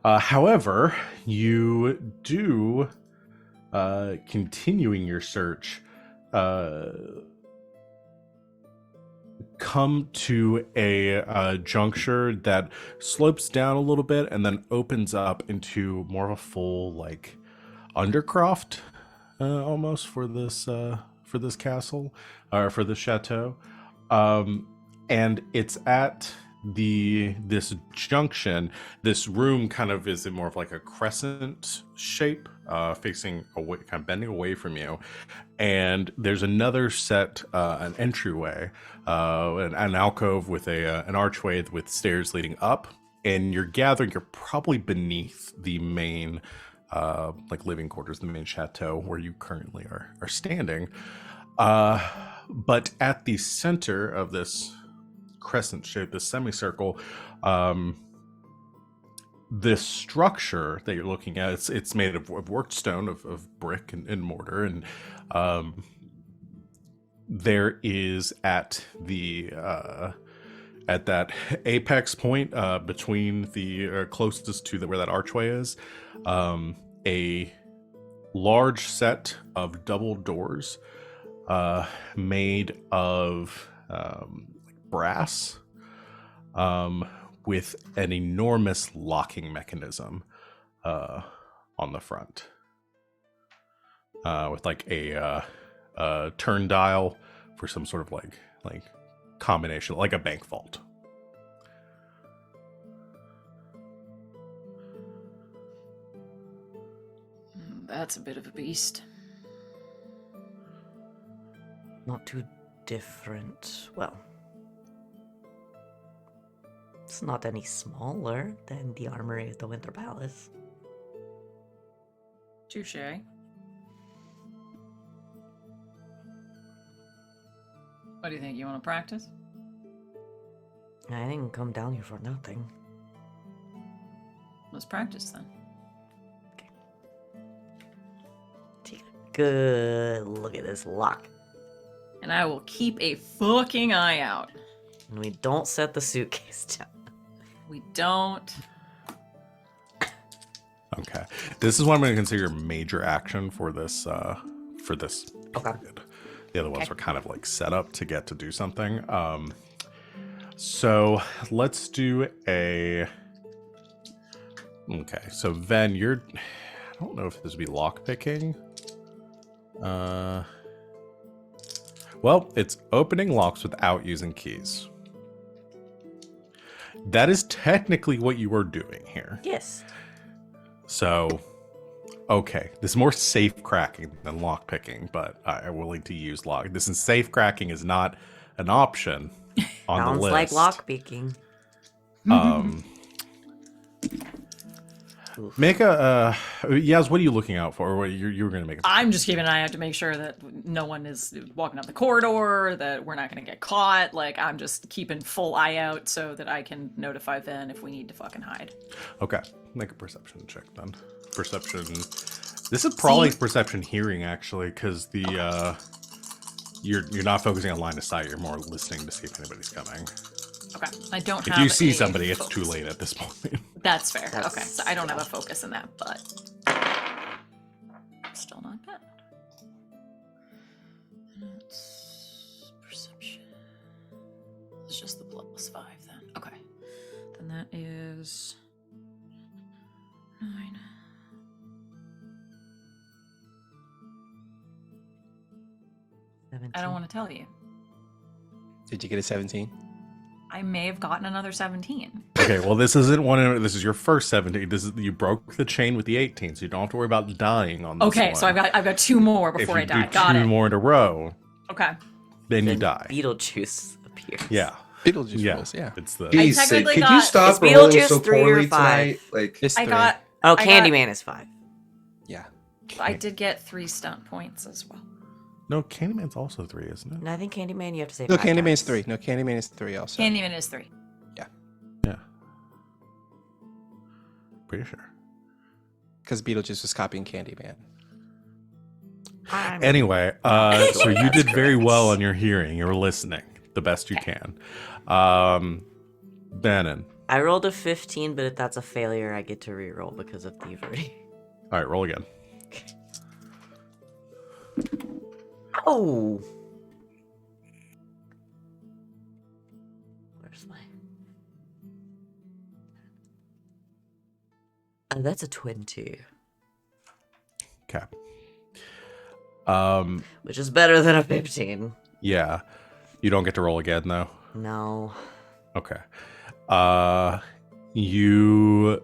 Speaker 1: However, you do, continuing your search, come to a juncture that slopes down a little bit and then opens up into more of a full like undercroft, almost for this castle, or for the chateau, and it's at this junction. This room kind of is in more of like a crescent shape, facing away, kind of bending away from you, and there's another set, an entryway, an alcove with an archway with stairs leading up, and you're gathering you're probably beneath the main like living quarters, the main chateau where you currently are standing, but at the center of this crescent shape, this semicircle, this structure that you're looking at, it's made of worked stone, of brick and mortar, and there is at that apex point, between the closest to where that archway is, a large set of double doors, made of brass, with an enormous locking mechanism on the front, with like a turn dial for some sort of like combination, like a bank vault.
Speaker 5: That's a bit of a beast.
Speaker 3: Not too different. Well, it's not any smaller than the armory of the Winter Palace.
Speaker 5: Touche. What do you think? You want to practice?
Speaker 3: I didn't come down here for nothing.
Speaker 5: Let's practice then.
Speaker 3: Take a good look at this lock.
Speaker 5: And I will keep a fucking eye out.
Speaker 3: And we don't set the suitcase down.
Speaker 5: We don't.
Speaker 1: Okay, this is what I'm going to consider your major action for this.
Speaker 3: Okay.
Speaker 1: Period. The other ones were kind of like set up to get to do something. So let's do a. Okay, so Ven, you're. I don't know if this would be lockpicking. Well, it's opening locks without using keys. That is technically what you were doing here.
Speaker 3: Yes.
Speaker 1: So, okay, this is more safe cracking than lock picking, but I'm willing to use lock. This is safe cracking is not an option on the
Speaker 3: Sounds
Speaker 1: list.
Speaker 3: like lock picking.
Speaker 1: Make a Yaz, what are you looking out for? Or what you were going to make?
Speaker 5: I'm just keeping an eye out to make sure that no one is walking up the corridor, that we're not going to get caught. Like, I'm just keeping full eye out so that I can notify Venn if we need to fucking hide.
Speaker 1: Okay, make a perception check then. Perception. This is probably perception hearing actually, because the you're not focusing on line of sight. You're more listening to see if anybody's coming.
Speaker 5: Okay, I don't
Speaker 1: If
Speaker 5: have
Speaker 1: you see
Speaker 5: a
Speaker 1: somebody, it's
Speaker 5: focus.
Speaker 1: too late at this point.
Speaker 5: That's fair.
Speaker 3: That's-
Speaker 5: Okay, so I don't have a focus in that, but still not bad. It's perception. It's just the +5 then. Okay, then that is 9. I don't want to tell you.
Speaker 2: Did you get a 17?
Speaker 5: I may have gotten another 17.
Speaker 1: Okay, well, this isn't one. This is your first 17. This is you broke the chain with the 18, so you don't have to worry about dying on this
Speaker 5: Okay,
Speaker 1: one.
Speaker 5: so I've got 2 more
Speaker 1: If
Speaker 5: before
Speaker 1: you
Speaker 5: I die.
Speaker 1: do
Speaker 5: Got
Speaker 1: two
Speaker 5: it.
Speaker 1: more in a row,
Speaker 5: Okay.
Speaker 1: then you
Speaker 3: Then
Speaker 1: die.
Speaker 3: Beetlejuice appears.
Speaker 1: Yeah,
Speaker 2: Beetlejuice
Speaker 1: yeah,
Speaker 2: rolls, yeah.
Speaker 1: It's the
Speaker 4: Jeez,
Speaker 5: technically
Speaker 4: could
Speaker 5: got-
Speaker 4: you
Speaker 3: Is
Speaker 4: stop rolling
Speaker 3: Beetlejuice
Speaker 4: so
Speaker 3: 3 or
Speaker 4: poorly
Speaker 3: 5?
Speaker 4: tonight? Like,
Speaker 2: It's
Speaker 5: I
Speaker 2: 3.
Speaker 5: got.
Speaker 3: Oh,
Speaker 5: I got-
Speaker 3: Candyman is 5.
Speaker 2: Yeah.
Speaker 5: I did get 3 stunt points as well.
Speaker 1: no. Candyman's also 3, isn't it?
Speaker 3: No, I think Candyman you have to say
Speaker 2: No,
Speaker 3: 5
Speaker 2: Candyman's
Speaker 3: times.
Speaker 2: 3. No, Candyman is 3 also.
Speaker 5: Candyman is 3.
Speaker 1: Yeah, pretty sure.
Speaker 2: Because Beetlejuice was copying Candyman.
Speaker 3: I'm-
Speaker 1: Anyway,
Speaker 3: sure
Speaker 1: so you
Speaker 3: that's
Speaker 1: did very
Speaker 3: correct.
Speaker 1: well on your hearing. You were listening the best you can. Venehn.
Speaker 3: I rolled a 15, but if that's a failure, I get to reroll because of thievery.
Speaker 1: All right, roll again.
Speaker 3: Oh! Where's my... that's a 20,
Speaker 1: Okay.
Speaker 3: which is better than a 15.
Speaker 1: Yeah. You don't get to roll again though.
Speaker 3: No.
Speaker 1: Okay. You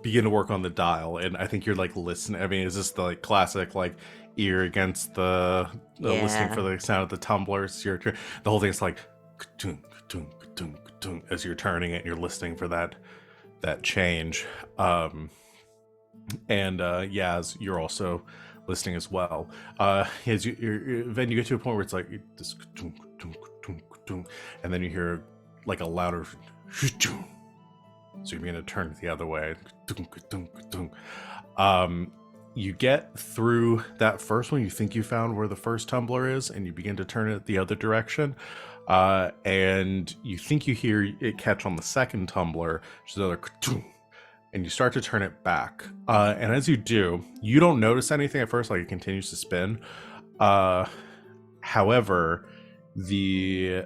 Speaker 1: begin to work on the dial, and I think you're like listening. I mean, is this the like classic like ear against the listening
Speaker 3: Yeah.
Speaker 1: for the sound of the tumblers? Your the whole thing is like ka-tung, ka-tung, ka-tung, ka-tung, as you're turning it, and you're listening for that change. And Yaz, you're also listening as well. As then you get to a point where it's like this, ka-tung, ka-tung, ka-tung, ka-tung, and then you hear like a louder, so you begin to turn it the other way. You get through that first one. You think you found where the first tumbler is, and you begin to turn it the other direction. And you think you hear it catch on the second tumbler, which is another, and you start to turn it back. And as you do, you don't notice anything at first, like it continues to spin. However, the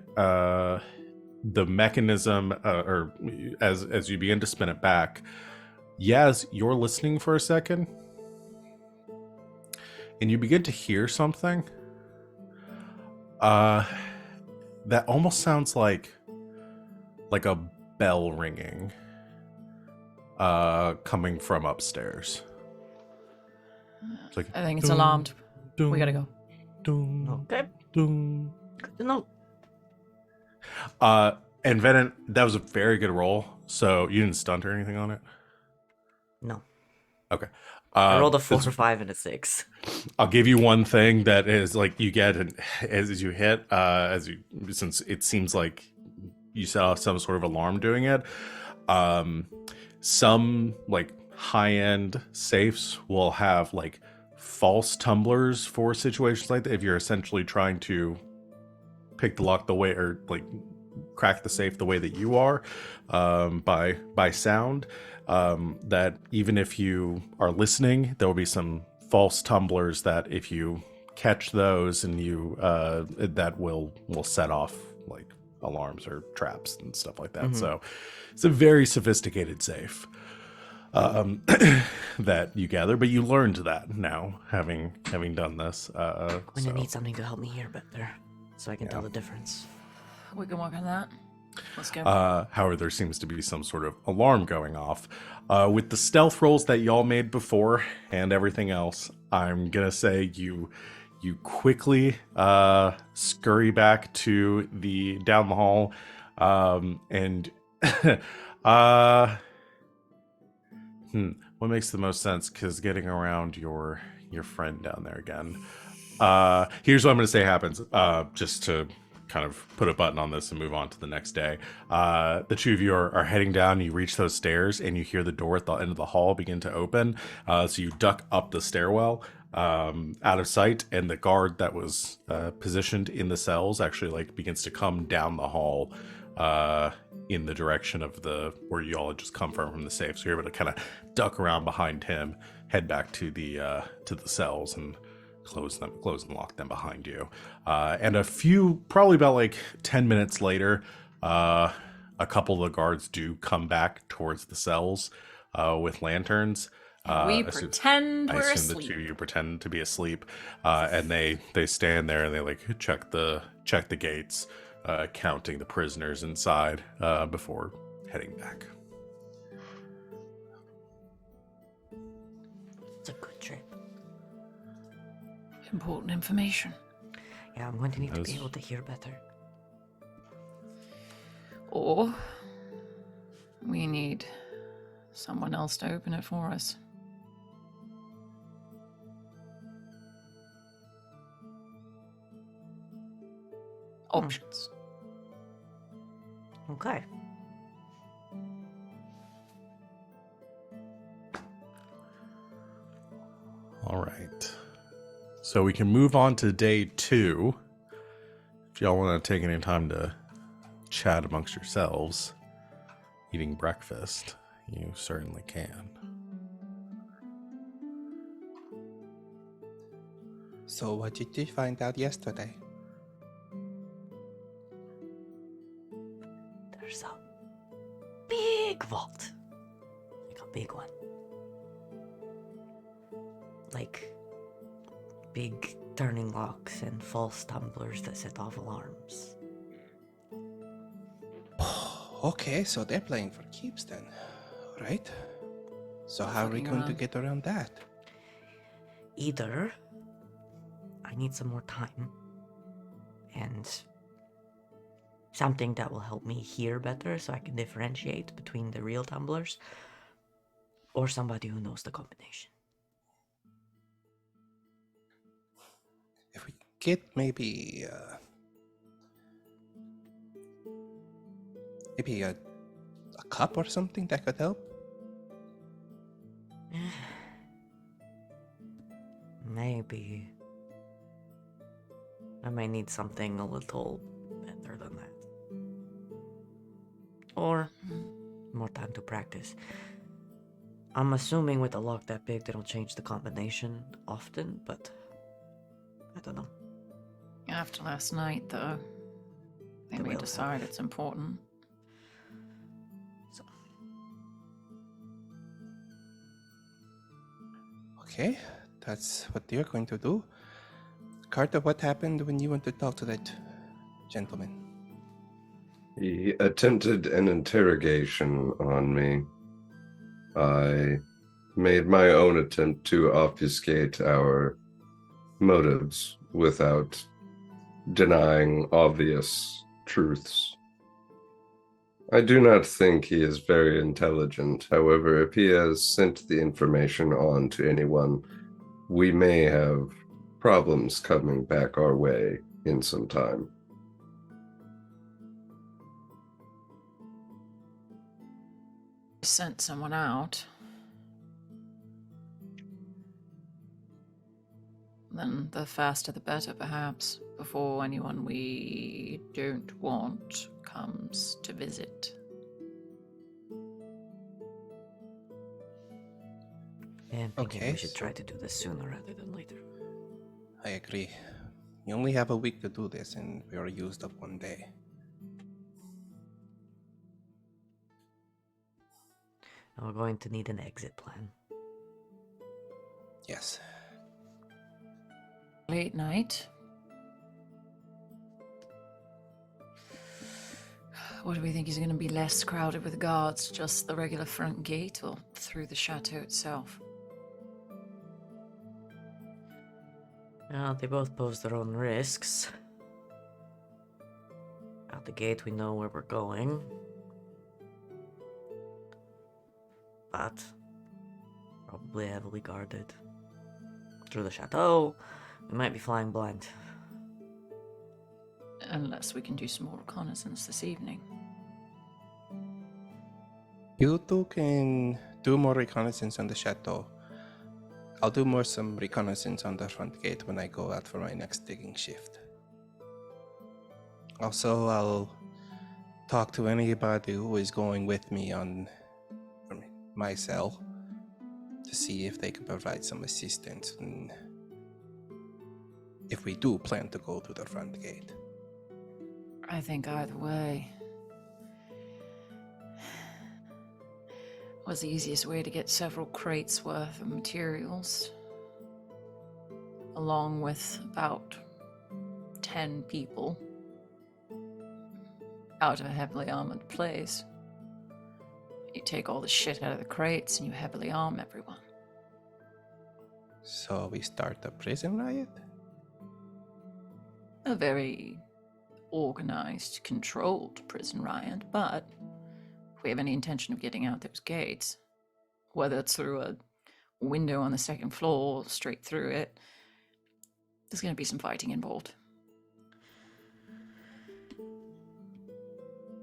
Speaker 1: mechanism, or as you begin to spin it back, Yaz, you're listening for a second, and you begin to hear something that almost sounds like a bell ringing coming from upstairs. It's like,
Speaker 5: I think it's
Speaker 1: dun,
Speaker 5: alarmed.
Speaker 1: dun,
Speaker 5: We gotta go.
Speaker 1: dun,
Speaker 3: Okay.
Speaker 1: dun.
Speaker 3: No.
Speaker 1: And Venehn, that was a very good roll. So you didn't stunt or anything on it?
Speaker 3: No.
Speaker 1: Okay.
Speaker 3: I rolled a 4,
Speaker 1: this-
Speaker 3: 5, and a 6.
Speaker 1: I'll give you one thing that is like you get as you hit, since it seems like you saw some sort of alarm doing it. Some like high-end safes will have like false tumblers for situations like that. If you're essentially trying to pick the lock the way, or like crack the safe the way that you are, by sound, that even if you are listening, there will be some false tumblers that if you catch those, and you that will set off like alarms or traps and stuff like that.
Speaker 3: Mhm.
Speaker 1: So it's a very sophisticated safe that you gather, but you learned that now, having done this.
Speaker 3: I'm gonna
Speaker 1: So,
Speaker 3: need something to help me hear better, so I can tell
Speaker 1: Yeah.
Speaker 3: the difference.
Speaker 5: We can work on that. Let's go.
Speaker 1: however, there seems to be some sort of alarm going off. With the stealth rolls that y'all made before and everything else, I'm gonna say you quickly scurry back to the down the hall, and what makes the most sense? Because getting around your friend down there again. Here's what I'm gonna say happens. Just to kind of put a button on this and move on to the next day. The two of you are heading down. You reach those stairs and you hear the door at the end of the hall begin to open. So you duck up the stairwell, out of sight, and the guard that was positioned in the cells actually like begins to come down the hall in the direction of the where you all had just come from the safe. So you're able to kind of duck around behind him, head back to the cells, and close and lock them behind you. And probably about like 10 minutes later, a couple of the guards do come back towards the cells with lanterns.
Speaker 5: We pretend
Speaker 1: I
Speaker 5: we're
Speaker 1: assume
Speaker 5: asleep.
Speaker 1: the two of you pretend to be asleep, and they stand there and they like check the gates, counting the prisoners inside before heading back.
Speaker 3: It's a good trip.
Speaker 5: Important information.
Speaker 3: Yeah, I'm going to need to be
Speaker 1: Yes.
Speaker 3: able to hear better.
Speaker 5: Or we need someone else to open it for us. Options.
Speaker 3: Okay.
Speaker 1: All right. So we can move on to day 2. If y'all want to take any time to chat amongst yourselves, eating breakfast, you certainly can.
Speaker 2: So what did you find out yesterday?
Speaker 3: There's a big vault. Like a big one. Like big turning locks and false tumblers that set off alarms.
Speaker 2: Okay, so they're playing for keeps then, right? So how are we
Speaker 5: Fucking
Speaker 2: going to
Speaker 5: around.
Speaker 2: get around that?
Speaker 3: Either I need some more time and something that will help me hear better so I can differentiate between the real tumblers, or somebody who knows the combination.
Speaker 2: If we get maybe a cup or something that could help.
Speaker 3: Maybe. I might need something a little better than that. Or more time to practice. I'm assuming with a lock that big, they don't change the combination often, but I don't know.
Speaker 5: After last night, though, they
Speaker 3: They
Speaker 5: may
Speaker 3: will
Speaker 5: decide
Speaker 3: have.
Speaker 5: it's important.
Speaker 3: So,
Speaker 2: Okay, that's what they're going to do. Carter, what happened when you went to talk to that gentleman?
Speaker 4: He attempted an interrogation on me. I made my own attempt to obfuscate our motives without denying obvious truths. I do not think he is very intelligent. However, if he has sent the information on to anyone, we may have problems coming back our way in some time.
Speaker 5: Sent someone out. Then the faster the better, perhaps, before anyone we don't want comes to visit.
Speaker 3: and thinking
Speaker 2: Okay,
Speaker 3: we should
Speaker 2: so-
Speaker 3: try to do this sooner rather than later.
Speaker 2: I agree. You only have a week to do this, and we are used up one day.
Speaker 3: We're going to need an exit plan.
Speaker 2: Yes.
Speaker 5: Late night. What do we think is going to be less crowded with guards? Just the regular front gate or through the chateau itself?
Speaker 3: Well, they both pose their own risks. Out the gate, we know where we're going. But probably heavily guarded. Through the chateau, we might be flying blind.
Speaker 5: Unless we can do some more reconnaissance this evening.
Speaker 2: You two can do more reconnaissance on the chateau. I'll do some reconnaissance on the front gate when I go out for my next digging shift. Also, I'll talk to anybody who is going with me on my cell to see if they can provide some assistance and if we do plan to go to the front gate.
Speaker 5: I think either way was the easiest way to get several crates worth of materials, along with about 10 people out of a heavily armored place. You take all the shit out of the crates and you heavily arm everyone.
Speaker 2: So we start a prison riot?
Speaker 5: A very organized, controlled prison riot, but if we have any intention of getting out those gates, whether it's through a window on the second floor or straight through it, there's going to be some fighting involved.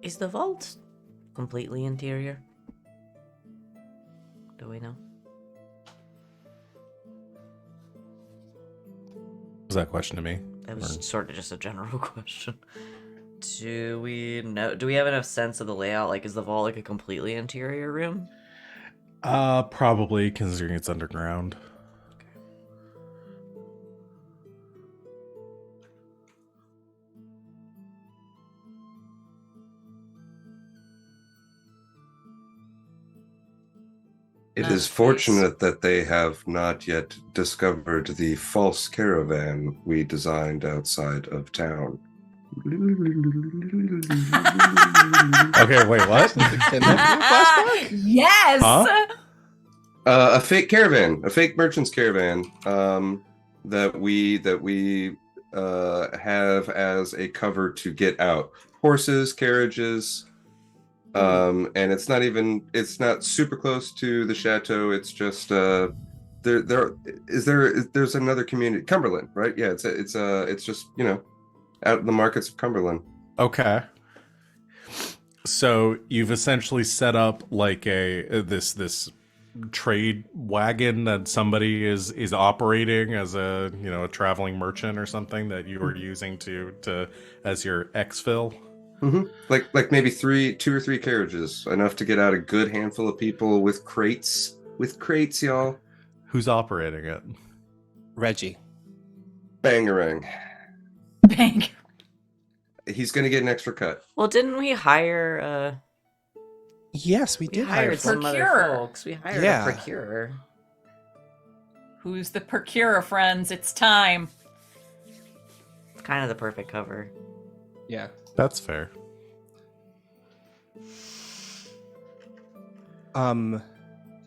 Speaker 3: Is the vault completely interior? Do we know?
Speaker 1: Was that question to me?
Speaker 3: That was
Speaker 1: Or-
Speaker 3: sort of just a general question. Do we know? Do we have enough sense of the layout? Like, is the vault like a completely interior room?
Speaker 1: Probably, considering it's underground.
Speaker 4: It
Speaker 5: Nice.
Speaker 4: is fortunate that they have not yet discovered the false caravan we designed outside of town.
Speaker 1: Okay, wait, what?
Speaker 2: Can that be a flashback?
Speaker 5: Yes!
Speaker 1: Huh?
Speaker 4: A fake caravan, a fake merchant's caravan, that we have as a cover to get out. Horses, carriages, and it's not super close to the chateau. It's just there's another community, Cumberland, right? Yeah, it's just out in the markets of Cumberland.
Speaker 1: Okay. So you've essentially set up like this trade wagon that somebody is operating as a a traveling merchant or something that you are using to as your exfil.
Speaker 4: Mm-hmm. Like maybe two or three carriages, enough to get out a good handful of people with crates, y'all.
Speaker 1: Who's operating it?
Speaker 2: Reggie.
Speaker 4: Bangarang.
Speaker 5: Bang.
Speaker 4: He's gonna get an extra cut.
Speaker 3: Well, didn't we hire?
Speaker 2: Yes, we
Speaker 3: We
Speaker 2: did hire
Speaker 3: hired some other
Speaker 5: Procurer.
Speaker 3: folks. We hired
Speaker 2: Yeah.
Speaker 3: a procurer.
Speaker 5: Who's the procurer, friends? It's time.
Speaker 3: It's kind of the perfect cover.
Speaker 2: Yeah.
Speaker 1: That's fair.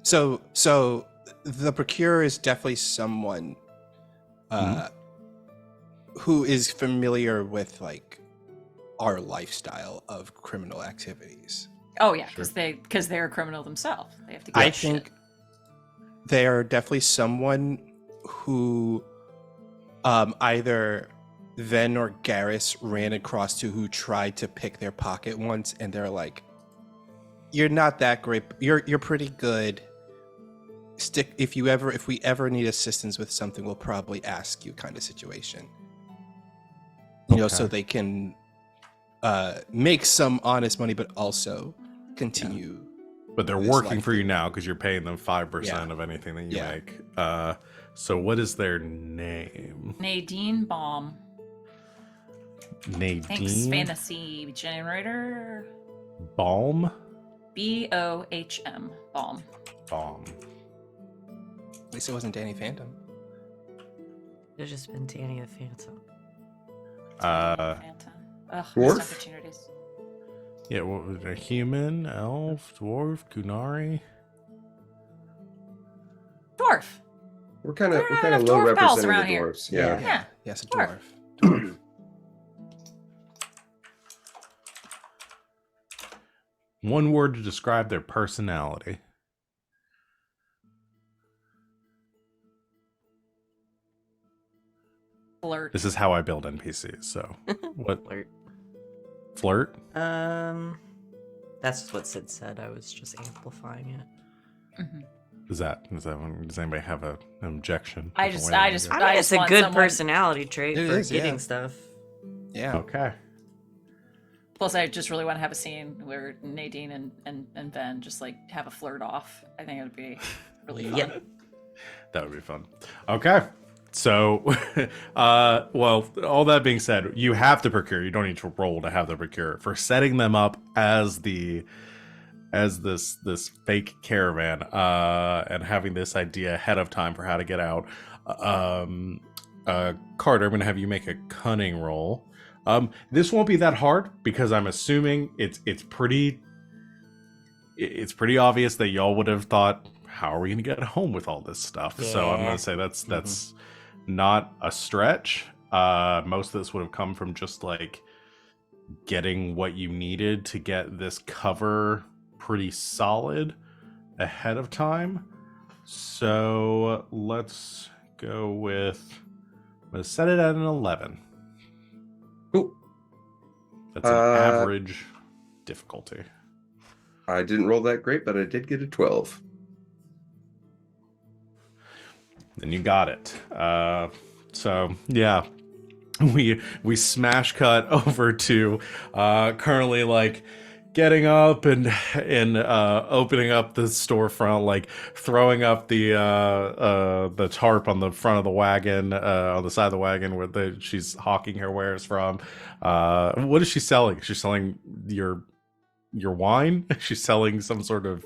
Speaker 2: So the procurer is definitely someone who is familiar with like our lifestyle of criminal activities.
Speaker 5: Oh yeah, because they're a criminal themselves. They have to get
Speaker 2: I
Speaker 5: shit.
Speaker 2: think they are definitely someone who either Venehn or Garas ran across to, who tried to pick their pocket once, and they're like, "You're not that great. You're pretty good. Stick if we ever need assistance with something, we'll probably ask you," kind of situation. So they can make some honest money, but also continue.
Speaker 1: But they're
Speaker 2: It's
Speaker 1: working
Speaker 2: like
Speaker 1: for you now because you're paying them 5% of anything that you
Speaker 2: Yeah.
Speaker 1: make. So what is their name?
Speaker 5: Nadine Baum. Thanks,
Speaker 1: Nadine
Speaker 5: fantasy generator.
Speaker 1: Balm?
Speaker 5: BOHM. Bomb.
Speaker 1: Bomb.
Speaker 2: At least it wasn't Danny Phantom.
Speaker 3: It's just been Danny the Phantom.
Speaker 5: Phantom. Ugh,
Speaker 4: Dwarf?
Speaker 5: missed opportunities.
Speaker 1: Yeah, what was it? Human, elf, dwarf, Kunari.
Speaker 5: Dwarf.
Speaker 4: We're kind of
Speaker 5: We don't have
Speaker 4: low
Speaker 5: dwarf pals
Speaker 4: representing
Speaker 5: around
Speaker 4: the
Speaker 5: here.
Speaker 4: dwarves. Yeah.
Speaker 5: Yeah.
Speaker 2: Yes, a
Speaker 5: Dwarf.
Speaker 2: dwarf.
Speaker 1: One word to describe their personality.
Speaker 5: Flirt.
Speaker 1: This is how I build NPCs. So, what?
Speaker 3: Flirt.
Speaker 1: Flirt?
Speaker 3: That's what Sid said. I was just amplifying it.
Speaker 5: Mhm.
Speaker 1: Does anybody have an objection?
Speaker 5: I
Speaker 1: with the
Speaker 5: just-
Speaker 1: way
Speaker 5: I
Speaker 1: that
Speaker 5: just-
Speaker 1: we
Speaker 3: I
Speaker 1: go?
Speaker 3: mean,
Speaker 5: just
Speaker 3: it's a
Speaker 5: want
Speaker 3: good
Speaker 5: someone-
Speaker 3: personality trait
Speaker 2: It
Speaker 3: for
Speaker 2: is,
Speaker 3: getting
Speaker 2: yeah.
Speaker 3: stuff.
Speaker 2: Yeah.
Speaker 1: Okay.
Speaker 5: Plus, I just really want to have a scene where Nadine and Ben just like have a flirt off. I think it would be really fun.
Speaker 3: Yep.
Speaker 1: That would be fun. Okay. So, well, all that being said, you have to procure. You don't need to roll to have the procure for setting them up as this fake caravan, and having this idea ahead of time for how to get out. Carter, I'm gonna have you make a cunning roll. This won't be that hard because I'm assuming it's pretty obvious that y'all would have thought, how are we gonna get home with all this stuff? So I'm
Speaker 3: Yeah.
Speaker 1: gonna say that's not a stretch. Most of this would have come from just like getting what you needed to get this cover pretty solid ahead of time. So let's go with, I'm gonna set it at an 11.
Speaker 4: Cool.
Speaker 1: That's an average difficulty.
Speaker 4: I didn't roll that great, but I did get a 12.
Speaker 1: Then you got it. So yeah, we smash cut over to currently like getting up and opening up the storefront, like throwing up the tarp on the front of the wagon, on the side of the wagon where she's hawking her wares from. What is she selling? She's selling your wine? She's selling some sort of.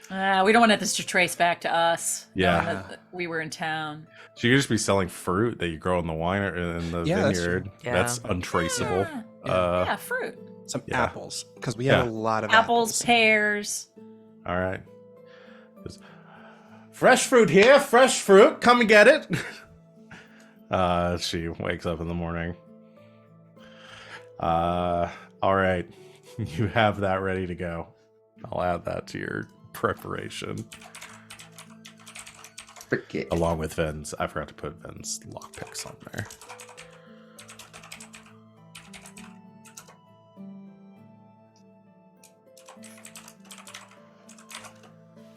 Speaker 5: We don't want this to trace back to us.
Speaker 1: Yeah.
Speaker 5: knowing that we were in town.
Speaker 1: She could just be selling fruit that you grow in the wine or in the
Speaker 2: Yeah, that's
Speaker 1: vineyard.
Speaker 2: true.
Speaker 3: Yeah.
Speaker 1: That's untraceable.
Speaker 5: Yeah, fruit.
Speaker 2: Some
Speaker 1: Yeah.
Speaker 2: apples, because we have
Speaker 1: Yeah.
Speaker 2: a lot of
Speaker 5: Apples, pears.
Speaker 1: All right. Just, fresh fruit here, fresh fruit. Come and get it. She wakes up in the morning. All right. You have that ready to go. I'll add that to your preparation.
Speaker 4: Okay.
Speaker 1: Along with Ven's. I forgot to put Ven's lockpicks on there.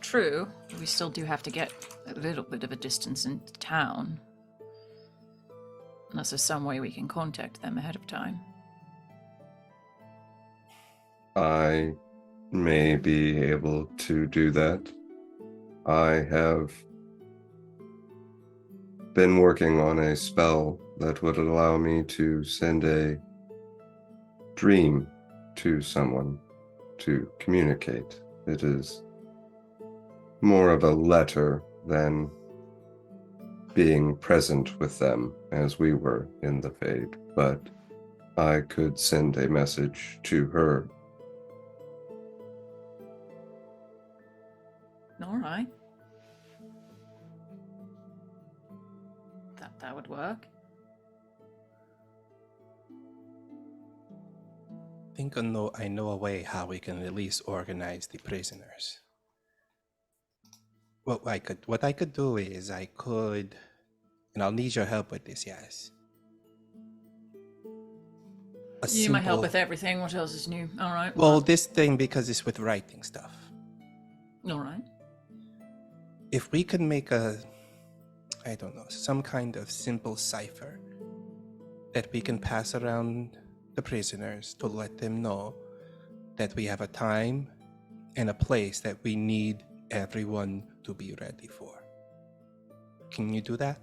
Speaker 5: True. We still do have to get a little bit of a distance into town. Unless there's some way we can contact them ahead of time.
Speaker 4: I may be able to do that. I have been working on a spell that would allow me to send a dream to someone to communicate. It is more of a letter than being present with them as we were in the Fade, but I could send a message to her.
Speaker 5: All right. That would work.
Speaker 2: I know a way how we can at least organize the prisoners. What I could do is and I'll need your help with this, yes.
Speaker 5: You need my help with everything. What else is new? All right.
Speaker 2: Well, this thing, because it's with writing stuff.
Speaker 5: All right.
Speaker 2: If we could make some kind of simple cipher that we can pass around the prisoners to let them know that we have a time and a place that we need everyone to be ready for. Can you do that?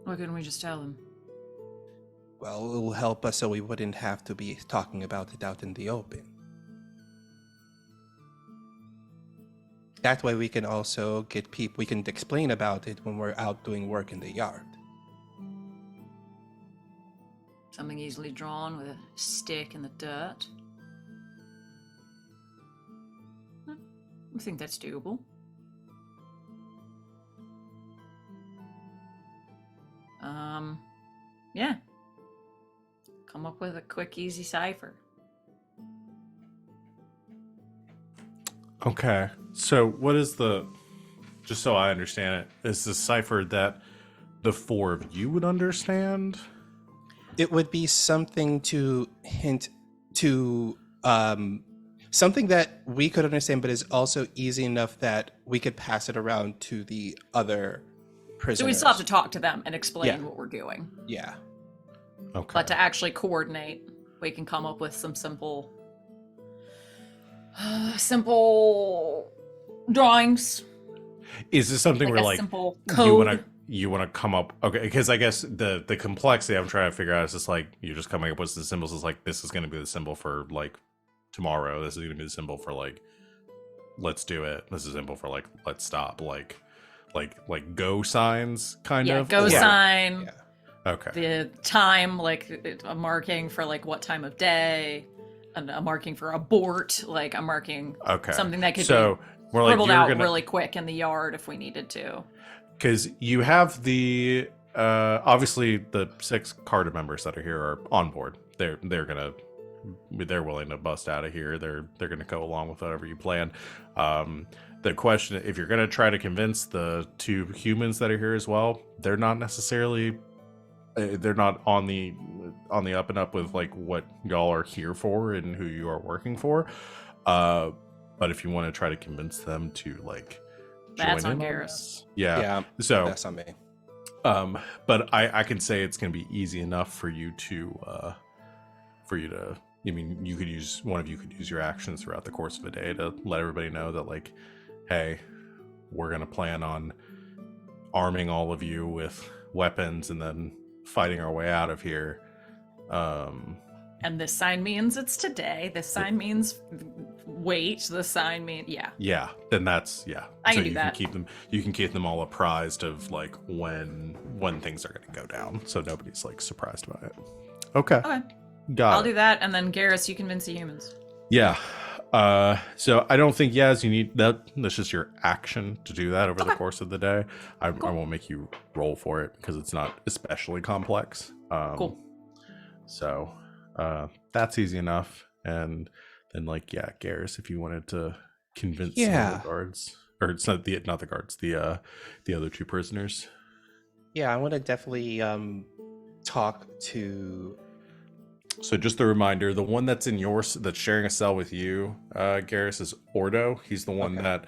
Speaker 5: Why couldn't we just tell them?
Speaker 2: Well, it will help us so we wouldn't have to be talking about it out in the open. That way we can also get people, we can explain about it when we're out doing work in the yard.
Speaker 5: Something easily drawn with a stick in the dirt. I think that's doable. Yeah. Come up with a quick, easy cipher.
Speaker 1: Okay. So what is just so I understand it, is the cipher that the four of you would understand?
Speaker 2: It would be something to hint to something that we could understand, but is also easy enough that we could pass it around to the other prisoners.
Speaker 5: So we still have to talk to them and explain
Speaker 2: Yeah.
Speaker 5: what we're doing.
Speaker 2: Yeah.
Speaker 1: Okay.
Speaker 5: But to actually coordinate, we can come up with some simple drawings.
Speaker 1: Is this something
Speaker 5: Like
Speaker 1: where
Speaker 5: a
Speaker 1: like
Speaker 5: simple
Speaker 1: you
Speaker 5: code.
Speaker 1: want to come up? Okay, because I guess the complexity I'm trying to figure out is just like you're just coming up with the symbols. Is like this is going to be the symbol for like tomorrow. This is going to be the symbol for like let's do it. This is a symbol for like let's stop. Like go signs kind
Speaker 5: Yeah,
Speaker 1: of.
Speaker 5: go
Speaker 1: Or-
Speaker 5: sign.
Speaker 2: Yeah.
Speaker 1: Okay.
Speaker 5: The time, like a marking for like what time of day, and a marking for abort, like a marking
Speaker 1: Okay.
Speaker 5: something that could
Speaker 1: so
Speaker 5: be
Speaker 1: we're like
Speaker 5: scribbled
Speaker 1: you're
Speaker 5: out
Speaker 1: gonna
Speaker 5: really quick in the yard if we needed to.
Speaker 1: because you have the obviously the 6 Carter members that are here are on board. They're willing to bust out of here. They're gonna go along with whatever you plan. The question, if you're gonna try to convince the 2 humans that are here as well, they're not necessarily they're not on the up and up with like what y'all are here for and who you are working for. But if you want to try to convince them to like
Speaker 5: That's
Speaker 1: join
Speaker 5: on
Speaker 1: in
Speaker 5: Garas.
Speaker 1: this- yeah.
Speaker 2: Yeah.
Speaker 1: So
Speaker 2: That's on me.
Speaker 1: but I can say it's going to be easy enough for you to I mean, one of you could use your actions throughout the course of a day to let everybody know that like, hey, we're going to plan on arming all of you with weapons and then fighting our way out of here.
Speaker 5: And this sign means it's today. This sign means wait. This sign means
Speaker 1: Yeah, then that's
Speaker 5: I can
Speaker 1: so
Speaker 5: do
Speaker 1: you
Speaker 5: that.
Speaker 1: can keep them all apprised of like when things are going to go down, so nobody's like surprised about it. Okay,
Speaker 5: Okay,
Speaker 1: got
Speaker 5: I'll
Speaker 1: it.
Speaker 5: do that, and then Garas, you convince the humans.
Speaker 1: Yeah. So I don't think Yaz, you need that. That's just your action to do that over the
Speaker 5: Okay.
Speaker 1: course of the day. I
Speaker 5: Cool.
Speaker 1: won't make you roll for it because it's not especially complex.
Speaker 5: Cool.
Speaker 1: So that's easy enough. And then like Garrus, if you wanted to convince some
Speaker 2: Yeah.
Speaker 1: of the guards, or it's not the guards, the other 2 prisoners.
Speaker 2: Yeah, I want to definitely talk to.
Speaker 1: So just a reminder, the one that's that's sharing a cell with you, Garrus, is Ordo. He's the one
Speaker 2: Okay.
Speaker 1: that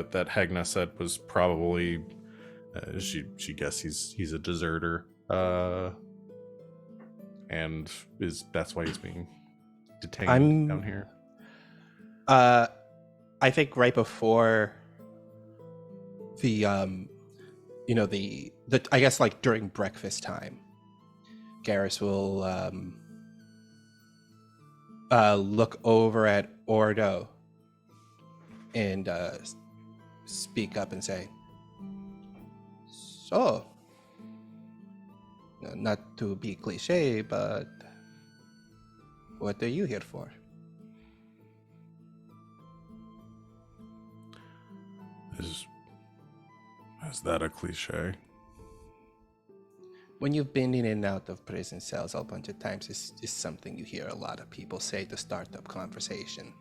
Speaker 1: that Hegna said was probably she guessed he's a deserter, and that's why he's being detained down here.
Speaker 2: I think right before the the I guess like during breakfast time, Garas will look over at Ordo and speak up and say, "So, not to be cliche, but what are you here for?"
Speaker 1: Is that a cliche?
Speaker 2: When you've been in and out of prison cells a bunch of times, it's something you hear a lot of people say to start up conversation.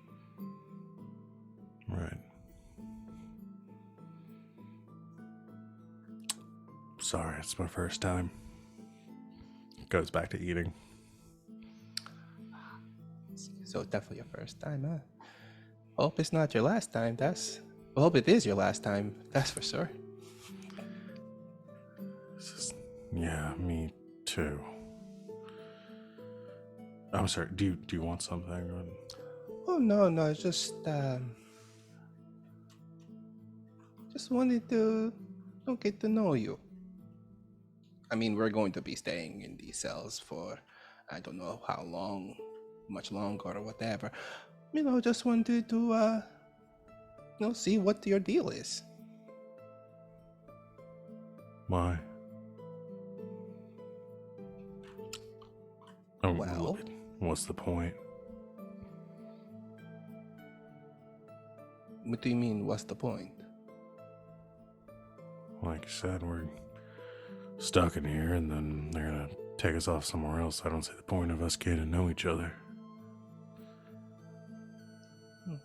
Speaker 1: Right. Sorry, it's my first time. Goes back to eating.
Speaker 2: So definitely your first time, huh? Hope it's not your last time. Hope it is your last time. That's for sure.
Speaker 1: Yeah, me too. I'm sorry. Do you want something?
Speaker 2: Oh no, it's just wanted to get to know you. I mean, we're going to be staying in these cells for I don't know how long, much longer or whatever. Just wanted to, see what your deal is.
Speaker 1: Why? Oh,
Speaker 2: Well,
Speaker 1: what's the point?
Speaker 2: what do you mean, what's the point?
Speaker 1: Like you said, we're stuck in here, and then they're gonna take us off somewhere else. I don't see the point of us getting to know each other.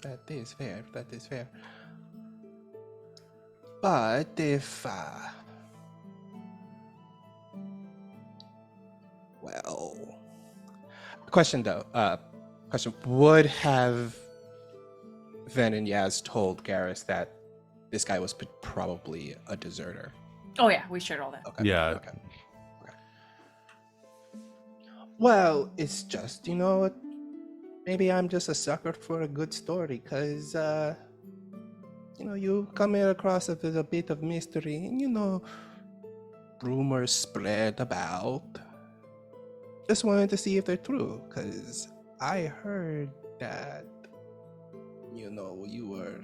Speaker 2: That is fair. But if, question though, would have Venehn and Yaz told Garas that this guy was probably a deserter?
Speaker 5: Oh yeah, we shared all that.
Speaker 2: Okay.
Speaker 1: Yeah.
Speaker 2: Okay. Well, it's just, maybe I'm just a sucker for a good story, because, you come here across it with a bit of mystery, and, rumors spread about. Just wanted to see if they're true, because I heard that, you were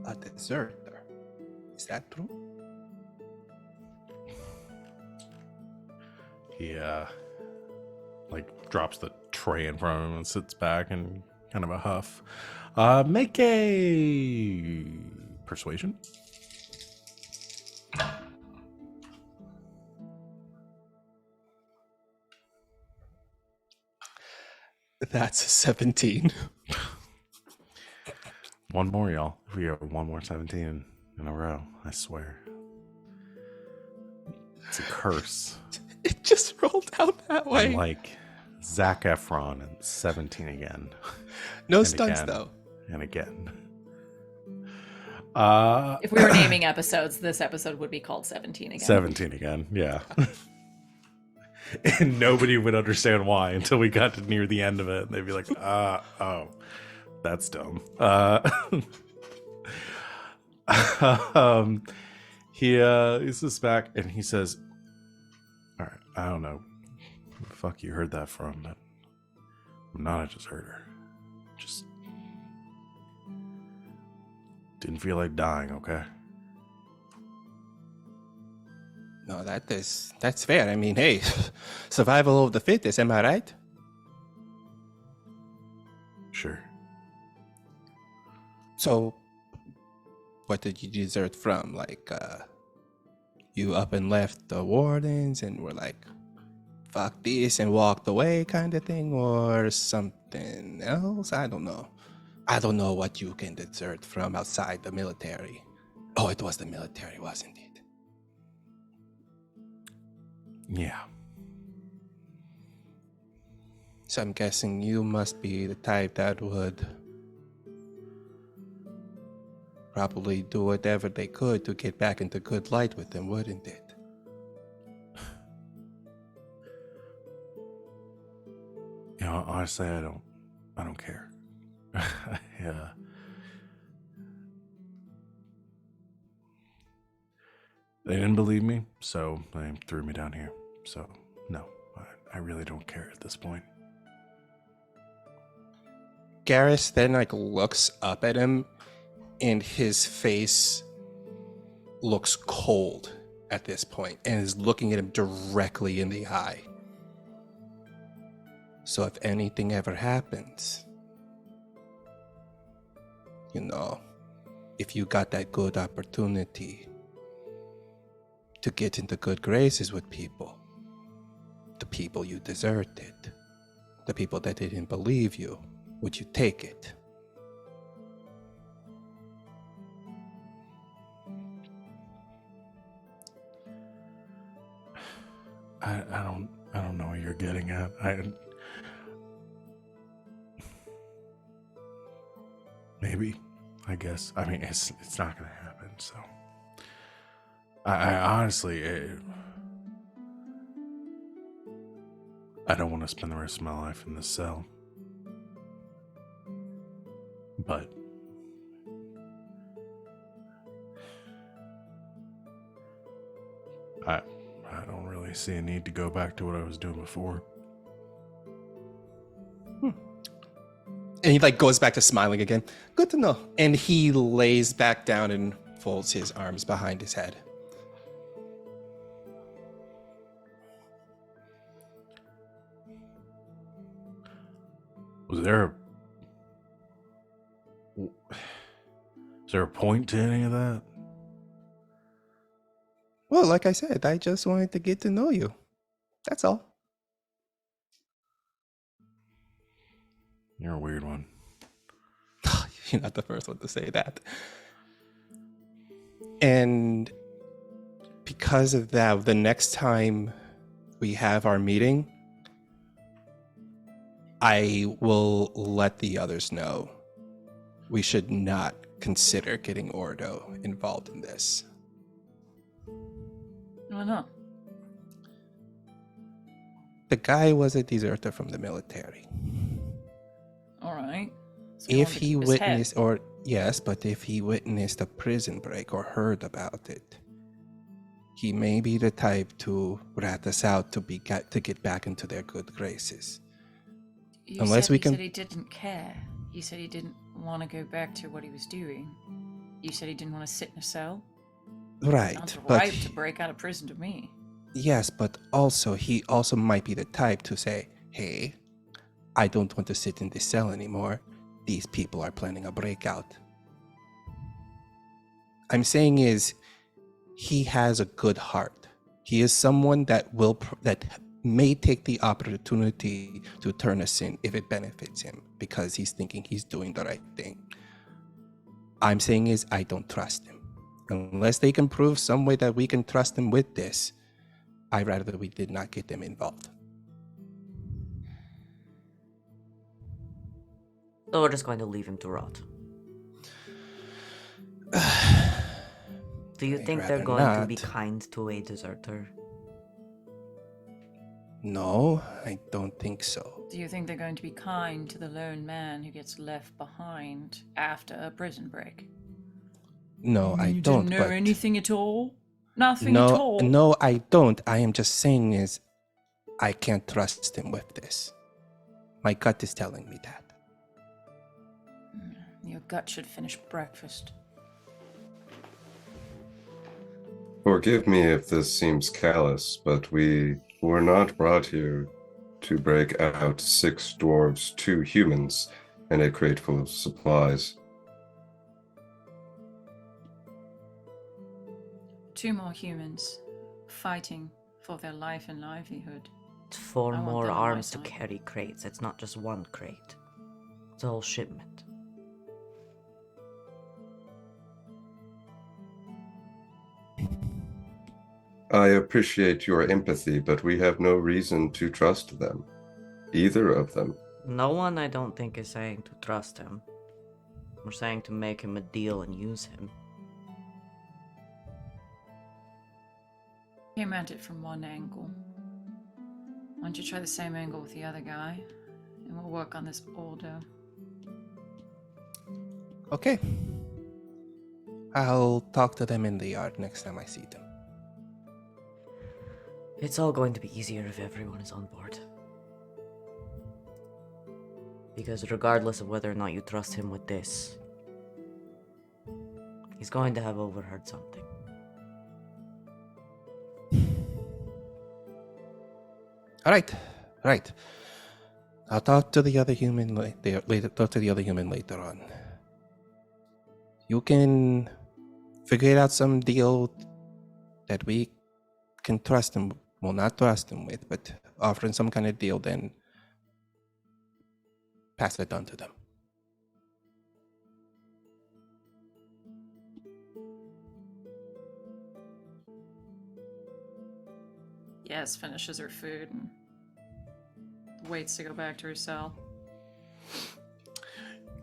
Speaker 2: a deserter. Is that true?
Speaker 1: Yeah. Drops the tray in front of him and sits back in kind of a huff. Make a persuasion.
Speaker 2: That's a 17.
Speaker 1: One more, y'all. If we have one more 17 in a row, I swear. It's a curse.
Speaker 2: It just rolled out that way.
Speaker 1: I'm like Zac Efron and 17 again.
Speaker 2: No
Speaker 1: And
Speaker 2: stunts,
Speaker 1: again.
Speaker 2: though.
Speaker 1: And again.
Speaker 5: If we were naming episodes, this episode would be called 17 again.
Speaker 1: 17 again, yeah. And nobody would understand why until we got to near the end of it. And they'd be like, oh, that's dumb. He sits back and he says, all right, I don't know who the fuck you heard that from, but I'm not a deserter. Just didn't feel like dying, okay?
Speaker 2: No, that's fair. I mean, hey, survival of the fittest, am I right?
Speaker 1: Sure.
Speaker 2: So, what did you desert from? You up and left the wardens and were like, fuck this, and walked away kind of thing, or something else? I don't know. I don't know what you can desert from outside the military. Oh, it was the military, wasn't it?
Speaker 1: Yeah.
Speaker 2: So I'm guessing you must be the type that would probably do whatever they could to get back into good light with them, wouldn't it?
Speaker 1: You know, honestly, I don't care. Yeah. They didn't believe me, so they threw me down here. So, no, I really don't care at this point.
Speaker 2: Garas then looks up at him, and his face looks cold at this point, and is looking at him directly in the eye. So if anything ever happens, if you got that good opportunity to get into good graces with people, the people you deserted, the people that didn't believe you, would you take it?
Speaker 1: I don't know what you're getting at. Maybe, I guess. I mean, it's not gonna happen. So, I honestly, I don't want to spend the rest of my life in this cell. But I don't really see a need to go back to what I was doing before.
Speaker 2: And he like goes back to smiling again. Good to know. And he lays back down and folds his arms behind his head.
Speaker 1: Was there a point to any of that?
Speaker 2: Well, like I said, I just wanted to get to know you. That's all.
Speaker 1: You're a weird one.
Speaker 2: You're not the first one to say that. And because of that, the next time we have our meeting, I will let the others know we should not consider getting Ordo involved in this.
Speaker 5: Why not?
Speaker 2: The guy was a deserter from the military.
Speaker 5: All right. So
Speaker 2: If
Speaker 5: you
Speaker 2: he
Speaker 5: want to keep his head.
Speaker 2: witnessed, or yes, but if he witnessed a prison break or heard about it, he may be the type to rat us out to get back into their good graces.
Speaker 5: You
Speaker 2: Unless
Speaker 5: said
Speaker 2: we
Speaker 5: he
Speaker 2: can-
Speaker 5: said he didn't care. You said he didn't want to go back to what he was doing. You said he didn't want to sit in a cell.
Speaker 2: Right,
Speaker 5: Sounds
Speaker 2: but
Speaker 5: right to break out of prison to me.
Speaker 2: yes, but also he also might be the type to say, "Hey, I don't want to sit in this cell anymore. These people are planning a breakout." I'm saying is, he has a good heart. He is someone that that may take the opportunity to turn us in if it benefits him because he's thinking he's doing the right thing. I'm saying is, I don't trust him. Unless they can prove some way that we can trust him with this, I'd rather we did not get them involved.
Speaker 3: So we're just going to leave him to rot. Do you
Speaker 2: I'd
Speaker 3: think they're
Speaker 2: rather
Speaker 3: going to be
Speaker 2: not.
Speaker 3: kind to a deserter?
Speaker 2: No, I don't think so.
Speaker 5: Do you think they're going to be kind to the lone man who gets left behind after a prison break?
Speaker 2: No, I
Speaker 5: You
Speaker 2: don't.
Speaker 5: didn't know
Speaker 2: but
Speaker 5: anything at all? Nothing at all?
Speaker 2: no, I don't. I am just saying is, I can't trust him with this. My gut is telling me that.
Speaker 5: Your gut should finish breakfast.
Speaker 4: Forgive me if this seems callous, but we were not brought here to break out 6 dwarves, 2 humans, and a crate full of supplies.
Speaker 5: 2 more humans fighting for their life and livelihood.
Speaker 3: It's 4
Speaker 5: I want
Speaker 3: more
Speaker 5: them on my
Speaker 3: arms to
Speaker 5: side.
Speaker 3: carry crates. It's not just one crate. It's a whole shipment.
Speaker 4: I appreciate your empathy, but we have no reason to trust them. Either of them.
Speaker 3: No one, I don't think, is saying to trust him. We're saying to make him a deal and use him.
Speaker 5: Came at it from one angle. Why don't you try the same angle with the other guy? And we'll work on this order.
Speaker 2: Okay. I'll talk to them in the yard next time I see them.
Speaker 3: It's all going to be easier if everyone is on board. Because regardless of whether or not you trust him with this, he's going to have overheard something.
Speaker 2: All right. I'll talk to the other human later on. You can figure out some deal that we can trust him. Well, not trust him with, but offering some kind of deal, then pass it on to them.
Speaker 5: Yes, finishes her food and waits to go back to her cell.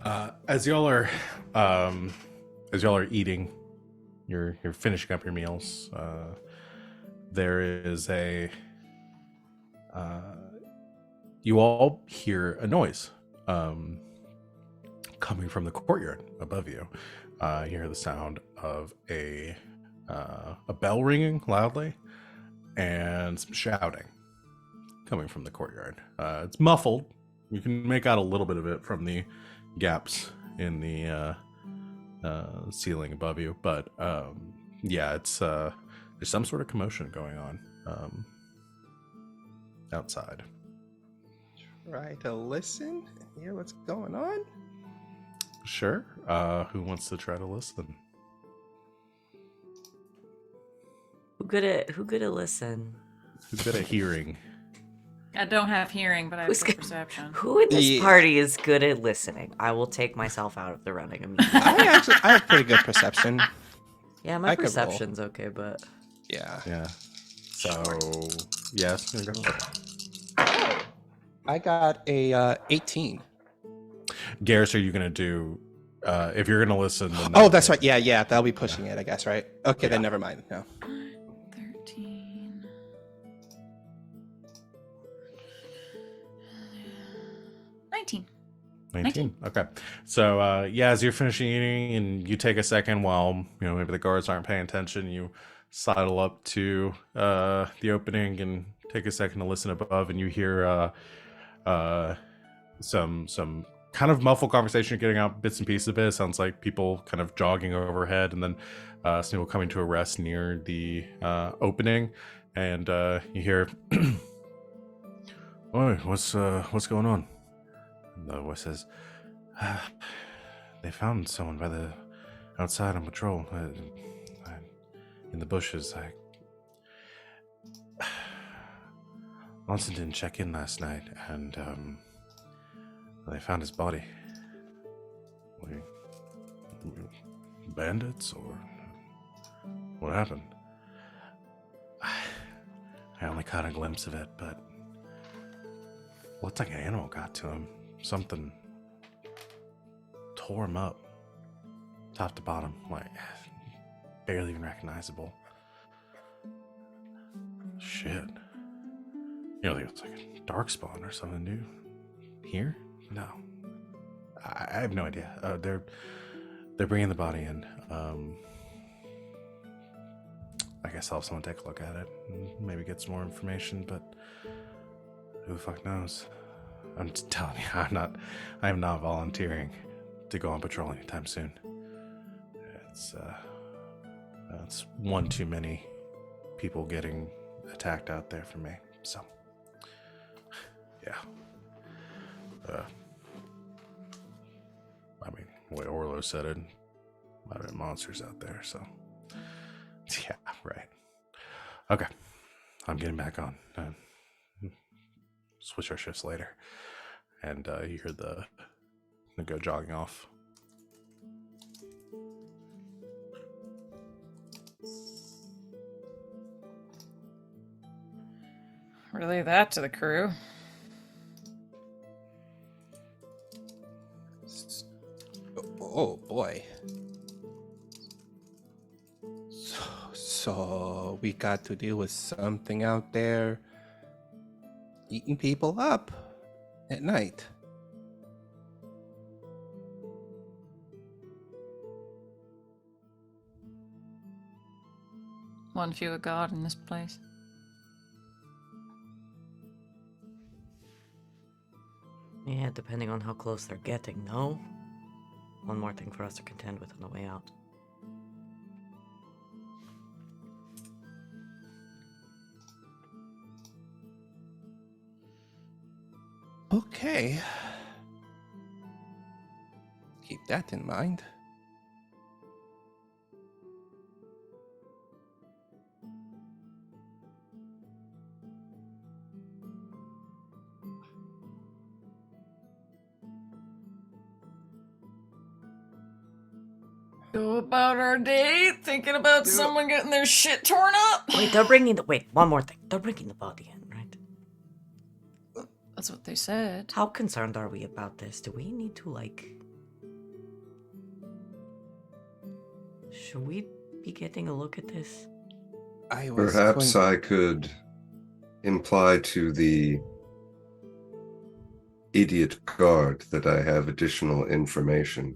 Speaker 1: As y'all are eating, you're finishing up your meals. There is you all hear a noise coming from the courtyard above you. You hear the sound of a bell ringing loudly and some shouting coming from the courtyard. It's muffled. You can make out a little bit of it from the gaps in the ceiling above you, but yeah, it's there's some sort of commotion going on outside.
Speaker 2: Try to listen and hear what's going on.
Speaker 1: Sure. Who wants to try to listen?
Speaker 3: Who good at listen?
Speaker 1: Who's good at hearing?
Speaker 5: I don't have hearing, but I have
Speaker 3: Who's
Speaker 5: good
Speaker 3: good-
Speaker 5: perception.
Speaker 3: Who in this
Speaker 2: Yeah.
Speaker 3: party is good at listening? I will take myself out of the running immediately.
Speaker 2: I have pretty good perception.
Speaker 3: Yeah, my
Speaker 2: I could roll.
Speaker 3: perception's okay, but
Speaker 2: Yeah.
Speaker 1: Yeah. So yes, here we go.
Speaker 2: I got a 18.
Speaker 1: Garrus, are you gonna do? If you're gonna listen, then
Speaker 2: Oh, that's right. Yeah. That'll be pushing it, I guess, right? Okay,
Speaker 1: Yeah.
Speaker 2: then never mind. No.
Speaker 5: 13. 19.
Speaker 1: 19. Okay. So yeah, as you're finishing eating and you take a second while maybe the guards aren't paying attention, you sidle up to the opening and take a second to listen above, and you hear some kind of muffled conversation getting out bits and pieces of it. It sounds like people kind of jogging overhead, and then some people coming to a rest near the opening, and you hear, "Oi, what's going on?" And the voice says, "They found someone by the outside on patrol in the bushes. Monson didn't check in last night, and they found his body. Bandits, or what happened? I only caught a glimpse of it, but looked like an animal got to him. Something tore him up, top to bottom, like barely even recognizable. Shit. It's like a dark spawn or something new. Here? No. I have no idea. They're bringing the body in. I guess I'll have someone take a look at it and maybe get some more information, but who the fuck knows? I'm just telling you, I am not volunteering to go on patrol anytime soon. It's one too many people getting attacked out there for me. So, yeah. I mean, the way Orlo said it, might have been monsters out there, so. Yeah, right. Okay. I'm getting back on. Switch our shifts later. And you hear the go jogging off.
Speaker 5: Relay that to the crew.
Speaker 2: Oh boy. So we got to deal with something out there eating people up at night.
Speaker 5: One fewer guard in this place.
Speaker 3: yeah, depending on how close they're getting, no? One more thing for us to contend with on the way out.
Speaker 2: Okay. Keep that in mind.
Speaker 5: Go about our day thinking about someone getting their shit torn up.
Speaker 3: Wait, one more thing. They're bringing the body in, right?
Speaker 5: That's what they said.
Speaker 3: How concerned are we about this? Do we need to, should we be getting a look at this?
Speaker 2: I was
Speaker 4: Perhaps
Speaker 2: going...
Speaker 4: I could imply to the idiot guard that I have additional information.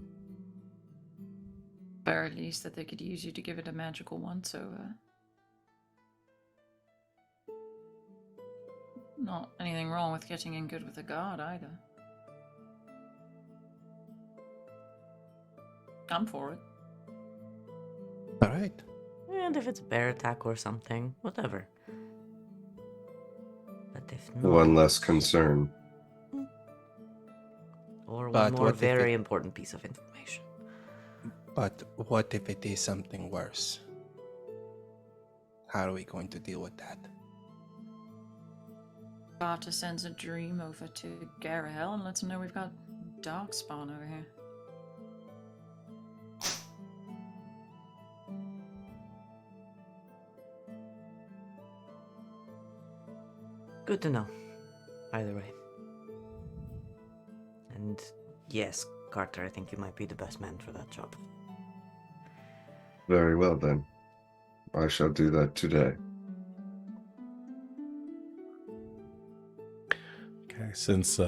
Speaker 5: Or at least that they could use you to give it a magical one, so not anything wrong with getting in good with a guard either. I'm for it.
Speaker 2: All right.
Speaker 3: And if it's a bear attack or something, whatever. But if not,
Speaker 4: One less concern.
Speaker 3: or
Speaker 2: But
Speaker 3: one more
Speaker 2: what if
Speaker 3: very
Speaker 2: it-
Speaker 3: important piece of information.
Speaker 2: But what if it is something worse? How are we going to deal with that?
Speaker 5: Carter sends a dream over to Garahel and lets him know we've got Darkspawn over here.
Speaker 3: Good to know. Either way. And yes, Carter, I think you might be the best man for that job.
Speaker 4: Very well then. I shall do that today.
Speaker 1: Okay, since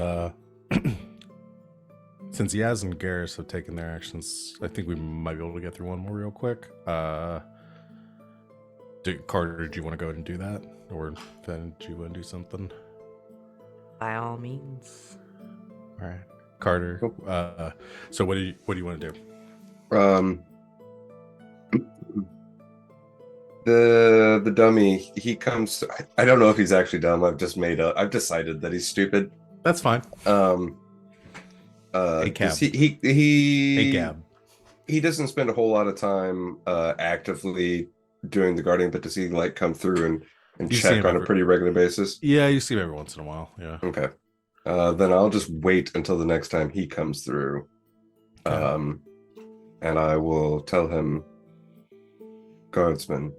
Speaker 1: since Yaz and Garas have taken their actions, I think we might be able to get through one more real quick. Carter, do you want to go ahead and do that? Or then do you want to do something?
Speaker 3: By all means.
Speaker 1: All right. Carter, so what do you want to do?
Speaker 4: The dummy, he comes. I don't know if he's actually dumb. I've decided that he's stupid.
Speaker 1: That's fine. Hey, Cab. Hey, Gab.
Speaker 4: He doesn't spend a whole lot of time actively doing the guardian, but does he like come through and
Speaker 1: You see
Speaker 4: check
Speaker 1: him
Speaker 4: on a pretty regular basis?
Speaker 1: Yeah, you see him every once in a while. Yeah.
Speaker 4: Okay. Then I'll just wait until the next time he comes through.
Speaker 1: Okay.
Speaker 4: And I will tell him, Guardsman,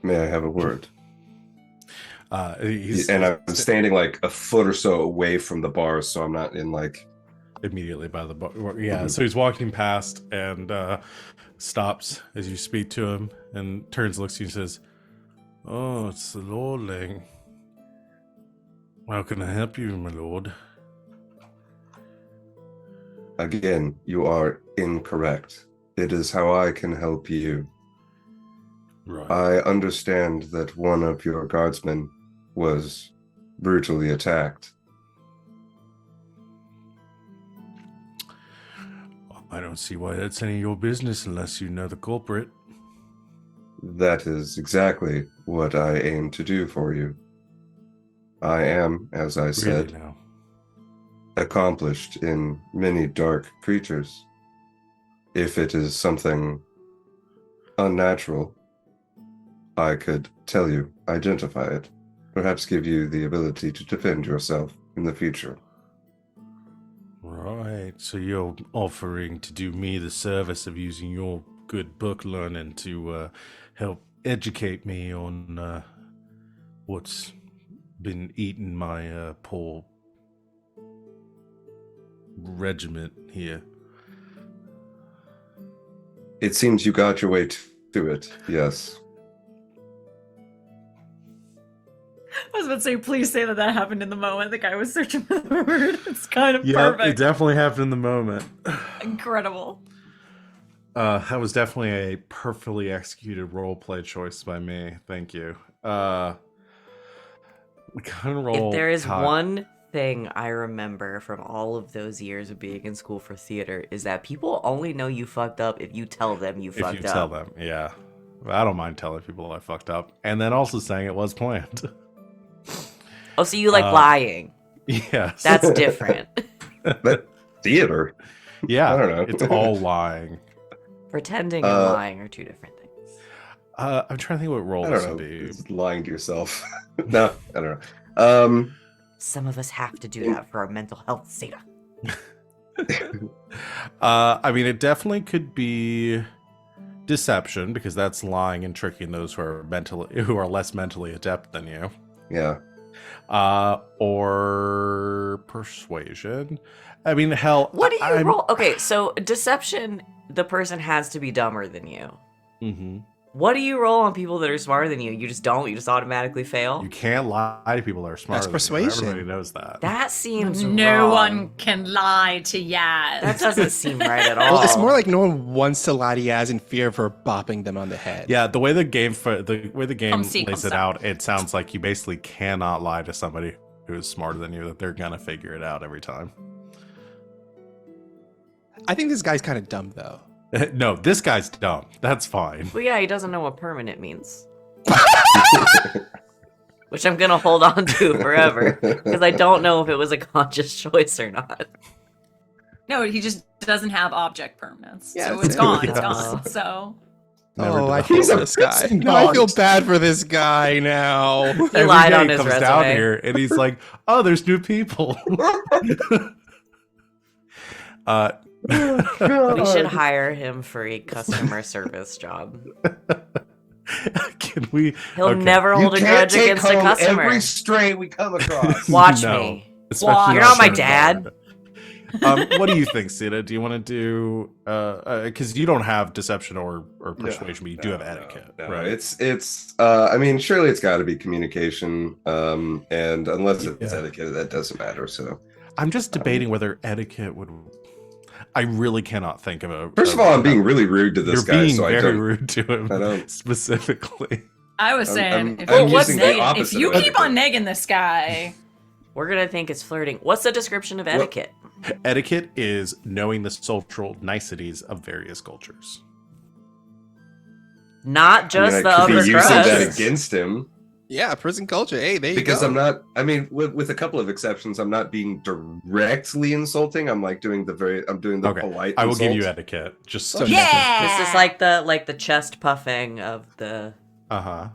Speaker 4: may I have a word? And I'm standing like a foot or so away from the bars, so I'm not in like
Speaker 1: immediately by the bar. Yeah,
Speaker 4: Mhm.
Speaker 1: so he's walking past and stops as you speak to him and turns, looks at you and says, "Oh, it's the Lordling. How can I help you, my lord?"
Speaker 4: Again, you are incorrect. It is how I can help you.
Speaker 1: Right.
Speaker 4: I understand that one of your guardsmen was brutally attacked.
Speaker 1: I don't see why that's any of your business unless you know the culprit.
Speaker 4: That is exactly what I aim to do for you. I am, as I said,
Speaker 1: Really now.
Speaker 4: accomplished in many dark creatures. If it is something unnatural, I could tell you, identify it, perhaps give you the ability to defend yourself in the future.
Speaker 1: Right, so you're offering to do me the service of using your good book learning to help educate me on what's been eating my poor regiment here.
Speaker 4: It seems you got your way to it, yes.
Speaker 5: I was about to say, please say that happened in the moment the guy was searching for the word. It's kind of
Speaker 1: Yeah, it
Speaker 5: perfect.
Speaker 1: definitely happened in the moment.
Speaker 5: Incredible.
Speaker 1: That was definitely a perfectly executed role play choice by me. Thank you. We kind of roll.
Speaker 3: If there is one thing I remember from all of those years of being in school for theater, is that people only know you fucked up if you tell them you fucked up.
Speaker 1: If you tell them, yeah. I don't mind telling people I fucked up. And then also saying it was planned.
Speaker 3: Oh, so you like lying.
Speaker 1: Yes.
Speaker 3: That's different.
Speaker 4: That theater.
Speaker 1: Yeah,
Speaker 4: I don't know.
Speaker 1: It's all lying.
Speaker 3: Pretending and lying are two different things.
Speaker 1: I'm trying to think what role
Speaker 4: I
Speaker 1: this
Speaker 4: don't
Speaker 1: would
Speaker 4: know.
Speaker 1: be.
Speaker 4: It's lying to yourself. No, I don't know.
Speaker 3: Some of us have to do that for our mental health, Seda.
Speaker 1: I mean, it definitely could be deception because that's lying and tricking those who are less mentally adept than you.
Speaker 4: Yeah.
Speaker 1: Or persuasion. I mean, hell.
Speaker 3: What do you roll? Okay, so deception, the person has to be dumber than you.
Speaker 1: Mm-hmm.
Speaker 3: What do you roll on people that are smarter than you? You just don't? You just automatically fail?
Speaker 1: You can't lie to people that are smarter.
Speaker 2: That's
Speaker 1: than you.
Speaker 2: persuasion.
Speaker 1: Everybody knows that.
Speaker 3: That seems
Speaker 5: No
Speaker 3: wrong.
Speaker 5: one can lie to Yaz.
Speaker 3: That doesn't seem right at all.
Speaker 2: Well, it's more like no one wants to lie to Yaz in fear of her bopping them on the head.
Speaker 1: Yeah, the way the game
Speaker 5: Come see, come
Speaker 1: lays it
Speaker 5: stop.
Speaker 1: out, it sounds like you basically cannot lie to somebody who is smarter than you. That they're gonna figure it out every time.
Speaker 2: I think this guy's kind of dumb, though.
Speaker 1: No, this guy's dumb. That's fine.
Speaker 3: Well, yeah, he doesn't know what permanent means. Which I'm gonna hold on to forever because I don't know if it was a conscious choice or not.
Speaker 5: No, he just doesn't have object permanence.
Speaker 2: Yeah,
Speaker 5: so
Speaker 2: that's
Speaker 5: it's gone.
Speaker 2: it.
Speaker 5: It's gone. So
Speaker 1: Never
Speaker 2: I
Speaker 1: developed.
Speaker 2: feel
Speaker 4: He's
Speaker 2: for
Speaker 4: a
Speaker 2: this guy.
Speaker 4: prison
Speaker 2: No, I feel
Speaker 4: dog.
Speaker 2: bad for this guy now.
Speaker 3: He
Speaker 1: Every
Speaker 3: lied
Speaker 1: day
Speaker 3: on
Speaker 1: he
Speaker 3: his
Speaker 1: comes
Speaker 3: resume.
Speaker 1: down here and he's like, "Oh, there's new people."
Speaker 3: We should hire him for a customer service job.
Speaker 1: Can we?
Speaker 3: He'll
Speaker 1: Okay.
Speaker 3: never
Speaker 4: You
Speaker 3: hold a
Speaker 4: can't
Speaker 3: grudge
Speaker 4: take
Speaker 3: against a
Speaker 4: home
Speaker 3: customer.
Speaker 4: every stray we come across.
Speaker 3: Watch
Speaker 1: No.
Speaker 3: me.
Speaker 1: Especially
Speaker 3: You're not my
Speaker 1: certain
Speaker 3: dad.
Speaker 1: guard. What do you think, Sita? Do you want to do? Because you don't have deception or persuasion, but you do have etiquette,
Speaker 4: No,
Speaker 1: right?
Speaker 4: It's. I mean, surely it's got to be communication. And unless it's
Speaker 1: Yeah.
Speaker 4: etiquette, that doesn't matter. So,
Speaker 1: I'm just debating whether etiquette would. I really cannot think of a.
Speaker 4: first of all, I'm being really rude to this
Speaker 1: You're
Speaker 4: guy,
Speaker 1: being
Speaker 4: so I
Speaker 1: very
Speaker 4: don't.
Speaker 1: rude to him
Speaker 4: I don't-
Speaker 1: specifically.
Speaker 5: I was
Speaker 4: I'm-
Speaker 5: saying,
Speaker 4: I'm-
Speaker 5: if,
Speaker 4: I'm
Speaker 5: you
Speaker 4: using the
Speaker 5: if
Speaker 4: opposite
Speaker 5: you
Speaker 4: of
Speaker 5: keep on
Speaker 4: etiquette.
Speaker 5: negging this guy,
Speaker 3: We're gonna think it's flirting. What's the description of etiquette?
Speaker 1: Etiquette is knowing the social niceties of various cultures.
Speaker 3: Not just
Speaker 4: I mean,
Speaker 3: the
Speaker 4: I could
Speaker 3: other
Speaker 4: be using that
Speaker 3: crusts.
Speaker 4: against him
Speaker 2: Yeah, prison culture. Hey, there you
Speaker 4: because
Speaker 2: go.
Speaker 4: I'm not. I mean, with a couple of exceptions, I'm not being directly insulting. I'm like doing I'm doing the
Speaker 1: Okay,
Speaker 4: polite.
Speaker 1: I will give you
Speaker 4: insult.
Speaker 1: etiquette. Just
Speaker 2: So
Speaker 5: yeah.
Speaker 3: This is like the chest puffing of the,
Speaker 1: Uh-huh.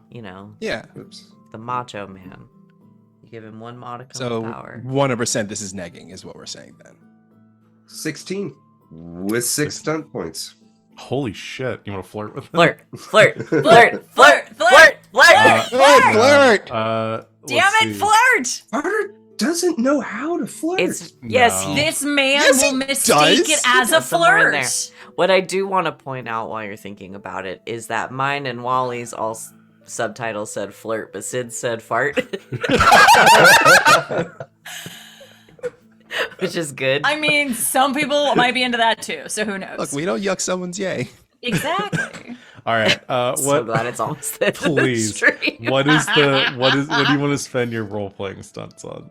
Speaker 2: Yeah.
Speaker 4: Oops.
Speaker 3: the macho man. You give him one modicum
Speaker 2: So
Speaker 3: of power.
Speaker 2: 100% this is negging, is what we're saying then.
Speaker 4: 16 with 6 stunt points.
Speaker 1: Holy shit! You want to flirt with him?
Speaker 3: Flirt, flirt, flirt, flirt, flirt, flirt.
Speaker 2: Flirt!
Speaker 5: Damn
Speaker 1: let's
Speaker 5: it,
Speaker 1: see.
Speaker 5: flirt!
Speaker 4: Carter doesn't know how to flirt.
Speaker 3: It's yes,
Speaker 1: No.
Speaker 5: This man
Speaker 2: Yes,
Speaker 5: will
Speaker 2: he
Speaker 5: mistake
Speaker 2: does.
Speaker 5: it as a
Speaker 3: There's somewhere in there.
Speaker 5: flirt.
Speaker 3: What I do want to point out while you're thinking about it is that mine and Wally's all subtitles said flirt, but Sid said fart, which is good.
Speaker 5: I mean, some people might be into that too, so who knows?
Speaker 2: Look, we don't yuck someone's yay.
Speaker 5: Exactly.
Speaker 1: All right.
Speaker 3: So
Speaker 1: What?
Speaker 3: glad it's almost the end of the
Speaker 1: Please.
Speaker 3: stream.
Speaker 1: What do you want to spend your role playing stunts on?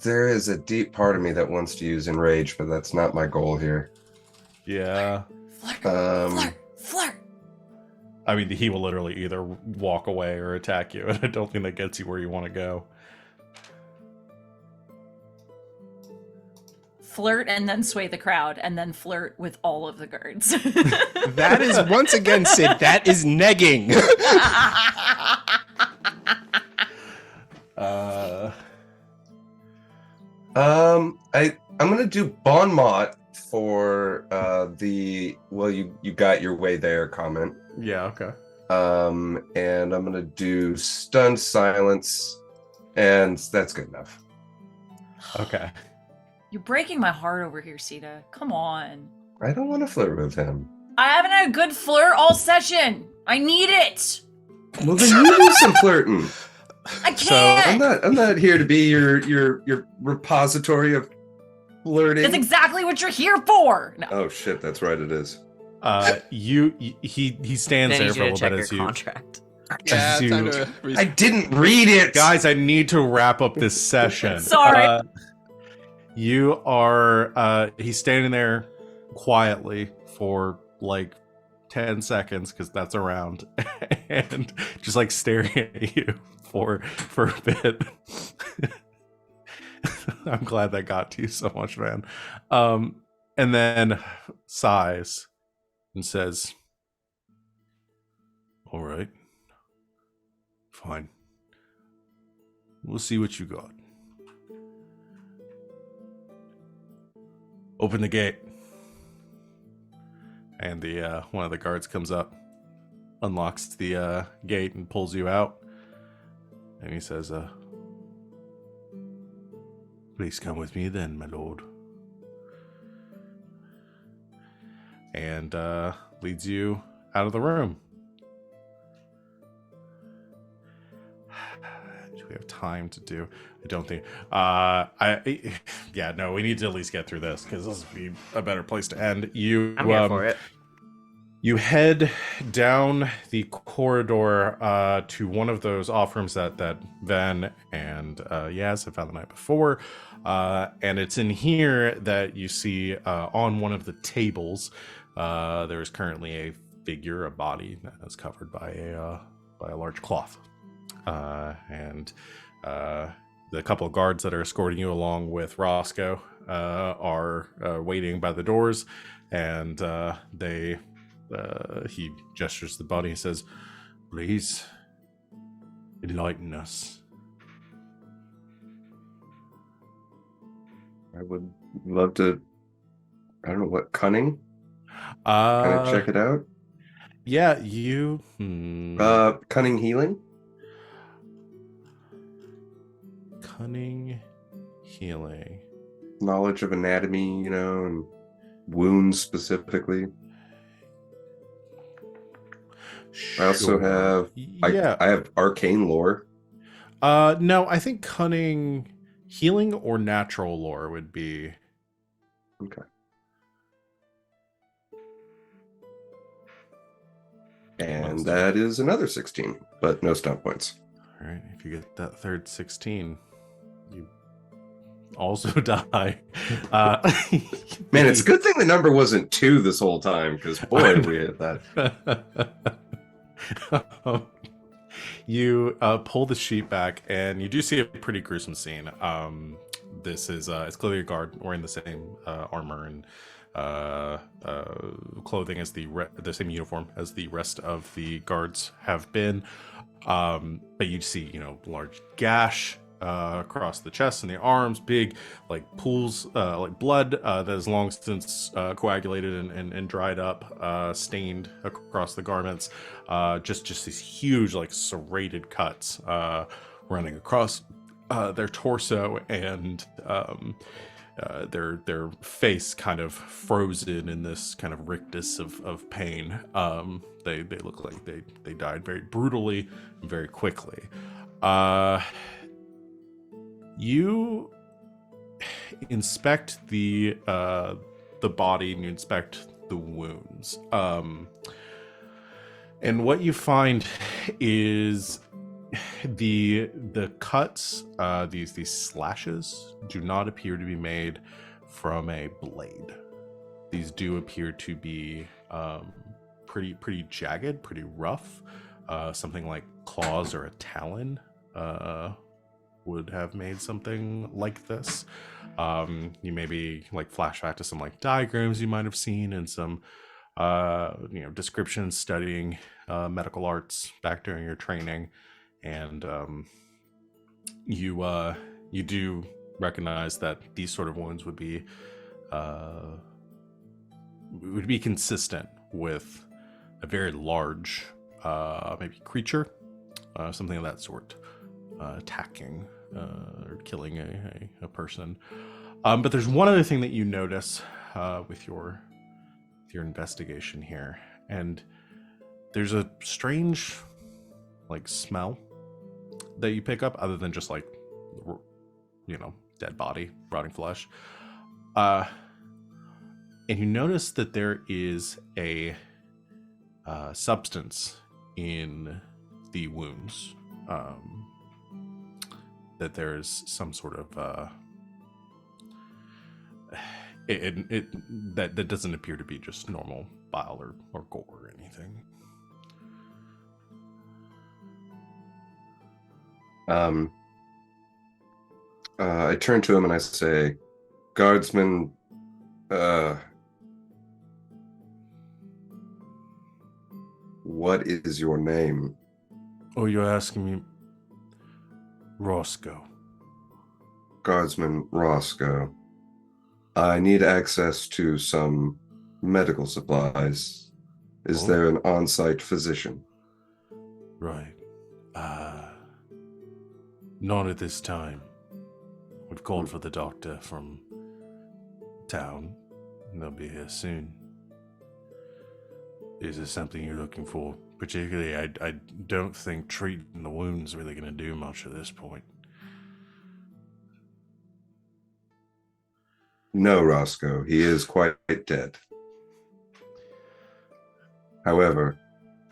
Speaker 4: There is a deep part of me that wants to use enrage, but that's not my goal here.
Speaker 1: Yeah.
Speaker 5: Flirt,
Speaker 4: Um,
Speaker 5: flirt, flirt.
Speaker 1: I mean, he will literally either walk away or attack you, and I don't think that gets you where you want to go.
Speaker 5: Flirt and then sway the crowd, and then flirt with all of the guards.
Speaker 2: That is, once again, Sid, that is negging.
Speaker 4: I'm gonna do Bon Mot for the you got your way there comment.
Speaker 1: Yeah. Okay.
Speaker 4: And I'm gonna do stunned silence, and that's good enough.
Speaker 1: Okay.
Speaker 5: You're breaking my heart over here, Sita. Come on.
Speaker 4: I don't want to flirt with him.
Speaker 5: I haven't had a good flirt all session. I need it.
Speaker 4: Well, then you do some flirting.
Speaker 5: I
Speaker 1: So,
Speaker 5: can't.
Speaker 4: I'm not here to be your repository of flirting.
Speaker 5: That's exactly what you're here for. No.
Speaker 4: Oh shit, that's right, it is.
Speaker 1: He stands
Speaker 3: I
Speaker 1: there
Speaker 3: need
Speaker 1: for a
Speaker 3: you to
Speaker 1: little
Speaker 3: check
Speaker 1: bit
Speaker 3: your
Speaker 1: as you
Speaker 3: contract.
Speaker 2: Yeah,
Speaker 1: you-
Speaker 2: time to
Speaker 4: I didn't read it,
Speaker 1: guys. I need to wrap up this session.
Speaker 5: Sorry.
Speaker 1: You are. He's standing there quietly for like 10 seconds because that's around, and just like staring at you for a bit. I'm glad that got to you so much, man. And then sighs and says, "All right, fine. We'll see what you got. Open the gate." And the one of the guards comes up, unlocks the gate, and pulls you out. And he says, "Please come with me then, my lord." And leads you out of the room. Do we have time to do? I don't think. Yeah, no. We need to at least get through this because this would be a better place to end.
Speaker 3: I'm here for it.
Speaker 1: You head down the corridor to one of those off rooms that Venn and Yaz had found the night before. And it's in here that you see on one of the tables, there is currently a figure, a body that is covered by a large cloth. And the couple of guards that are escorting you along with Roscoe are waiting by the doors, and he gestures the body and says, "Please enlighten us."
Speaker 4: I would love to. I don't know what cunning. Can I check it out?
Speaker 1: Yeah, you.
Speaker 4: Cunning healing.
Speaker 1: Cunning healing.
Speaker 4: Knowledge of anatomy, and wounds specifically. I also have.
Speaker 1: Yeah.
Speaker 4: I have arcane lore.
Speaker 1: No, I think cunning healing or natural lore would be.
Speaker 4: Okay. And that is another 16, but no stomp points.
Speaker 1: All right, if you get that third 16, you also die.
Speaker 4: Man, it's a good thing the number wasn't 2 this whole time, because boy, we hit that.
Speaker 1: You pull the sheet back, and you do see a pretty gruesome scene. This is it's clearly a guard wearing the same armor and clothing as the same uniform as the rest of the guards have been. But you see, large gash across the chest and the arms, big like pools, like blood that has long since coagulated and dried up, stained across the garments. Just these huge like serrated cuts running across their torso, and their face kind of frozen in this kind of rictus of pain. They look like they died very brutally and very quickly. You inspect the body, and you inspect the wounds. And what you find is the cuts, these slashes, do not appear to be made from a blade. These do appear to be pretty jagged, pretty rough. Something like claws or a talon would have made something like this. You maybe like flashback to some like diagrams you might have seen and some descriptions studying medical arts back during your training, and you do recognize that these sort of wounds would be consistent with a very large maybe creature, something of that sort, attacking or killing a person. But there's one other thing that you notice with your investigation here, and there's a strange like smell that you pick up, other than just like dead body, rotting flesh. And you notice that there is a substance in the wounds, that there's some sort of that doesn't appear to be just normal bile or gore or anything.
Speaker 4: I turn to him and I say, "Guardsman, what is your name?"
Speaker 1: Oh, you're asking me? Roscoe.
Speaker 4: Guardsman Roscoe. I need access to some medical supplies. Is there an on-site physician?
Speaker 1: Right. Not at this time. We've called for the doctor from town, and they'll be here soon. Is this something you're looking for? Particularly, I don't think treating the wounds really going to do much at this point.
Speaker 4: No, Roscoe. He is quite dead. However,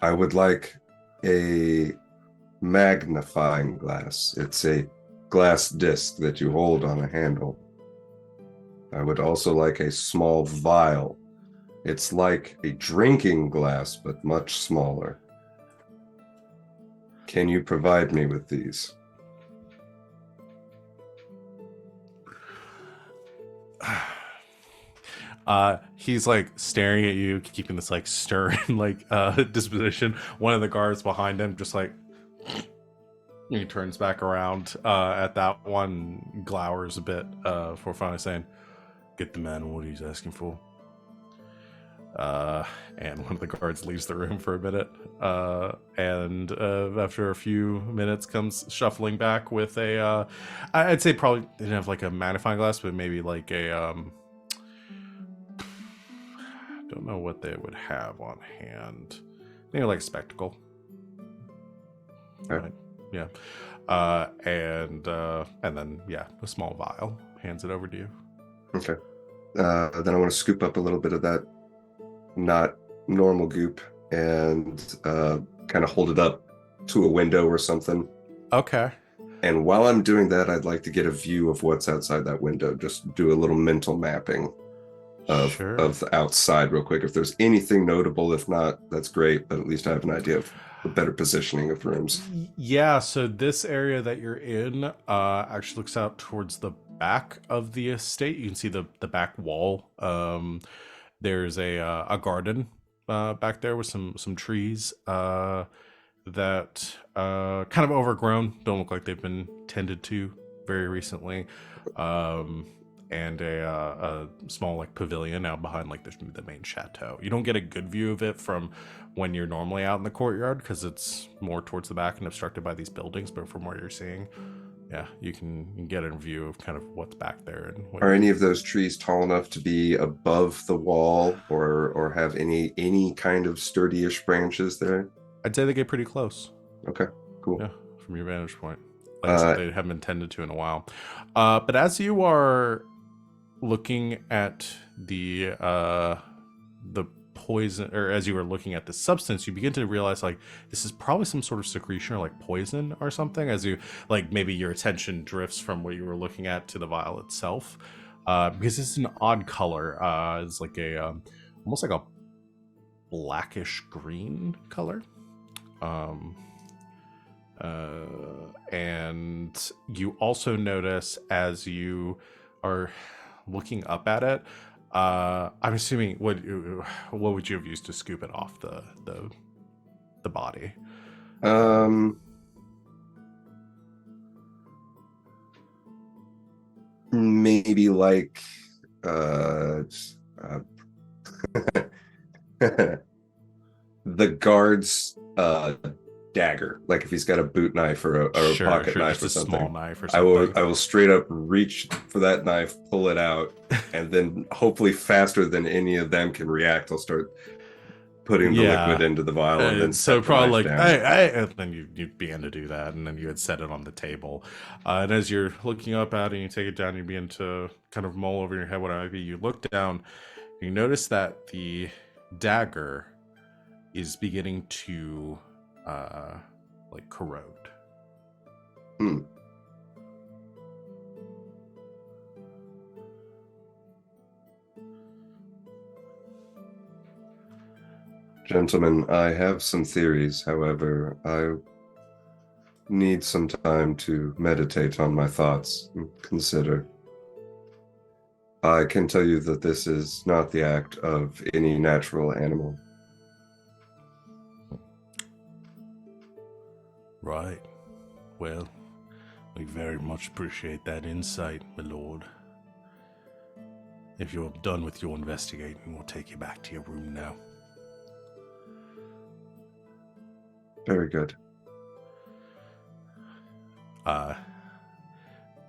Speaker 4: I would like a magnifying glass. It's a glass disc that you hold on a handle. I would also like a small vial. It's like a drinking glass, but much smaller. Can you provide me with these?
Speaker 1: He's like staring at you, keeping this like stern like disposition. One of the guards behind him just like he turns back around at that one, glowers a bit before finally saying, "Get the man what he's asking for." And one of the guards leaves the room for a minute, and after a few minutes comes shuffling back with a I'd say probably didn't have like a magnifying glass, but maybe like a don't know what they would have on hand. Maybe like a spectacle.
Speaker 4: Okay.
Speaker 1: Right. Yeah. And then yeah, a small vial. Hands it over to you.
Speaker 4: Okay. Then I want to scoop up a little bit of that not normal goop and kind of hold it up to a window or something.
Speaker 1: Okay.
Speaker 4: And while I'm doing that, I'd like to get a view of what's outside that window. Just do a little mental mapping of the outside real quick. If there's anything notable, if not, that's great. But at least I have an idea of the better positioning of rooms.
Speaker 1: Yeah, so this area that you're in actually looks out towards the back of the estate. You can see the back wall. There's a garden back there with some trees that kind of overgrown, don't look like they've been tended to very recently, and a small like pavilion out behind like the main chateau. You don't get a good view of it from when you're normally out in the courtyard because it's more towards the back and obstructed by these buildings, but from where you're seeing, yeah, you can get a view of kind of what's back there. And
Speaker 4: are any of those trees tall enough to be above the wall or have any kind of sturdy-ish branches there?
Speaker 1: I'd say they get pretty close.
Speaker 4: Okay, cool.
Speaker 1: Yeah, from your vantage point. Like I said, they haven't been tended to in a while. But as you are looking at the poison, or as you were looking at the substance, you begin to realize like this is probably some sort of secretion or like poison or something, as you like maybe your attention drifts from what you were looking at to the vial itself, because it's an odd color. It's like a almost like a blackish green color, and you also notice as you are looking up at it, I'm assuming what would you have used to scoop it off the body?
Speaker 4: Maybe like the guard's dagger, like if he's got a boot knife or a pocket knife or something.
Speaker 1: Small knife or something.
Speaker 4: I will straight up reach for that knife, pull it out, and then hopefully faster than any of them can react, I'll start putting the liquid into the vial, and then
Speaker 1: so probably like
Speaker 4: and
Speaker 1: then you began to do that, and then you had set it on the table, and as you're looking up at it and you take it down, you begin to kind of mull over your head what it might be. You look down, you notice that the dagger is beginning to like corrode.
Speaker 4: Gentlemen, I have some theories. However, I need some time to meditate on my thoughts and consider. I can tell you that this is not the act of any natural animal.
Speaker 1: Right. Well, we very much appreciate that insight, my lord. If you're done with your investigating, we'll take you back to your room now.
Speaker 4: Very good.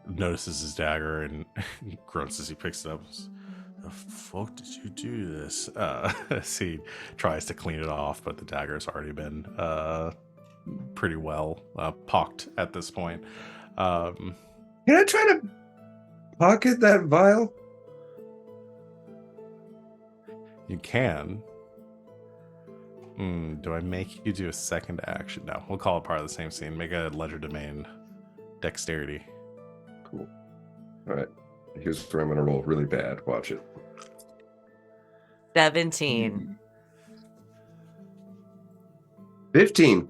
Speaker 1: Notices his dagger and grunts as he picks it up. The fuck did you do this? As he tries to clean it off, but the dagger's already been pretty well pocked at this point.
Speaker 4: Can I try to pocket that vial?
Speaker 1: You can. Do I make you do a second action? No, we'll call it part of the same scene. Make a ledger domain dexterity.
Speaker 4: Cool. All right. Here's where I'm going to roll really bad. Watch it.
Speaker 3: 17.
Speaker 4: 15.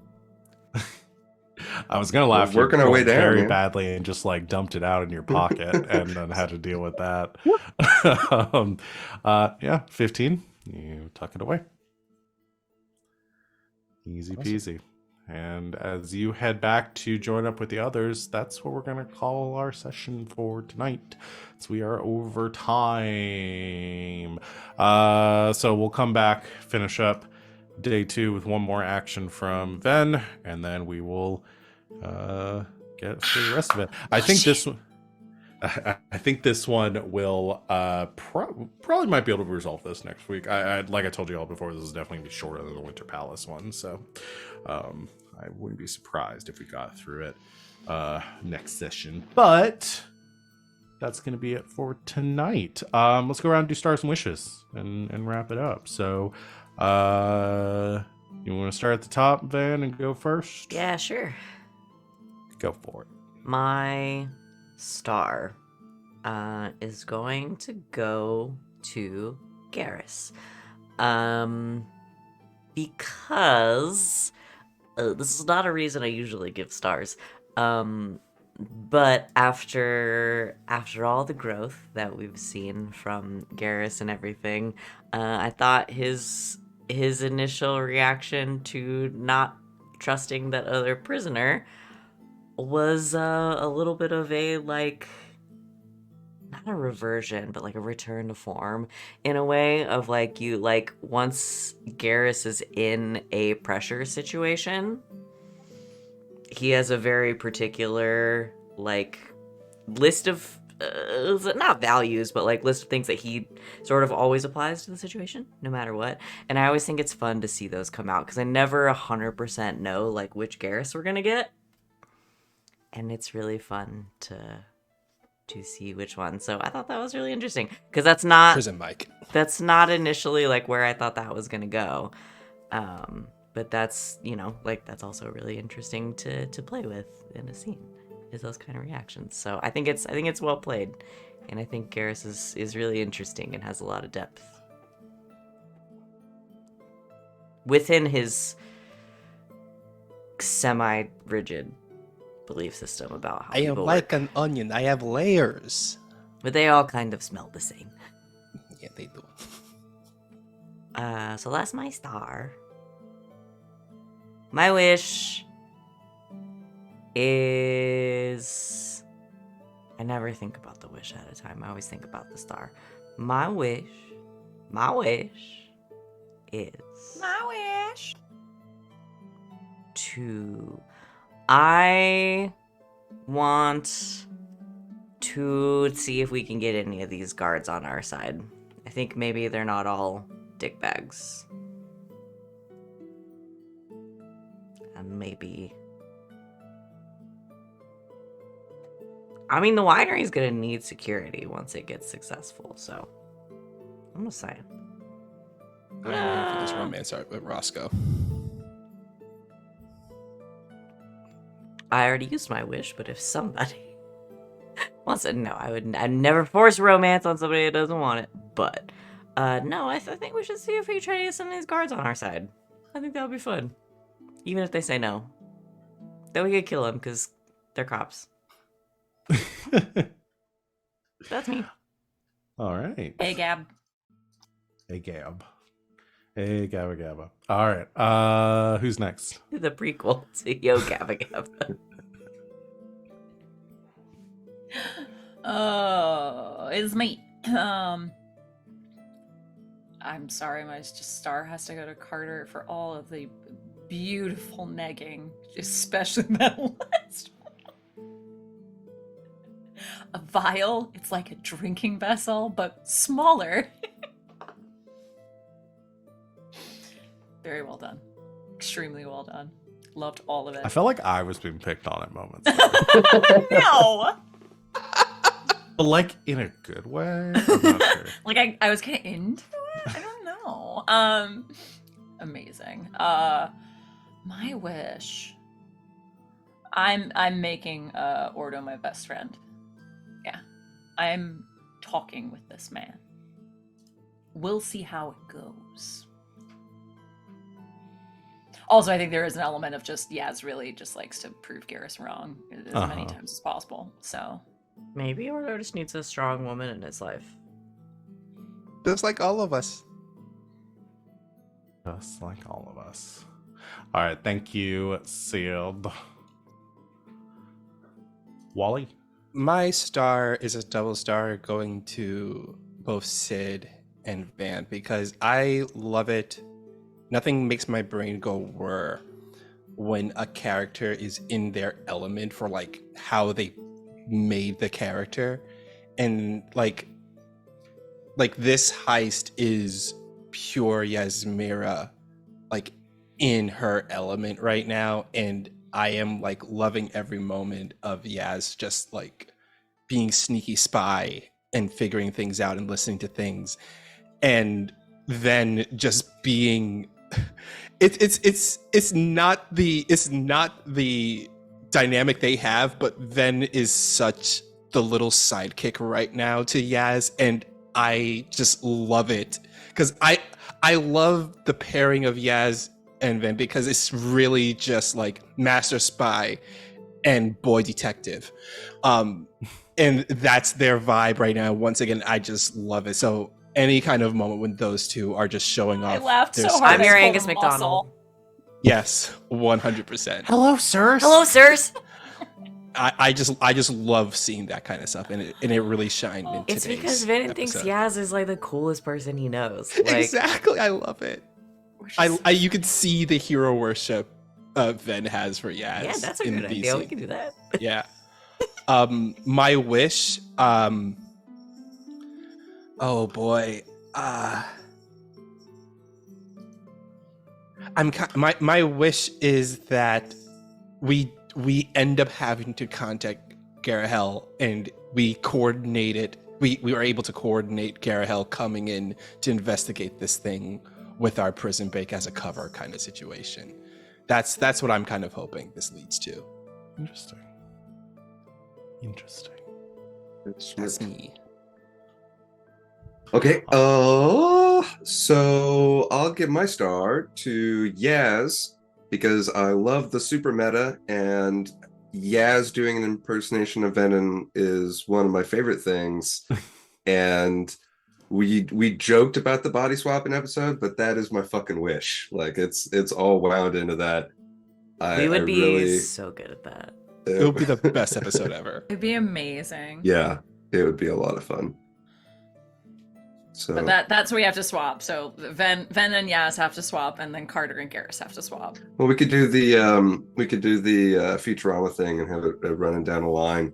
Speaker 1: I was gonna laugh.
Speaker 4: We're working
Speaker 1: you
Speaker 4: our way
Speaker 1: rolled
Speaker 4: down,
Speaker 1: very
Speaker 4: man.
Speaker 1: badly and just like dumped it out in your pocket, and then had to deal with that. Yeah, 15. You tuck it away. Easy peasy. And as you head back to join up with the others, that's what we're gonna call our session for tonight. So we are over time. So we'll come back, finish up day 2 with one more action from Venn, and then we will get through the rest of it. I think this one will probably might be able to resolve this next week. I like I told you all before, this is definitely gonna be shorter than the Winter Palace one, so I wouldn't be surprised if we got through it next session. But that's gonna be it for tonight. Let's go around and do stars and wishes and wrap it up. So you want to start at the top, Van, and go first?
Speaker 3: Yeah, sure.
Speaker 1: Go for it.
Speaker 3: My star is going to go to Garas. Because this is not a reason I usually give stars. But after all the growth that we've seen from Garas and everything, I thought his initial reaction to not trusting that other prisoner was a little bit of a, like, not a reversion, but like a return to form in a way of like, you like, once Garas is in a pressure situation, he has a very particular like list of not values, but like list of things that he sort of always applies to the situation no matter what. And I always think it's fun to see those come out because I never 100% know like which Garas we're gonna get, and it's really fun to see which one. So I thought that was really interesting because that's not
Speaker 2: Prison Mike.
Speaker 3: That's not initially like where I thought that was gonna go. But that's, you know, like that's also really interesting to play with in a scene, is those kind of reactions. So I think it's well played, and I think Garas is really interesting and has a lot of depth within his semi-rigid belief system about how
Speaker 2: I am
Speaker 3: people
Speaker 2: like
Speaker 3: work.
Speaker 2: an onion. I have layers.
Speaker 3: But they all kind of smell the same.
Speaker 2: Yeah, they do.
Speaker 3: So that's my star. My wish is... I never think about the wish at a time. I always think about the star. My wish is...
Speaker 5: My wish.
Speaker 3: I want to see if we can get any of these guards on our side. I think maybe they're not all dickbags. And maybe... I mean, the winery's gonna need security once it gets successful, so... I'm just saying.
Speaker 2: I don't know if this romance art with Roscoe.
Speaker 3: I already used my wish, but if somebody wants it, no, I'd never force romance on somebody that doesn't want it. But no, I think we should see if we try to get some of these guards on our side. I think that would be fun, even if they say no. Then we could kill them because they're cops. That's me.
Speaker 1: All right.
Speaker 5: Hey, Gab.
Speaker 1: Hey, Gab. Hey, Gabba Gabba. All right. Who's next?
Speaker 3: The prequel to Yo Gabba Gabba.
Speaker 5: Oh, it's me. I'm sorry, my star has to go to Carter for all of the beautiful negging, especially that last one. A vial, it's like a drinking vessel, but smaller. Very well done. Extremely well done. Loved all of it.
Speaker 1: I felt like I was being picked on at moments.
Speaker 5: No!
Speaker 1: But like in a good way? I'm not sure.
Speaker 5: Like I was kind of into it. I don't know. Amazing. My wish. I'm making Ordo my best friend. I'm talking with this man. We'll see how it goes. Also, I think there is an element of just Yaz really just likes to prove Garas wrong as many times as possible. So
Speaker 3: Maybe Ordo just needs a strong woman in his life.
Speaker 2: Just like all of us.
Speaker 1: Just like all of us. All right, thank you, Sealed. Wally?
Speaker 2: My star is a double star going to both Sid and Van because I love it. Nothing makes my brain go whir when a character is in their element for like how they made the character. And like this heist is pure Yasmera, like in her element right now, and I am like loving every moment of Yaz just like being sneaky spy and figuring things out and listening to things, and then just being it's not the dynamic they have, but Venn is such the little sidekick right now to Yaz, and I just love it because I love the pairing of Yaz and Venn because it's really just like master spy and boy detective, and that's their vibe right now. Once again, I just love it. So any kind of moment when those two are just showing off,
Speaker 5: I laughed so
Speaker 2: their
Speaker 5: hard.
Speaker 3: I'm
Speaker 2: skills.
Speaker 3: your
Speaker 5: I pulled
Speaker 3: Angus
Speaker 5: a
Speaker 3: McDonald.
Speaker 5: muscle.
Speaker 2: Yes, 100%.
Speaker 1: Hello, sirs.
Speaker 3: Hello, sirs.
Speaker 2: I just love seeing that kind of stuff, and it really shined in
Speaker 3: It's
Speaker 2: today's
Speaker 3: because Venehn thinks
Speaker 2: episode.
Speaker 3: Yaz is like the coolest person he knows. Like,
Speaker 2: Exactly, I love it. I you could see the hero worship Venn has for Yaz.
Speaker 3: yeah, that's a
Speaker 2: in
Speaker 3: good
Speaker 2: these
Speaker 3: idea. We
Speaker 2: scenes.
Speaker 3: can do that.
Speaker 2: Yeah. My wish. Oh boy. My wish is that we end up having to contact Garahel, and we coordinated. We were able to coordinate Garahel coming in to investigate this thing with our prison break as a cover kind of situation. That's what I'm kind of hoping this leads to.
Speaker 1: Interesting. Interesting.
Speaker 2: That's me.
Speaker 4: Okay. So I'll give my star to Yaz because I love the super meta, and Yaz doing an impersonation of Venehn is one of my favorite things. And we joked about the body swapping episode, but that is my fucking wish. Like it's all wound into that.
Speaker 3: We would be
Speaker 4: really,
Speaker 3: so good at that.
Speaker 2: It would be the best episode ever.
Speaker 5: It'd be amazing.
Speaker 4: Yeah, it would be a lot of fun. So
Speaker 5: But that's where we have to swap. So Venn and Yaz have to swap, and then Carter and Garas have to swap.
Speaker 4: well, we could do the Futurama thing and have it running down a line.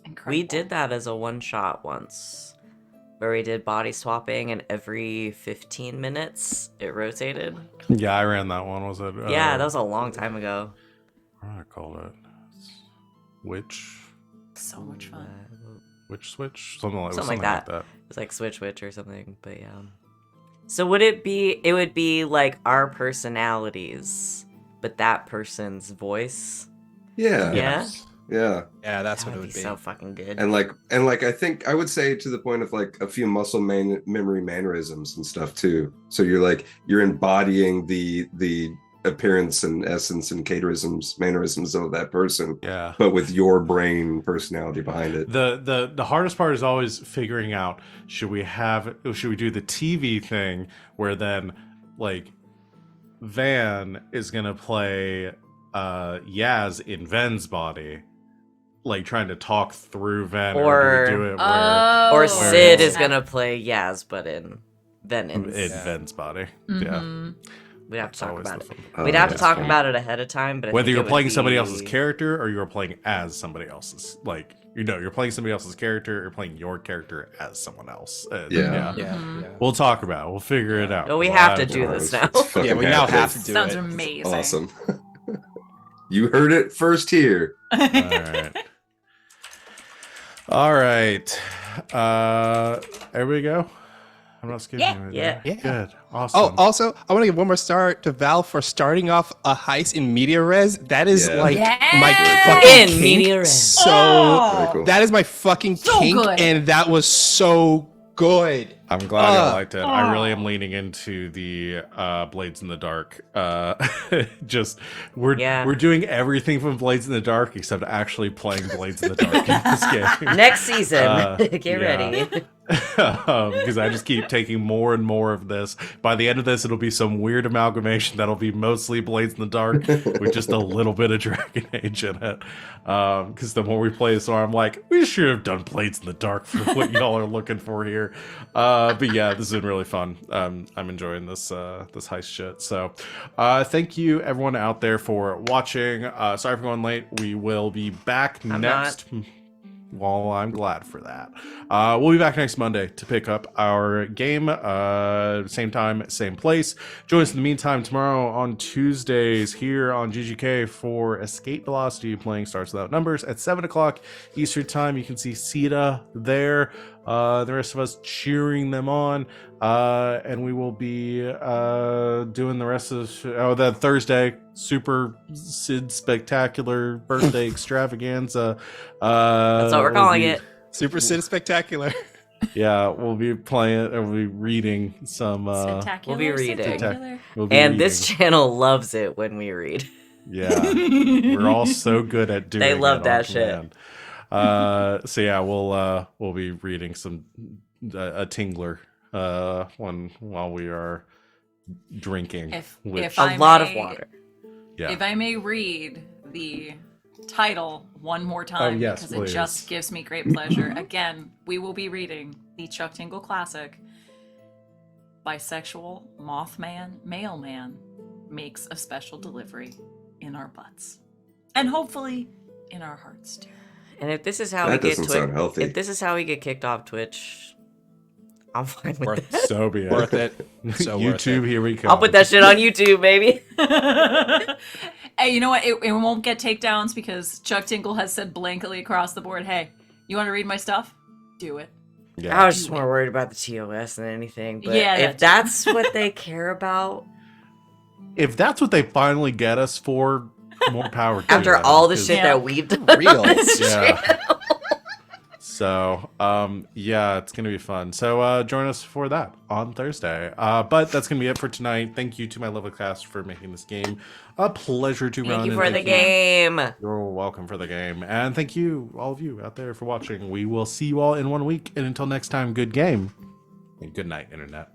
Speaker 5: Incredible.
Speaker 3: We did that as a one shot once, where we did body swapping, and every 15 minutes it rotated.
Speaker 1: Yeah, I ran that one. Was it?
Speaker 3: Yeah, that was a long time ago.
Speaker 1: What do I call it? Witch?
Speaker 5: So much fun.
Speaker 1: Witch switch? Something like
Speaker 3: Something like
Speaker 1: that.
Speaker 3: that. It's like Switch Witch or something, but yeah. So would it be? It would be like our personalities, but that person's voice.
Speaker 4: Yeah.
Speaker 3: Yeah.
Speaker 4: Yeah.
Speaker 2: Yeah, that's
Speaker 3: That
Speaker 2: what it would be.
Speaker 3: So fucking good.
Speaker 4: And like I think I would say to the point of like a few muscle memory mannerisms and stuff too. So you're embodying the appearance and essence and mannerisms of that person,
Speaker 1: Yeah.
Speaker 4: but with your brain personality behind it.
Speaker 1: The hardest part is always figuring out should we do the TV thing where then like Van is gonna play Yaz in Ven's body, like trying to talk through Ven, or do we do it where
Speaker 3: Or
Speaker 5: Oh.
Speaker 3: Sid is gonna play Yaz, but in Ven's.
Speaker 1: in Ven's body. Yeah.
Speaker 5: Mhm.
Speaker 3: We'd have to
Speaker 1: That's
Speaker 3: talk
Speaker 1: always
Speaker 3: about
Speaker 1: the
Speaker 3: it.
Speaker 1: fun.
Speaker 3: We'd have to
Speaker 4: yeah.
Speaker 3: talk about it ahead of time, but I
Speaker 1: Whether
Speaker 3: think
Speaker 1: you're
Speaker 3: it would
Speaker 1: playing somebody
Speaker 3: be-
Speaker 1: else's character or you're playing as somebody else's, like you're playing somebody else's character or playing your character as someone else.
Speaker 4: Yeah.
Speaker 2: Yeah,
Speaker 5: Mhm.
Speaker 2: yeah.
Speaker 1: We'll talk about it. We'll figure it out.
Speaker 3: Well, we
Speaker 1: We'll
Speaker 3: have to
Speaker 1: have
Speaker 3: do
Speaker 1: to-
Speaker 3: this now.
Speaker 2: Yeah, we now have to do
Speaker 5: Sounds
Speaker 2: it.
Speaker 5: amazing.
Speaker 4: Awesome. You heard it first here.
Speaker 1: All right. All right. Everybody go. I'm not skipping
Speaker 5: Yeah.
Speaker 1: it.
Speaker 3: Yeah.
Speaker 2: Yeah.
Speaker 1: Good. Awesome.
Speaker 2: Oh, also, I want to give one more star to Val for starting off a heist in media res. That is
Speaker 4: Yeah.
Speaker 2: like
Speaker 5: Yeah.
Speaker 2: my
Speaker 5: In
Speaker 2: fucking kink.
Speaker 3: media res.
Speaker 2: So
Speaker 5: Oh.
Speaker 4: cool.
Speaker 2: that is my fucking
Speaker 5: So
Speaker 2: kink,
Speaker 5: good.
Speaker 2: and that was so good.
Speaker 1: I'm glad y'all
Speaker 2: Ah.
Speaker 1: liked it. I really am leaning into the Blades in the Dark. Just
Speaker 3: Yeah.
Speaker 1: we're doing everything from Blades in the Dark except actually playing Blades in the Dark in this game.
Speaker 3: Next season, get
Speaker 1: yeah.
Speaker 3: ready.
Speaker 1: Because I just keep taking more and more of this. By the end of this, it'll be some weird amalgamation that'll be mostly Blades in the Dark with just a little bit of Dragon Age in it. Because the more we play this, I'm like, we should have done Blades in the Dark for what y'all are looking for here. But yeah, this has been really fun. I'm enjoying this this heist shit. So thank you everyone out there for watching. Sorry for going late. We will be back
Speaker 3: I'm
Speaker 1: next. Well, I'm glad for that. We'll be back next Monday to pick up our game. Same time, same place. Join us in the meantime tomorrow on Tuesdays here on GGK for Escape Velocity, playing Stars Without Numbers at 7 o'clock Eastern Time. You can see Sita there. The rest of us cheering them on. And we will be doing the rest of that Thursday Super Sid Spectacular Birthday Extravaganza.
Speaker 3: That's what we're calling it.
Speaker 2: Super Sid Spectacular.
Speaker 1: Yeah, we'll be playing. We'll be reading some.
Speaker 5: Spectacular,
Speaker 3: we'll be reading.
Speaker 5: spectacular.
Speaker 1: We'll be
Speaker 3: And
Speaker 1: reading.
Speaker 3: this channel loves it when we read.
Speaker 1: Yeah, we're all so good at doing.
Speaker 3: They love
Speaker 1: it
Speaker 3: that
Speaker 1: on
Speaker 3: shit.
Speaker 1: command. So yeah, we'll be reading some a tingler while we are drinking.
Speaker 5: If
Speaker 1: which-
Speaker 3: A
Speaker 5: I
Speaker 3: lot of
Speaker 5: may-
Speaker 3: water.
Speaker 1: yeah.
Speaker 5: If I may read the title one more time,
Speaker 1: yes,
Speaker 5: because
Speaker 1: please.
Speaker 5: it just gives me great pleasure. Again, we will be reading the Chuck Tingle classic, Bisexual Mothman Mailman Makes a Special Delivery in Our Butts. And hopefully in our hearts too.
Speaker 3: And if this is how
Speaker 4: That
Speaker 3: we get
Speaker 4: doesn't sound healthy.
Speaker 3: if this is how we get kicked off Twitch, I'm fine with
Speaker 2: Worth
Speaker 3: that.
Speaker 1: So be it.
Speaker 2: Worth it. So worth
Speaker 1: YouTube,
Speaker 2: it.
Speaker 1: here we come.
Speaker 3: I'll put that shit on YouTube, baby.
Speaker 5: Hey, you know what? It won't get takedowns because Chuck Tingle has said blankly across the board, hey, you want to read my stuff? Do it.
Speaker 1: Yeah.
Speaker 3: I was just more worried about the TOS than anything. But
Speaker 5: Yeah,
Speaker 3: if
Speaker 5: that too.
Speaker 3: that's what they care about,
Speaker 1: If that's what they finally get us for, more power to
Speaker 3: after
Speaker 1: them,
Speaker 3: all the
Speaker 1: 'cause-
Speaker 3: shit
Speaker 5: Yeah.
Speaker 3: that we've done,
Speaker 2: Real.
Speaker 3: on this
Speaker 1: Yeah.
Speaker 3: channel.
Speaker 1: So, yeah, it's going to be fun. So, join us for that on Thursday. But that's going to be it for tonight. Thank you to my lovely cast for making this game a pleasure to run.
Speaker 3: Thank you
Speaker 1: and
Speaker 3: for the game.
Speaker 1: You're welcome for the game. And thank you, all of you out there, for watching. We will see you all in 1 week. And until next time, good game and good night, Internet.